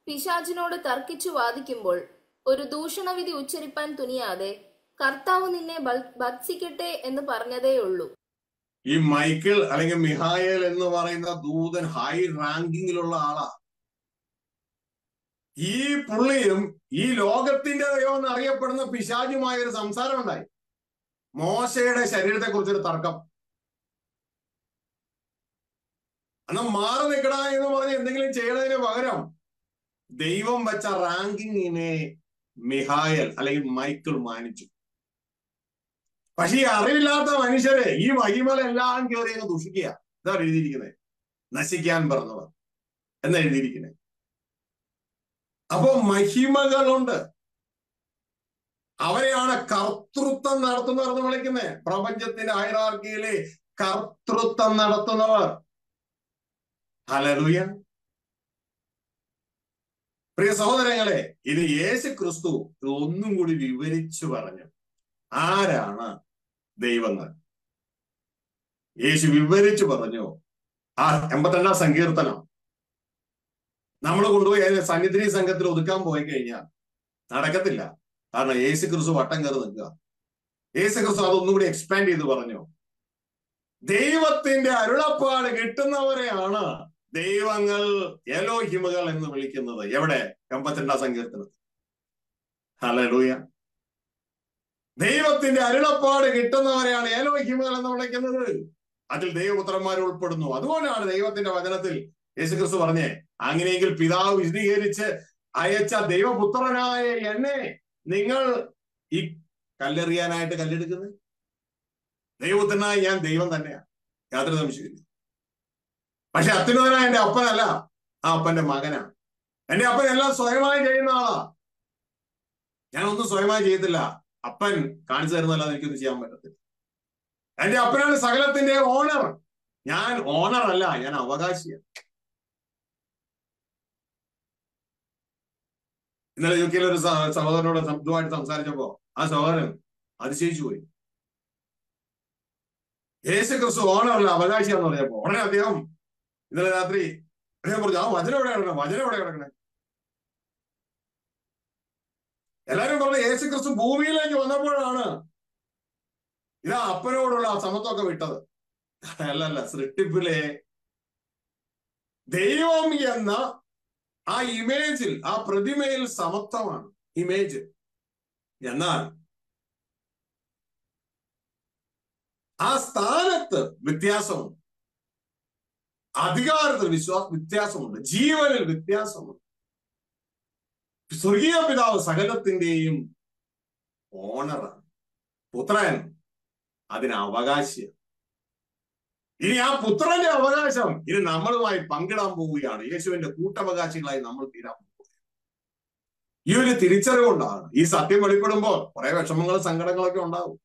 പിശാചിനോട് തർക്കിച്ചു വാദിക്കുമ്പോൾ ഒരു ദൂഷണവിധി ഉച്ചരിപ്പാൻ തുനിയാതെ കർത്താവ് നിന്നെ ഭർത്സിക്കട്ടെ എന്ന് പറഞ്ഞതേയുള്ളൂ. ഈ മൈക്കിൾ അല്ലെങ്കിൽ മിഹായേൽ എന്ന് പറയുന്ന ദൂതൻ ഹൈ റാങ്കിങ്ങിലുള്ള ആളാ. ഈ പുള്ളിയും ഈ ലോകത്തിന്റെ ദൈവം എന്നറിയപ്പെടുന്ന പിശാചുമായ ഒരു സംസാരം ഉണ്ടായി. മോശയുടെ ശരീരത്തെ കുറിച്ചൊരു തർക്കം. എന്നാൽ മാറി നിൽക്കട എന്ന് പറഞ്ഞ് എന്തെങ്കിലും ചെയ്യണതിന് പകരം ദൈവം വെച്ച റാങ്കിങ്ങിനെ മിഹായൽ അല്ലെങ്കിൽ മൈക്കിൾ മാനിച്ചു. പക്ഷെ ഈ അറിവില്ലാത്ത മനുഷ്യരെ ഈ മഹിമലെല്ലാം കയറി അങ്ങ് ദുഷിക്കുക. ഇതാ എഴുതിയിരിക്കുന്നത്, നശിക്കാൻ പറഞ്ഞവർ എന്ന് എഴുതിയിരിക്കുന്നത്. അപ്പോ മഹിമകളുണ്ട്, അവരെയാണ് കർത്തൃത്വം നടത്തുന്നവർ എന്ന് വിളിക്കുന്നത്. പ്രപഞ്ചത്തിന്റെ ഹൈറാർക്കിയിലെ കർത്തൃത്വം നടത്തുന്നവർ. ഹല്ലേലൂയ. പ്രിയ സഹോദരങ്ങളെ, ഇത് യേശു ക്രിസ്തു ഒന്നും കൂടി വിവരിച്ചു പറഞ്ഞു ആരാണ് ദൈവം. യേശു വിവരിച്ചു പറഞ്ഞു. ആ 82 സങ്കീർത്തനം നമ്മൾ കൊണ്ടുപോയി സന്നിധി സംഘത്തിൽ ഒതുക്കാൻ പോയി കഴിഞ്ഞാൽ നടക്കത്തില്ല. കാരണം യേശു ക്രിസ്തു വട്ടം കയറി നിൽക്കുക. യേശു ക്രിസ്തു അതൊന്നും കൂടി എക്സ്പാൻഡ് ചെയ്ത് പറഞ്ഞു. ദൈവത്തിന്റെ അരുളപ്പാട് കിട്ടുന്നവരെയാണ് ദൈവങ്ങൾ എലോഹിമുകൾ എന്ന് വിളിക്കുന്നത്. എവിടെ? 82 സങ്കീർത്തനത്തിൽ. ഹല്ലേലൂയ. ദൈവത്തിന്റെ അരുളപ്പാട് കിട്ടുന്നവരെയാണ് എലോഹിമുകൾ എന്ന് വിളിക്കുന്നത്. അതിൽ ദൈവപുത്രന്മാർ ഉൾപ്പെടുന്നു. അതുകൊണ്ടാണ് ദൈവത്തിന്റെ വചനത്തിൽ യേശുക്രിസ്തു പറഞ്ഞേ, അങ്ങനെയെങ്കിൽ പിതാവ് വിശദീകരിച്ച് അയച്ച ദൈവപുത്രനായ എന്നെ നിങ്ങൾ ഈ കല്ലെറിയാനായിട്ട് കല്ലെടുക്കുന്നത്. ദൈവപുത്രനായ ഞാൻ ദൈവം തന്നെയാണ്, യാതൊരു സംശയമില്ല. പക്ഷെ അത്യുന്നതനായ എന്റെ അപ്പനല്ല, ആ അപ്പന്റെ മകനാണ്. എന്റെ അപ്പൻ എല്ലാം സ്വയമായി ചെയ്യുന്ന ആളാ. ഞാനൊന്നും സ്വയമായി ചെയ്യത്തില്ല, അപ്പൻ കാണിച്ചു തരുന്നതല്ലാതെ എനിക്കൊന്നും ചെയ്യാൻ പറ്റത്തില്ല. എന്റെ അപ്പനാണ് സകലത്തിന്റെ ഓണർ. ഞാൻ ഓണർ അല്ല, ഞാൻ അവകാശിയാണ്. ഇന്നലെ യു കെയിലെ ഒരു സഹോദരനോട് ഇതുമായിട്ട് സംസാരിച്ചപ്പോ ആ സഹോദരൻ അതിശയിച്ചു പോയി. യേശു ക്രിസ്തു ഓണറല്ല, അവകാശിയാന്ന് പറഞ്ഞപ്പോ ഉടനെ അദ്ദേഹം ഇന്നലെ രാത്രി അദ്ദേഹം പറഞ്ഞു, ആ വചനം എവിടെ കിടക്കണം, വചനം എവിടെ കിടക്കണേ? എല്ലാരും പറഞ്ഞു യേശു ക്രിസ്തു ഭൂമിയിലേക്ക് വന്നപ്പോഴാണ് ഇതാ അപ്പനോടുള്ള സമത്വമൊക്കെ വിട്ടത്. അല്ലല്ല, സൃഷ്ടിപ്പിലെ ദൈവം എന്ന ആ ഇമേജിൽ, ആ പ്രതിമയിൽ സമത്വമാണ് ഇമേജ്. എന്നാൽ ആ സ്ഥാനത്ത് വ്യത്യാസമുണ്ട്, അധികാരത്തിൽ വ്യത്യാസമുണ്ട്, ജീവനിൽ വ്യത്യാസമുണ്ട്. സ്വർഗീയ പിതാവ് സകലത്തിന്റെയും ഓണറാണ്, പുത്രൻ അതിന് അവകാശിയാണ്. ഇനി ആ പുത്രന്റെ അവകാശം ഇനി നമ്മളുമായി പങ്കിടാൻ പോവുകയാണ്. യേശുവിന്റെ കൂട്ടവകാശികളായി നമ്മൾ തീരാൻ പോകുക. ഈ ഒരു തിരിച്ചറിവുകൊണ്ടാണ് ഈ സത്യം വെളിപ്പെടുമ്പോൾ കുറെ വിഷമങ്ങളും സങ്കടങ്ങളൊക്കെ ഉണ്ടാവും.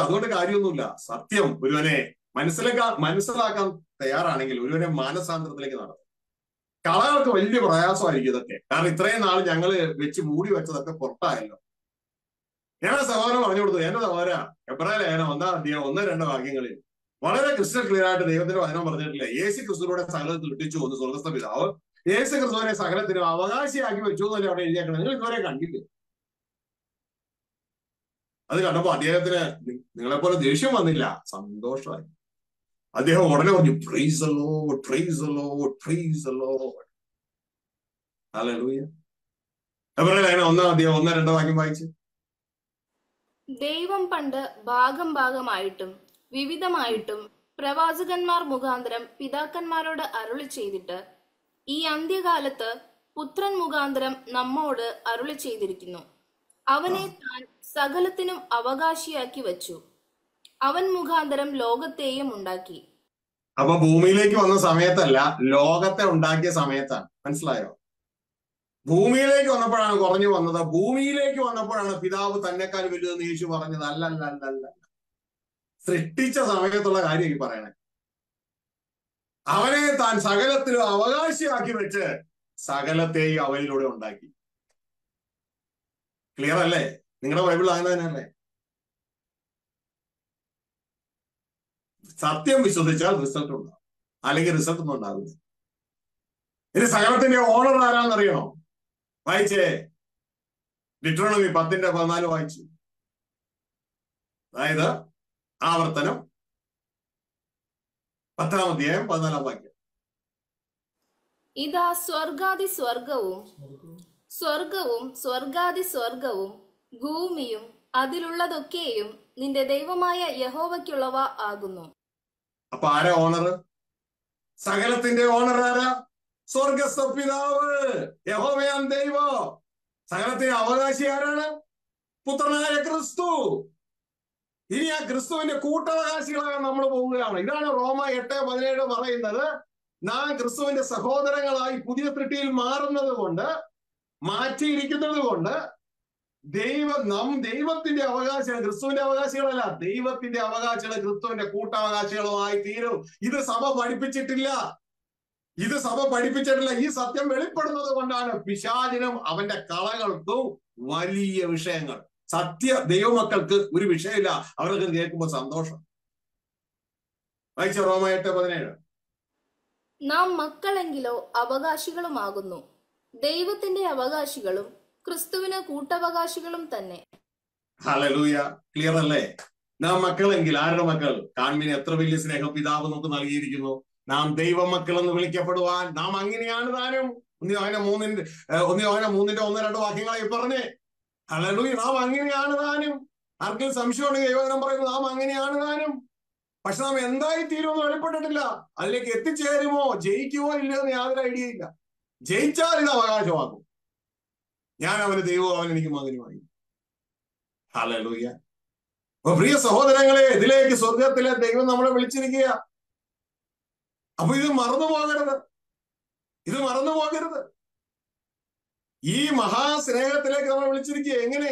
അതുകൊണ്ട് കാര്യമൊന്നുമില്ല. സത്യം ഒരുവനെ മനസ്സിലാക്കാൻ തയ്യാറാണെങ്കിൽ ഒരുവനെ മാനസാന്തരത്തിലേക്ക് നടത്തും. കളകൾക്ക് വലിയ പ്രയാസമായിരിക്കും ഇതൊക്കെ. കാരണം ഇത്രയും നാൾ ഞങ്ങൾ വെച്ച് മൂടി വെച്ചതൊക്കെ പുറത്തായല്ലോ. ഞാൻ സഹോദരൻ പറഞ്ഞു കൊടുത്തു, എന്റെ സഹോദര എബ്രായ ലേഖനം 1-ാം അധ്യായം 1-2 വാക്യങ്ങളിൽ വളരെ ക്രിസ്റ്റൽ ക്ലിയർ ആയിട്ട് ദൈവത്തിന്റെ വചനം പറഞ്ഞിട്ടില്ലേ, യേശു ക്രിസ്തുവിലൂടെ സകലത്തിൽ ഇട്ടിച്ചു എന്ന് സ്വർഗസ്ഥ പിതാവ് യേശു ക്രിസ്തുവിനെ സകലത്തിനും അവകാശിയാക്കി വെച്ചു എന്നല്ലേ അവിടെ എഴുതിയേക്കണം. നിങ്ങൾ ഇതുവരെ കണ്ടില്ലേ? അത് കണ്ടപ്പോ അദ്ദേഹത്തിന് നിങ്ങളെപ്പോലെ ദേഷ്യം വന്നില്ല, സന്തോഷമായി. അദ്ദേഹം ഉടനെ പറഞ്ഞു, praise the Lord, praise the Lord, praise the Lord. Hallelujah. എബ്രായ ലേഖനം 1-ാം അധ്യായം 1-2 വാക്യം വായിച്ച്. ദൈവം പണ്ട് ഭാഗം ഭാഗമായിട്ടും വിവിധമായിട്ടും പ്രവാചകന്മാർ മുഖാന്തരം പിതാക്കന്മാരോട് അരുളി ചെയ്തിട്ട് ഈ അന്ത്യകാലത്ത് പുത്രൻ മുഖാന്തരം നമ്മോട് അരുളി ചെയ്തിരിക്കുന്നു. അവനെ താൻ സകലത്തിനും അവകാശിയാക്കി വച്ചു. അവൻ മുഖാന്തരം ലോകത്തെയും ഉണ്ടാക്കി. അപ്പൊ ഭൂമിയിലേക്ക് വന്ന സമയത്തല്ല, ലോകത്തെ ഉണ്ടാക്കിയ സമയത്താണ്. മനസ്സിലായോ? ഭൂമിയിലേക്ക് വന്നപ്പോഴാണ് കുറഞ്ഞു വന്നത്. ഭൂമിയിലേക്ക് വന്നപ്പോഴാണ് പിതാവ് തന്നെക്കാൾ വലുതെന്ന് യേശു പറഞ്ഞത്. അല്ലല്ല, സൃഷ്ടിച്ച സമയത്തുള്ള കാര്യം ഈ പറയണേ. അവനെ താൻ സകലത്തിലും അവകാശിയാക്കി വെച്ച് സകലത്തെയും അവനിലൂടെ ഉണ്ടാക്കി. ക്ലിയർ അല്ലേ? നിങ്ങളുടെ ബൈബിൾ അങ്ങനെ തന്നെയല്ലേ? സത്യം വിശ്വസിച്ചാൽ റിസൾട്ട് ഉണ്ടാവും. അല്ലെങ്കിൽ റിസൾട്ട് ഒന്നും ഉണ്ടാവില്ല. ഇനി സകലത്തിന്റെ ഓണർ ആരാന്നറിയണോ? വായിച്ചേ, ഡിട്രോണമി 10:14 വായിച്ചു. അതായത് ആവർത്തനം 10-ാം അധ്യായം 14-ാം വാക്യം. ഇതാ സ്വർഗാദി സ്വർഗവും സ്വർഗവും സ്വർഗാദി സ്വർഗവും ഭൂമിയും അതിലുള്ളതൊക്കെയും നിന്റെ ദൈവമായ യഹോവയ്ക്കുള്ളവ ആകുന്നു. അപ്പൊ ആരാ ഓണർ? സകലത്തിന്റെ ഓണർ ആരാ? സ്വർഗസ്ഥ പിതാവ്, യഹോവയാൻ ദൈവം. സകലത്തിന്റെ അവകാശി ആരാണ്? പുത്രനായ ക്രിസ്തു. ഇനി ആ ക്രിസ്തുവിന്റെ കൂട്ടവകാശികളാകാൻ നമ്മൾ പോവുകയാണ്. ഇതാണ് റോമ 8:17 പറയുന്നത്. നാം ക്രിസ്തുവിന്റെ സഹോദരങ്ങളായി പുതിയ സൃഷ്ടിയിൽ മാറുന്നത് കൊണ്ട്, മാറ്റിയിരിക്കുന്നത് കൊണ്ട് ദൈവത്തിന്റെ അവകാശികൾ, ക്രിസ്തുവിന്റെ അവകാശികളല്ല, ദൈവത്തിന്റെ അവകാശികൾ ക്രിസ്തുവിന്റെ കൂട്ടവകാശികളുമായി തീരും. ഇത് സഭ പഠിപ്പിച്ചിട്ടില്ല. ഈ സത്യം വെളിപ്പെടുന്നത് കൊണ്ടാണ് പിശാചിനും അവന്റെ കളകൾക്കും വലിയ വിഷയങ്ങൾ. ദൈവമക്കൾക്ക് ഒരു വിഷയമില്ല, അവർക്ക് കേൾക്കുമ്പോൾ സന്തോഷം. വായിച്ച റോമ 8:17. നാം മക്കളെങ്കിലോ അവകാശികളുമാകുന്നു, ദൈവത്തിന്റെ അവകാശികളും ക്രിസ്തുവിന് കൂട്ടവകാശികളും തന്നെ. ഹല്ലേലൂയ. ക്ലിയർ അല്ലേ? നാം മക്കളെങ്കിൽ, ആരുടെ മക്കൾ? കാൺമീൻ എത്ര വലിയ സ്നേഹം പിതാവ് നമുക്ക് നൽകിയിരിക്കുന്നു. നാം ദൈവമക്കൾ എന്ന് വിളിക്കപ്പെടുവാൻ നാം അങ്ങനെയാണ് താനും. 1 യോഹന്നാൻ 3:1-2 വാക്യങ്ങളായി പറഞ്ഞേ. ഹല്ലേലൂയ. നാം അങ്ങനെയാണ് താനും. ആർക്കും സംശയമുണ്ടെങ്കിൽ ദൈവവചനം പറയുന്നത് നാം അങ്ങനെയാണ് താനും. പക്ഷെ നാം എന്തായി തീരുമെന്ന് വെളിപ്പെട്ടിട്ടില്ല. അതിലേക്ക് എത്തിച്ചേരുമോ, ജയിക്കുമോ ഇല്ലയോ എന്ന് യാതൊരു ഐഡിയ ഇല്ല. ജയിച്ചാൽ ഇത് അവകാശമാക്കും. ഞാൻ അവന് ദൈവവും, അവൻ എനിക്ക് മകനുമായി. ഹല്ലേലൂയ. അപ്പൊ പ്രിയ സഹോദരങ്ങളെ, ഇതിലേക്ക് സ്വർഗത്തിലെ ദൈവം നമ്മളെ വിളിച്ചിരിക്കുക. അപ്പൊ ഇത് മറന്നു പോകരുത്. ഈ മഹാസ്നേഹത്തിലേക്ക് നമ്മൾ വിളിച്ചിരിക്കുക. എങ്ങനെ?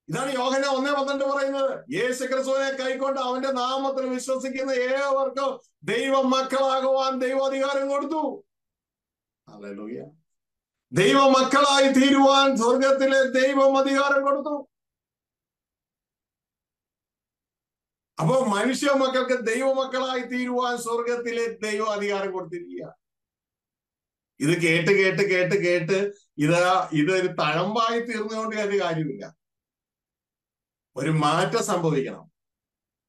ഇതാണ് യോഹന്നാൻ 1:12 പറയുന്നത്. യേശു ക്രിസ്തുവിനെ കൈക്കൊണ്ട് അവന്റെ നാമത്തിൽ വിശ്വസിക്കുന്ന ഏവർക്കും ദൈവ മക്കളാകുവാൻ ദൈവാധികാരം കൊടുത്തു. ഹല്ലേലൂയ. ദൈവ മക്കളായി തീരുവാൻ സ്വർഗത്തിലെ ദൈവം അധികാരം കൊടുത്തു. അപ്പോ മനുഷ്യ മക്കൾക്ക് ദൈവമക്കളായി തീരുവാൻ സ്വർഗത്തിലെ ദൈവം അധികാരം കൊടുത്തിരിക്കുക. ഇത് കേട്ട് ഇതൊരു തഴമ്പായി തീർന്നുകൊണ്ട് അത് കാര്യമില്ല. ഒരു മാറ്റം സംഭവിക്കണം.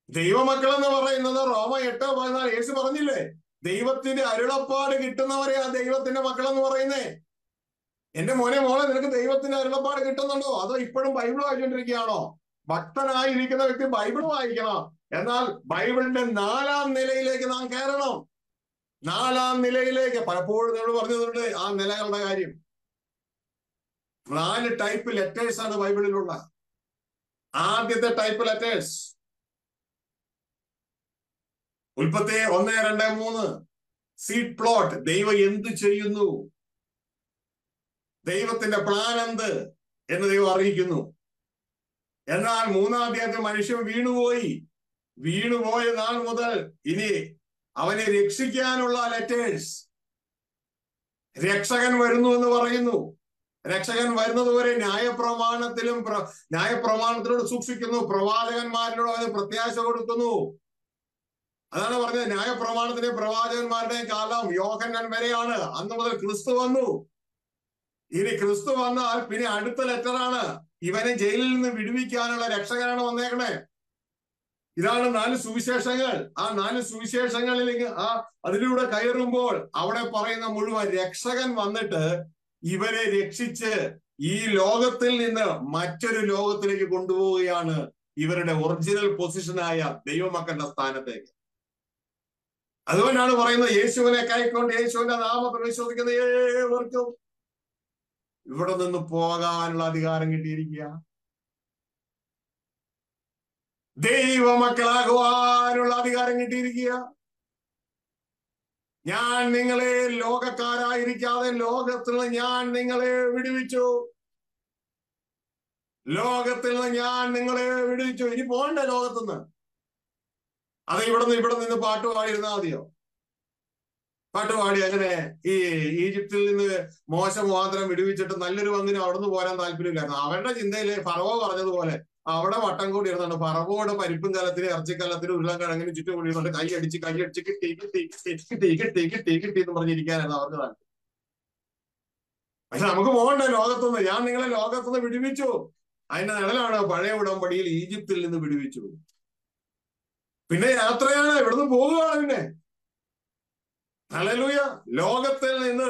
ദൈവമക്കൾ എന്ന് പറയുന്നത് റോമ 8:14 യേശു പറഞ്ഞില്ലേ, ദൈവത്തിന്റെ അരുളപ്പാട് കിട്ടുന്നവരെയാ ദൈവത്തിന്റെ മക്കൾ എന്ന് പറയുന്നേ. എന്റെ മോനെ നിനക്ക് ദൈവത്തിന്റെ അരുളപ്പാട് കിട്ടുന്നുണ്ടോ? അതോ ഇപ്പോഴും ബൈബിൾ വായിച്ചുകൊണ്ടിരിക്കുകയാണോ? ഭക്തനായിരിക്കുന്ന വ്യക്തി ബൈബിൾ വായിക്കണം. എന്നാൽ ബൈബിളിന്റെ 4-ാം നിലയിലേക്ക് നാം കയറണം. 4-ാം നിലയിലേക്ക് പലപ്പോഴും നമ്മൾ പറഞ്ഞിട്ടുണ്ട് ആ നിലകളുടെ കാര്യം. 4 ടൈപ്പ് ലെറ്റേഴ്സ് ആണ് ബൈബിളിലുള്ള. ആദ്യത്തെ ടൈപ്പ് ലെറ്റേഴ്സ് ഉൽപ്പത്തി 1-2-3 സീഡ് പ്ലോട്ട്. ദൈവം എന്ത് ചെയ്യുന്നു, ദൈവത്തിന്റെ പ്ലാൻ എന്ത് എന്ന് ദൈവം അറിയിക്കുന്നു. എന്നാൽ 3-ാം അധ്യായത്തിൽ മനുഷ്യൻ വീണുപോയ നാൾ മുതൽ ഇനി അവനെ രക്ഷിക്കാനുള്ള ലെറ്റേഴ്സ്. രക്ഷകൻ വരുന്നു എന്ന് പറയുന്നു. രക്ഷകൻ വരുന്നതുവരെ ന്യായപ്രമാണത്തിനോട് സൂക്ഷിക്കുന്നു. പ്രവാചകന്മാരിനോട് അവന് പ്രത്യാശ കൊടുക്കുന്നു. അതാണ് പറഞ്ഞത്. ന്യായപ്രമാണത്തിന്റെ പ്രവാചകന്മാരുടെയും കാലം യോഹന്നാൻ വരെയാണ്. അന്ന് മുതൽ ക്രിസ്തു വന്നു. ഇനി ക്രിസ്തു വന്നാൽ പിന്നെ അടുത്ത ലെറ്ററാണ്. ഇവനെ ജയിലിൽ നിന്ന് വിടുവിക്കാനുള്ള രക്ഷകനാണ് വന്നേക്കണേ. ഇതാണ് 4 സുവിശേഷങ്ങൾ. ആ 4 സുവിശേഷങ്ങളിലേക്ക് അതിലൂടെ കയറുമ്പോൾ അവിടെ പറയുന്ന മുഴുവൻ രക്ഷകൻ വന്നിട്ട് ഇവരെ രക്ഷിച്ച് ഈ ലോകത്തിൽ നിന്ന് മറ്റൊരു ലോകത്തിലേക്ക് കൊണ്ടുപോവുകയാണ്, ഇവരുടെ ഒറിജിനൽ പൊസിഷനായ ദൈവമക്കളുടെ സ്ഥാനത്തേക്ക്. അതുകൊണ്ടാണ് പറയുന്നത് യേശുവിനെ കൈക്കൊണ്ട് യേശുവിന്റെ നാമത്തിൽ വിശ്വസിക്കുന്ന ഏവർക്കും ഇവിടെ നിന്ന് പോകാനുള്ള അധികാരം കിട്ടിയിരിക്കുക. ദൈവമക്കളാകുവാനുള്ള അധികാരം കിട്ടിയിരിക്കുക. ഞാൻ നിങ്ങളെ ലോകക്കാരായിരിക്കാതെ ലോകത്തിൽ നിന്ന് ഞാൻ നിങ്ങളെ വിടുവിച്ചു. ഇനി പോകണ്ടേ ലോകത്തുനിന്ന്? അത് ഇവിടെ നിന്ന് പാട്ട് പാടിയിരുന്നാ മതിയോ? പാട്ടുപാടി അങ്ങനെ ഈ ഈജിപ്തിൽ നിന്ന് മോശ മുഖാന്തരം വിടുവിച്ചിട്ട് നല്ലൊരു പങ്കിനും അവിടുന്ന് പോരാൻ താല്പര്യമില്ലായിരുന്നു. അവരുടെ ചിന്തയില് ഫറവോ പറഞ്ഞതുപോലെ അവിടെ വട്ടം കൂടി ഇരുന്നുണ്ട്. ഫറവോയുടെ പരിപ്പും കലത്തിലും ഇറച്ചിക്കലത്തിലും ഉരുളക്കിഴങ്ങിനും ചുറ്റും കൂടി ഇരുന്നുണ്ട് കൈയടിച്ച് കിട്ടി കിട്ടി കിട്ടി കിട്ടി കിട്ടി കിട്ടി എന്ന് പറഞ്ഞിരിക്കാനായിരുന്നു അവർക്ക് താല്പര്യം. പക്ഷെ നമുക്ക് പോകണ്ടേ ലോകത്തുനിന്ന്. ഞാൻ നിങ്ങളെ ലോകത്തുനിന്ന് വിടുവിച്ചു. അതിന്റെ നിഴലാണ് പഴയ ഉടമ്പടിയിൽ ഈജിപ്തിൽ നിന്ന് വിടുവിച്ചു. പിന്നെ യാത്രയാണ്, ഇവിടുന്ന് പോകുകയാണ്. പിന്നെ ഹല്ലേലൂയ. ലോകത്തിൽ നിന്ന്,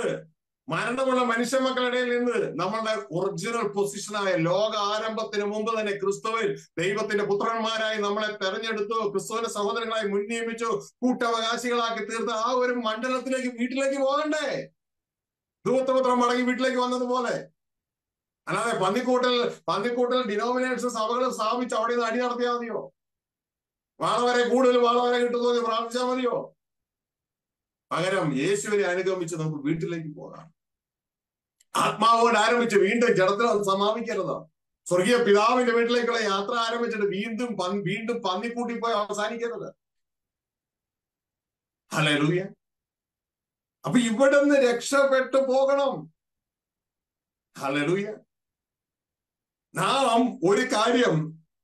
മരണമുള്ള മനുഷ്യ മക്കളുടെ നിന്ന് നമ്മളുടെ ഒറിജിനൽ പൊസിഷനായ ലോക ആരംഭത്തിന് മുമ്പ് തന്നെ ക്രിസ്തുവിൽ ദൈവത്തിന്റെ പുത്രന്മാരായി നമ്മളെ തെരഞ്ഞെടുത്തു, ക്രിസ്തുവിന്റെ സഹോദരങ്ങളായി മുൻനിയമിച്ചു, കൂട്ടവകാശികളാക്കി തീർത്ത് ആ ഒരു മണ്ഡലത്തിലേക്ക്, വീട്ടിലേക്ക് പോകണ്ടേ? ധൂർത്തപുത്രം മടങ്ങി വീട്ടിലേക്ക് വന്നതുപോലെ. അല്ലാതെ പന്നിക്കൂട്ടൽ ഡിനോമിനേഷൻ സഭകൾ സ്ഥാപിച്ച് അവിടെ നിന്ന് അടി നടത്തിയാൽ മതിയോ? വാളവരെ കൂടുതൽ വാളവരെ കിട്ടുന്നു പ്രാർത്ഥിച്ചാൽ മതിയോ? പകരം യേശുവിനെ അനുഗമിച്ച് നമുക്ക് വീട്ടിലേക്ക് പോകാം. ആത്മാവോട് ആരംഭിച്ച് വീണ്ടും ജഡത്തിൽ അത് സമാപിക്കരുത്. സ്വർഗീയ പിതാവിന്റെ വീട്ടിലേക്കുള്ള യാത്ര ആരംഭിച്ചിട്ട് വീണ്ടും പന്നിക്കൂട്ടി പോയി അവസാനിക്കരുത്. ഹല്ലേലൂയ. അപ്പൊ ഇവിടെ നിന്ന് രക്ഷപ്പെട്ടു പോകണം. ഹല്ലേലൂയ. നാം ഒരു കാര്യം,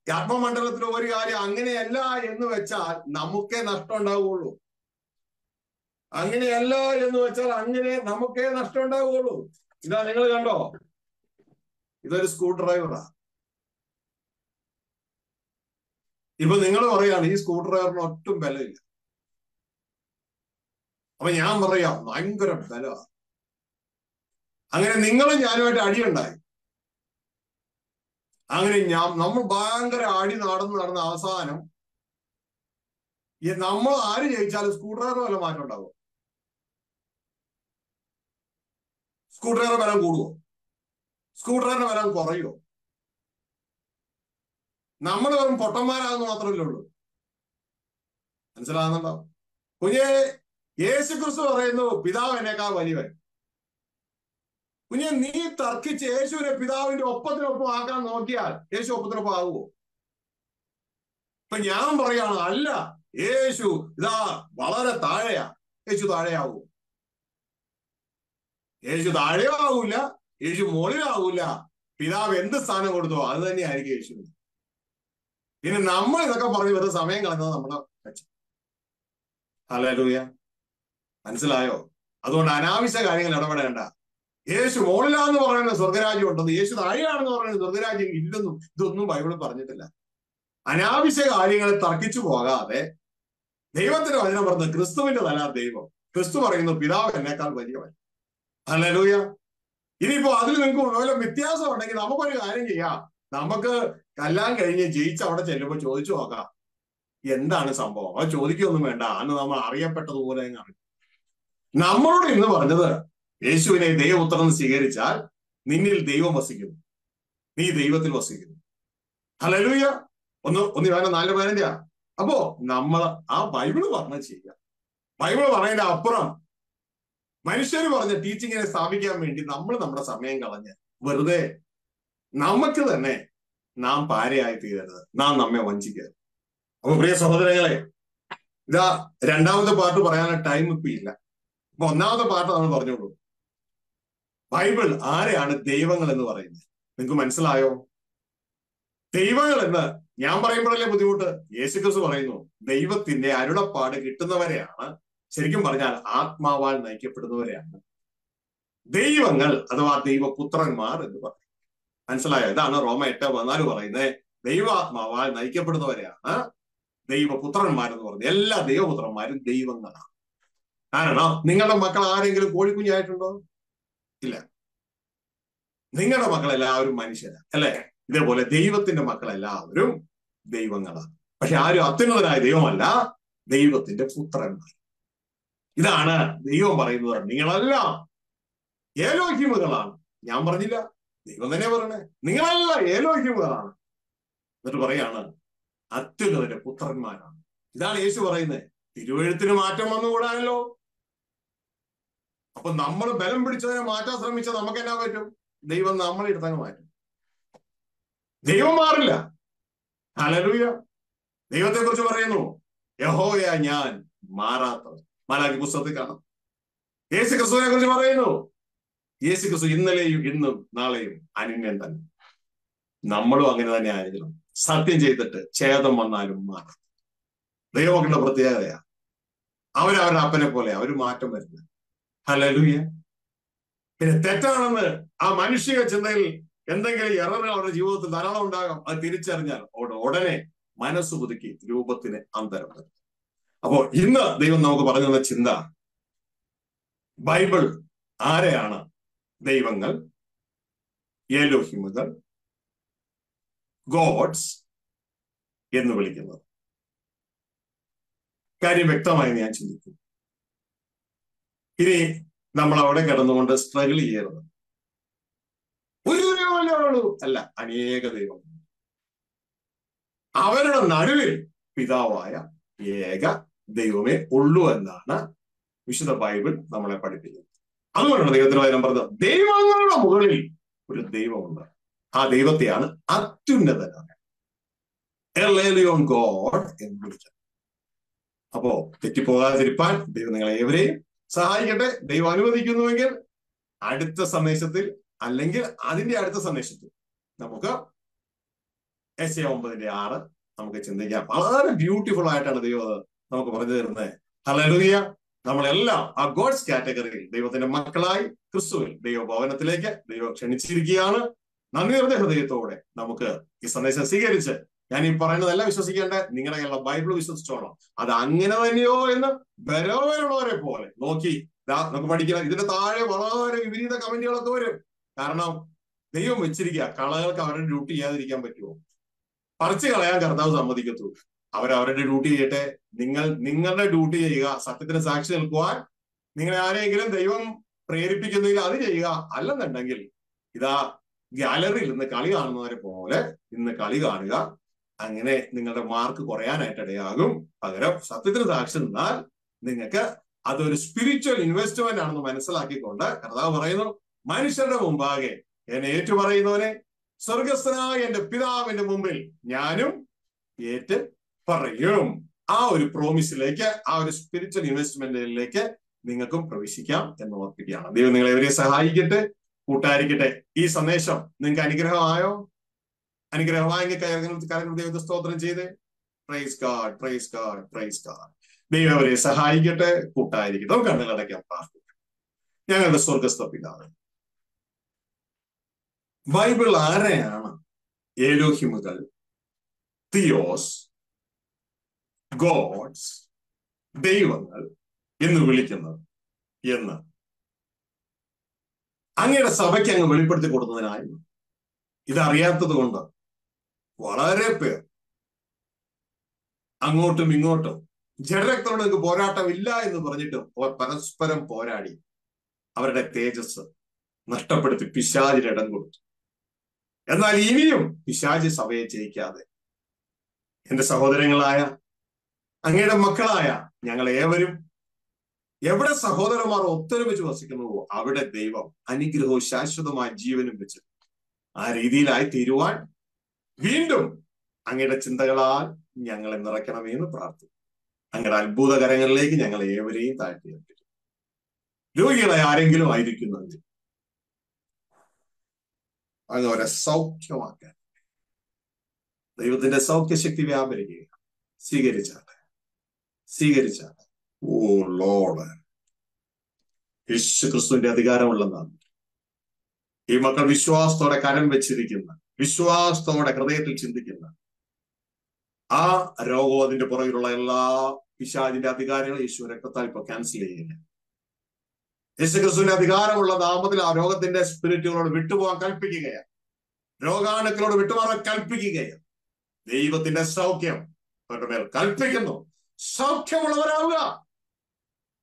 ആത്മമണ്ഡലത്തിലെ ഒരു കാര്യം അങ്ങനെയല്ല എന്ന് വെച്ചാൽ നമുക്കേ നഷ്ടം ഉണ്ടാവുകയുള്ളൂ. അങ്ങനെയല്ല എന്ന് വെച്ചാൽ അങ്ങനെ നമുക്കേ നഷ്ടം ഉണ്ടാവുകയുള്ളൂ. ഇതാ നിങ്ങൾ കണ്ടോ, ഇതൊരു സ്ക്രൂ ഡ്രൈവറാ. ഇപ്പൊ നിങ്ങൾ പറയാണ് ഈ സ്ക്രൂ ഡ്രൈവറിന് ഒട്ടും ബലമില്ല. അപ്പൊ ഞാൻ പറയാം ഭയങ്കര ബലമാ. അങ്ങനെ നിങ്ങളും ഞാനുമായിട്ട് അടിയുണ്ടായി. അങ്ങനെ നമ്മൾ ഭയങ്കര അടി നടന്ന് അവസാനം നമ്മൾ ആര് ജയിച്ചാലും സ്ക്രൂ ഡ്രൈവർ വല്ല മാറ്റം ഉണ്ടാവും? സ്ക്രൂ ഡ്രൈവർ ബലം കൂടുവോ? സ്ക്രൂ ഡ്രൈവറിന്റെ ബലം കുറയുമോ? നമ്മൾ വെറും പൊട്ടന്മാരാകുന്ന മാത്രമല്ലേ ഉള്ളൂ. മനസ്സിലാകുന്നുണ്ടോ കുഞ്ഞെ? യേശു ക്രിസ്തു പറയുന്നു പിതാവ് എന്നേക്കാൾ വലിയവൻ. കുഞ്ഞെ, നീ തർക്കിച്ച് യേശുവിനെ പിതാവിന്റെ ഒപ്പത്തിനൊപ്പം ആക്കാൻ നോക്കിയാൽ യേശു ഒപ്പത്തിനൊപ്പം ആകുമോ? ഇപ്പൊ ഞാൻ പറയാണ്, അല്ല, യേശു ഇതാ വളരെ താഴെയാ. യേശു താഴെയാവൂ? യേശു താഴെയോ ആവൂല, യേശു മുകളിലോ ആവൂല. പിതാവ് എന്ത് സ്ഥാനം കൊടുത്തോ അത് തന്നെയായിരിക്കും യേശു. പിന്നെ നമ്മൾ ഇതൊക്കെ പറഞ്ഞ് വെറുതെ സമയം കളഞ്ഞത് നമ്മുടെ കച്ചി. ഹല്ലേലൂയ. മനസ്സിലായോ? അതുകൊണ്ട് അനാവശ്യ കാര്യങ്ങൾ ഇടപെടേണ്ട. യേശു മുകളിലാന്ന് പറയുന്നത് സ്വർഗരാജ്യം ഉണ്ടെന്ന്, യേശു താഴെയാണെന്ന് പറയുന്നത് സ്വർഗരാജ്യം ഇല്ലെന്നും ഇതൊന്നും ബൈബിളിൽ പറഞ്ഞിട്ടില്ല. അനാവശ്യ കാര്യങ്ങളെ തർക്കിച്ചു പോകാതെ ദൈവത്തിന്റെ വചനം പറഞ്ഞത് ക്രിസ്തുവിന്റെ തല ദൈവം. ക്രിസ്തു പറയുന്നു പിതാവ് എന്നേക്കാൾ വലിയവൻ. ഹല്ലേലൂയ. ഇനിയിപ്പോ അതിൽ നിങ്ങൾക്ക് വല്ല വ്യത്യാസം ഉണ്ടെങ്കിൽ നമുക്കൊരു കാര്യം ചെയ്യാം. നമുക്ക് കല്യാണം കഴിഞ്ഞ് ജയിച്ച് അവിടെ ചെല്ലുമ്പോൾ ചോദിച്ചു നോക്കാം എന്താണ് സംഭവം. അത് ചോദിക്കൊന്നും വേണ്ട, അന്ന് നമ്മൾ അറിയപ്പെട്ടതുപോലെ അറിയും. നമ്മളോട് ഇന്ന് പറഞ്ഞത് യേശുവിനെ ദൈവപുത്രൻ സ്വീകരിച്ചാൽ നിന്നിൽ ദൈവം വസിക്കുന്നു, നീ ദൈവത്തിൽ വസിക്കുന്നു. ഹല്ലേലൂയ. 1 യോഹന്നാൻ 4:15. അപ്പോ നമ്മൾ ആ ബൈബിള് പറഞ്ഞത് ചെയ്യാം. ബൈബിള് പറയുന്നതിന്റെ അപ്പുറം മനുഷ്യർ പറഞ്ഞ ടീച്ചിങ്ങിനെ സ്ഥാപിക്കാൻ വേണ്ടി നമ്മൾ നമ്മുടെ സമയം കളഞ്ഞ് വെറുതെ നമുക്ക് തന്നെ നാം പാരയായി തീരരുത്, നാം നമ്മെ വഞ്ചിക്കരുത്. അപ്പൊ പ്രിയ സഹോദരങ്ങളെ, ഇതാ രണ്ടാമത്തെ പാർട്ട് പറയാനുള്ള ടൈം ഇപ്പൊ ഇല്ല. അപ്പൊ ഒന്നാമത്തെ പാർട്ട് നമ്മൾ പറഞ്ഞോളൂ. ബൈബിൾ ആരെയാണ് ദൈവങ്ങൾ എന്ന് പറയുന്നത്? നിങ്ങൾക്ക് മനസ്സിലായോ? ദൈവങ്ങൾ എന്ന് ഞാൻ പറയുമ്പോഴല്ലേ ബുദ്ധിമുട്ട്. യേശുക്രിസ്തു പറയുന്നു ദൈവത്തിന്റെ അരുളപ്പാട് കിട്ടുന്നവരെയാണ്, ശരിക്കും പറഞ്ഞാൽ ആത്മാവാൽ നയിക്കപ്പെടുന്നവരെയാണ് ദൈവങ്ങൾ അഥവാ ദൈവപുത്രന്മാർ എന്ന് പറയും. മനസ്സിലായോ? ഇതാണ് റോമ 8:14 പറയുന്നത്. ദൈവാത്മാവാൽ നയിക്കപ്പെടുന്നവരെയാണ് ദൈവപുത്രന്മാരെന്ന് പറയുന്നത്. എല്ലാ ദൈവപുത്രന്മാരും ദൈവങ്ങളാണ്. കാരണം നിങ്ങളുടെ മക്കൾ ആരെങ്കിലും കോഴിക്കുഞ്ഞായിട്ടുണ്ടോ? ഇല്ല. നിങ്ങളുടെ മക്കളെല്ലാവരും മനുഷ്യരാണ്, അല്ലെ? ഇതേപോലെ ദൈവത്തിന്റെ മക്കളെല്ലാവരും ദൈവങ്ങളാണ്. പക്ഷെ ആരും അത്യുന്നതനായ ദൈവമല്ല, ദൈവത്തിന്റെ പുത്രന്മാർ. ഇതാണ് ദൈവം പറയുന്നത്. നിങ്ങളെല്ലാം ഏലോഹിമുകളാണ്. ഞാൻ പറഞ്ഞില്ല, ദൈവം തന്നെ പറയണേ, നിങ്ങളെല്ലാം ഏലോഹിമുകളാണ്. എന്നിട്ട് പറയാണ് അത്യുന്നതന്റെ പുത്രന്മാരാണ്. ഇതാണ് യേശു പറയുന്നത്. തിരുവെഴുത്തിന് മാറ്റം വന്നുകൂടാനല്ലോ. അപ്പൊ നമ്മൾ ബലം പിടിച്ചതിനെ മാറ്റാൻ ശ്രമിച്ചാൽ നമുക്ക് എന്നാ പറ്റും? ദൈവം നമ്മളെ എടുത്തങ്ങ് മാറ്റും. ദൈവം മാറില്ല. ഹല്ലേലൂയ. ദൈവത്തെ കുറിച്ച് പറയുന്നു യഹോവയാ ഞാൻ മാറാത്തവൻ. മലാക്കി പുസ്തകത്തിൽ കാണാം. യേശു ക്രിസ്തുവിനെ കുറിച്ച് പറയുന്നു, യേശു ക്രിസ്തു ഇന്നലെയും ഇന്നും നാളെയും അനന്യൻ തന്നെ. നമ്മളും അങ്ങനെ തന്നെ ആയിരിക്കണം. സത്യം ചെയ്തിട്ട് ഛേദം വന്നാലും മാറും. ദൈവമക്കളുടെ പ്രത്യേകതയാ. അവരവരുടെ അപ്പനെ പോലെ അവര് മാറ്റം വരുന്നത്. ഹല്ലേലൂയ. പിന്നെ തെറ്റാണെന്ന് ആ മാനുഷിക ചിന്തയിൽ എന്തെങ്കിലും എററുകൾ അവരുടെ ജീവിതത്തിൽ ധാരാളം ഉണ്ടാകാം. അത് തിരിച്ചറിഞ്ഞാൽ ഉടനെ മനസ്സ് പുതുക്കി രൂപത്തിന് അന്തരം വരും. അപ്പോ ഇന്ന് ദൈവം നമുക്ക് പറഞ്ഞു തന്ന ചിന്ത, ബൈബിൾ ആരെയാണ് ദൈവങ്ങൾ, എലോഹിമുകൾ, ഗോഡ്സ് എന്ന് വിളിക്കുന്നത്? കാര്യം വ്യക്തമായി ഞാൻ ചിന്തിക്കുന്നു. ഇനി നമ്മൾ അവിടെ കിടന്നുകൊണ്ട് സ്ട്രഗിൾ ചെയ്യരുത്. ഒരു ദൈവമല്ലേ അല്ല, അനേക ദൈവങ്ങൾ. അവരുടെ നടുവിൽ പിതാവായ ഏക ദൈവമേ ഉള്ളൂ എന്നാണ് വിശുദ്ധ ബൈബിൾ നമ്മളെ പഠിപ്പിക്കുന്നത്. അതുകൊണ്ടാണ് ദൈവത്തിന് വചനം പറഞ്ഞത്, ദൈവങ്ങളുടെ മുകളിൽ ഒരു ദൈവമുണ്ട്. ആ ദൈവത്തെയാണ് അത്യുന്നതനായ എലേലിയോൺ ഗോഡ് എന്ന് വിളിക്കുന്നത്. അപ്പോ തെറ്റിപ്പോകാതിരിപ്പാൻ ദൈവം നിങ്ങളെ ഏവരെയും സഹായിക്കട്ടെ. ദൈവം അനുവദിക്കുന്നുവെങ്കിൽ അടുത്ത സന്ദേശത്തിൽ അല്ലെങ്കിൽ അതിന്റെ അടുത്ത സന്ദേശത്തിൽ നമുക്ക് യെശയ്യാ 9:6 നമുക്ക് ചിന്തിക്കാം. വളരെ ബ്യൂട്ടിഫുൾ ആയിട്ടാണ് ദൈവം നമുക്ക് പറഞ്ഞു തരുന്നത്. ഹല്ലേലൂയ. നമ്മളെല്ലാം ആ ഗോഡ്സ് കാറ്റഗറിയിൽ ദൈവത്തിന്റെ മക്കളായി ക്രിസ്തുവിൽ ദൈവഭവനത്തിലേക്ക് ദൈവം ക്ഷണിച്ചിരിക്കുകയാണ്. നന്ദി നിറഞ്ഞ ഹൃദയത്തോടെ നമുക്ക് ഈ സന്ദേശം സ്വീകരിച്ച്, ഞാൻ ഈ പറയുന്നതെല്ലാം വിശ്വസിക്കേണ്ട, നിങ്ങളുടെ ബൈബിൾ വിശ്വസിച്ചോണം. അത് അങ്ങനെ തന്നെയോ എന്ന് ബലവരുള്ളവരെ പോലെ നോക്കി നമുക്ക് പഠിക്കണം. ഇതിന്റെ താഴെ വളരെ വിപരീത കമന്റുകളൊക്കെ വരും. കാരണം ദൈവം വെച്ചിരിക്കുക, കളകൾക്ക് അവരുടെ ഡ്യൂട്ടി ചെയ്യാതിരിക്കാൻ പറ്റുമോ? പറിച്ചു കളയാൻ കർത്താവ് സമ്മതിക്കത്തുള്ളൂ. അവരവരുടെ ഡ്യൂട്ടി ചെയ്യട്ടെ. നിങ്ങളുടെ ഡ്യൂട്ടി ചെയ്യുക. സത്യത്തിന് സാക്ഷി നിൽക്കുവാൻ നിങ്ങളെ ആരെങ്കിലും ദൈവം പ്രേരിപ്പിക്കുന്നെങ്കിൽ അത് ചെയ്യുക. അല്ലെന്നുണ്ടെങ്കിൽ ഇതാ ഗാലറിയിൽ നിന്ന് കളി കാണുന്നവരെ പോലെ ഇന്ന് കളി കാണുക. അങ്ങനെ നിങ്ങളുടെ മാർക്ക് കുറയാനായിട്ട് ഇടയാകും. പകരം സത്യത്തിന് സാക്ഷി നിന്നാൽ നിങ്ങൾക്ക് അതൊരു സ്പിരിച്വൽ ഇൻവെസ്റ്റ്മെന്റ് ആണെന്ന് മനസ്സിലാക്കിക്കൊണ്ട് കർത്താവ് പറയുന്നു, മനുഷ്യരുടെ മുമ്പാകെ എന്നെ ഏറ്റുപറയുന്നവനെ സ്വർഗസ്ഥനായ എന്റെ പിതാവിന്റെ മുമ്പിൽ ഞാനും ഏറ്റ് പറയും. ആ ഒരു പ്രോമിസിലേക്ക്, ആ ഒരു സ്പിരിച്വൽ ഇൻവെസ്റ്റ്മെന്റിലേക്ക് നിങ്ങൾക്കും പ്രവേശിക്കാം എന്ന് ഓർപ്പിക്കുകയാണ്. ദൈവം നിങ്ങളെ എവരെ സഹായിക്കട്ടെ, കൂട്ടായിരിക്കട്ടെ. ഈ സന്ദേശം നിങ്ങൾക്ക് അനുഗ്രഹമായോ? അനുഗ്രഹമായെങ്കിൽ കാര്യങ്ങൾ ദൈവത്തെ സ്തോത്രം ചെയ്ത് praise God, praise God, praise God. ദൈവം അവരെ സഹായിക്കട്ടെ, കൂട്ടായിരിക്കട്ടെ. നമുക്ക് കണ്ണുകളടയ്ക്കാൻ പ്രാർത്ഥിക്കാം. ഞങ്ങളുടെ സ്വർഗസ്ഥ പിതാവേ, ബൈബിൾ ആരെയാണ് എലോഹിമുകൾ, തിയോസ്, ഗോഡ്സ്, ദൈവങ്ങൾ എന്ന് വിളിക്കുന്നത് എന്ന് അങ്ങയുടെ സഭയ്ക്ക് അങ്ങ് വെളിപ്പെടുത്തി കൊടുത്തതിനായിരുന്നു. ഇതറിയാത്തത് കൊണ്ട് വളരെ പേർ അങ്ങോട്ടും ഇങ്ങോട്ടും ജഡരക്തത്തോട് നിങ്ങൾക്ക് പോരാട്ടമില്ല എന്ന് പറഞ്ഞിട്ട് പരസ്പരം പോരാടി അവരുടെ തേജസ് നഷ്ടപ്പെടുത്തി പിശാചിന് ഇടം കൊടുത്തു. എന്നാൽ ഇനിയും പിശാചി സഭയെ ജയിക്കാതെ എന്റെ സഹോദരങ്ങളായ അങ്ങയുടെ മക്കളായ ഞങ്ങൾ ഏവരും എവിടെ സഹോദരന്മാർ ഒത്തൊരുമിച്ച് വസിക്കുന്നുവോ അവിടെ ദൈവം അനുഗ്രഹവും ശാശ്വതമായ ജീവനും വെച്ച് ആ രീതിയിലായി തീരുവാൻ വീണ്ടും അങ്ങയുടെ ചിന്തകളാൽ ഞങ്ങളെ നിറയ്ക്കണമേ എന്ന് പ്രാർത്ഥിക്കും. അങ്ങയുടെ അത്ഭുതകരങ്ങളിലേക്ക് ഞങ്ങൾ ഏവരെയും താഴ്ത്തി. രോഗികളായി ആരെങ്കിലും ആയിരിക്കുന്നെങ്കിൽ അങ്ങ് അവരെ സൗഖ്യമാക്കാൻ ദൈവത്തിന്റെ സൗഖ്യശക്തി വ്യാപരിക്കുക. സ്വീകരിച്ചാട്ടെ, സ്വീകരിച്ചാട്ടെ. ഓ ലോർഡ്, യേശു ക്രിസ്തുവിന്റെ അധികാരമുള്ളതാണ്. ഈ മക്കൾ വിശ്വാസത്തോടെ കരം വെച്ചിരിക്കുന്ന, വിശ്വാസത്തോടെ ഹൃദയത്തിൽ ചിന്തിക്കുന്ന ആ രോഗം, അതിന്റെ പുറകിലുള്ള എല്ലാ പിശാചിന്റെ അധികാരങ്ങളും യേശു രക്തത്താൽ ഇപ്പൊ ക്യാൻസൽ ചെയ്യുക. യേശു ക്രിസ്തുവിന്റെ അധികാരമുള്ള നാമത്തിൽ ആ രോഗത്തിന്റെ സ്പിരിറ്റുകളോട് വിട്ടുപോകാൻ കൽപ്പിക്കുകയാണ്. രോഗാണുക്കളോട് വിട്ടുമാറാൻ കൽപ്പിക്കുകയാണ്. ദൈവത്തിന്റെ സൗഖ്യം അവരുടെ മേൽ കൽപ്പിക്കുന്നു. സൗഖ്യമുള്ളവരാവുക.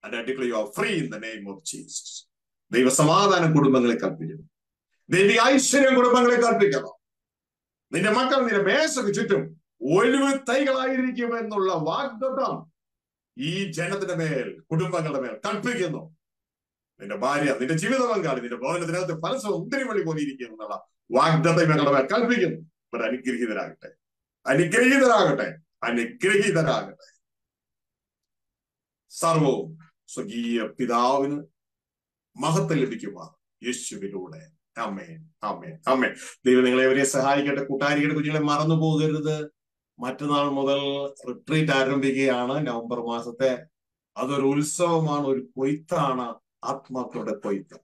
And I declare you are free in the name of Jesus. ദൈവസമാധാനം കുടുംബങ്ങളെ കൽപ്പിക്കുന്നു. ദൈവിക ഐശ്വര്യം കുടുംബങ്ങളെ കൽപ്പിക്കുന്നു. നിന്റെ മക്കൾ നിന്റെ മേശയ്ക്ക് ചുറ്റും ഒലിവ് തൈകളായിരിക്കും എന്നുള്ള വാഗ്ദത്തം ഈ ജനത്തിന്റെ മേൽ, കുടുംബങ്ങളുടെ മേൽ കൽപ്പിക്കുന്നു. നിന്റെ ഭാര്യ, നിന്റെ ജീവിത പങ്കാളി, നിന്റെ ഭവനത്തിനകത്ത് പല സൗന്ദര്യവളി പോലെ ഇരിക്കും എന്നുള്ള വാഗ്ദത്തം ഞങ്ങളുടെ മേൽ കൽപ്പിക്കുന്നു. അവർ അനുഗ്രഹീതരാകട്ടെ, അനുഗ്രഹീതരാകട്ടെ, അനുഗ്രഹീതരാകട്ടെ. സർവവും സ്വകീയ പിതാവിന് മഹത്വം ലഭിക്കുവാൻ യേശുവിലൂടെ. ആമേൻ, ആമേൻ, ആമേൻ. ദൈവം നിങ്ങളെ ഇവരെ സഹായിക്കട്ടെ. കൂട്ടാരികളുടെ കുഞ്ഞുങ്ങളെ മറന്നു പോകരുത്. മറ്റന്നാൾ മുതൽ റിട്രീറ്റ് ആരംഭിക്കുകയാണ്. നവംബർ മാസത്തെ അതൊരു ഉത്സവമാണ്, ഒരു കൊയ്ത്താണ്, ആത്മാക്കളുടെ കൊയ്ത്ത്.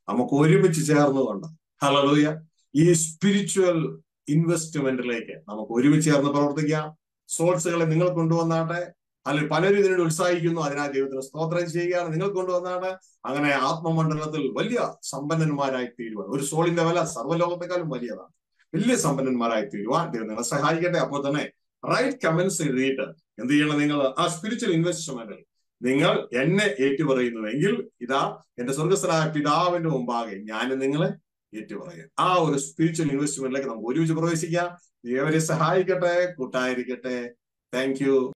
നമുക്ക് ഒരുമിച്ച് ചേർന്നുകൊണ്ട് ഹല്ലേലൂയ ഈ സ്പിരിച്വൽ ഇൻവെസ്റ്റ്മെന്റിലേക്ക് നമുക്ക് ഒരുമിച്ച് ചേർന്ന് പ്രവർത്തിക്കാം. സോഴ്സുകളെ നിങ്ങൾ കൊണ്ടുവന്നാട്ടെ. അല്ലെങ്കിൽ പലരും ഇതിനോട് ഉത്സാഹിക്കുന്നു, അതിനായി ദൈവത്തിന് സ്തോത്രം ചെയ്യുകയാണ്. നിങ്ങൾ കൊണ്ടുവന്നാണ്. അങ്ങനെ ആത്മമണ്ഡലത്തിൽ വലിയ സമ്പന്നന്മാരായി തീരുവാൻ, ഒരു സോളിന്റെ വില സർവ്വലോകത്തെക്കാളും വലിയതാണ്. വലിയ സമ്പന്നന്മാരായി തീരുവാൻ ദൈവം നിങ്ങളെ സഹായിക്കട്ടെ. അപ്പോൾ തന്നെ റൈറ്റ് കമന്റ്സ് എഴുതിയിട്ട് എന്ത് ചെയ്യണം? നിങ്ങൾ ആ സ്പിരിച്വൽ ഇൻവെസ്റ്റ്മെന്റിൽ നിങ്ങൾ എന്നെ ഏറ്റുപറയുന്നുവെങ്കിൽ ഇതാ എന്റെ സ്വർഗസ്ഥനായ പിതാവിന്റെ മുമ്പാകെ ഞാൻ നിങ്ങളെ ഏറ്റുപറയും. ആ ഒരു സ്പിരിച്വൽ ഇൻവെസ്റ്റ്മെന്റിലേക്ക് നമുക്ക് ഒരുമിച്ച് പ്രവേശിക്കാം. ദൈവം സഹായിക്കട്ടെ, കൂട്ടായിരിക്കട്ടെ. Thank you.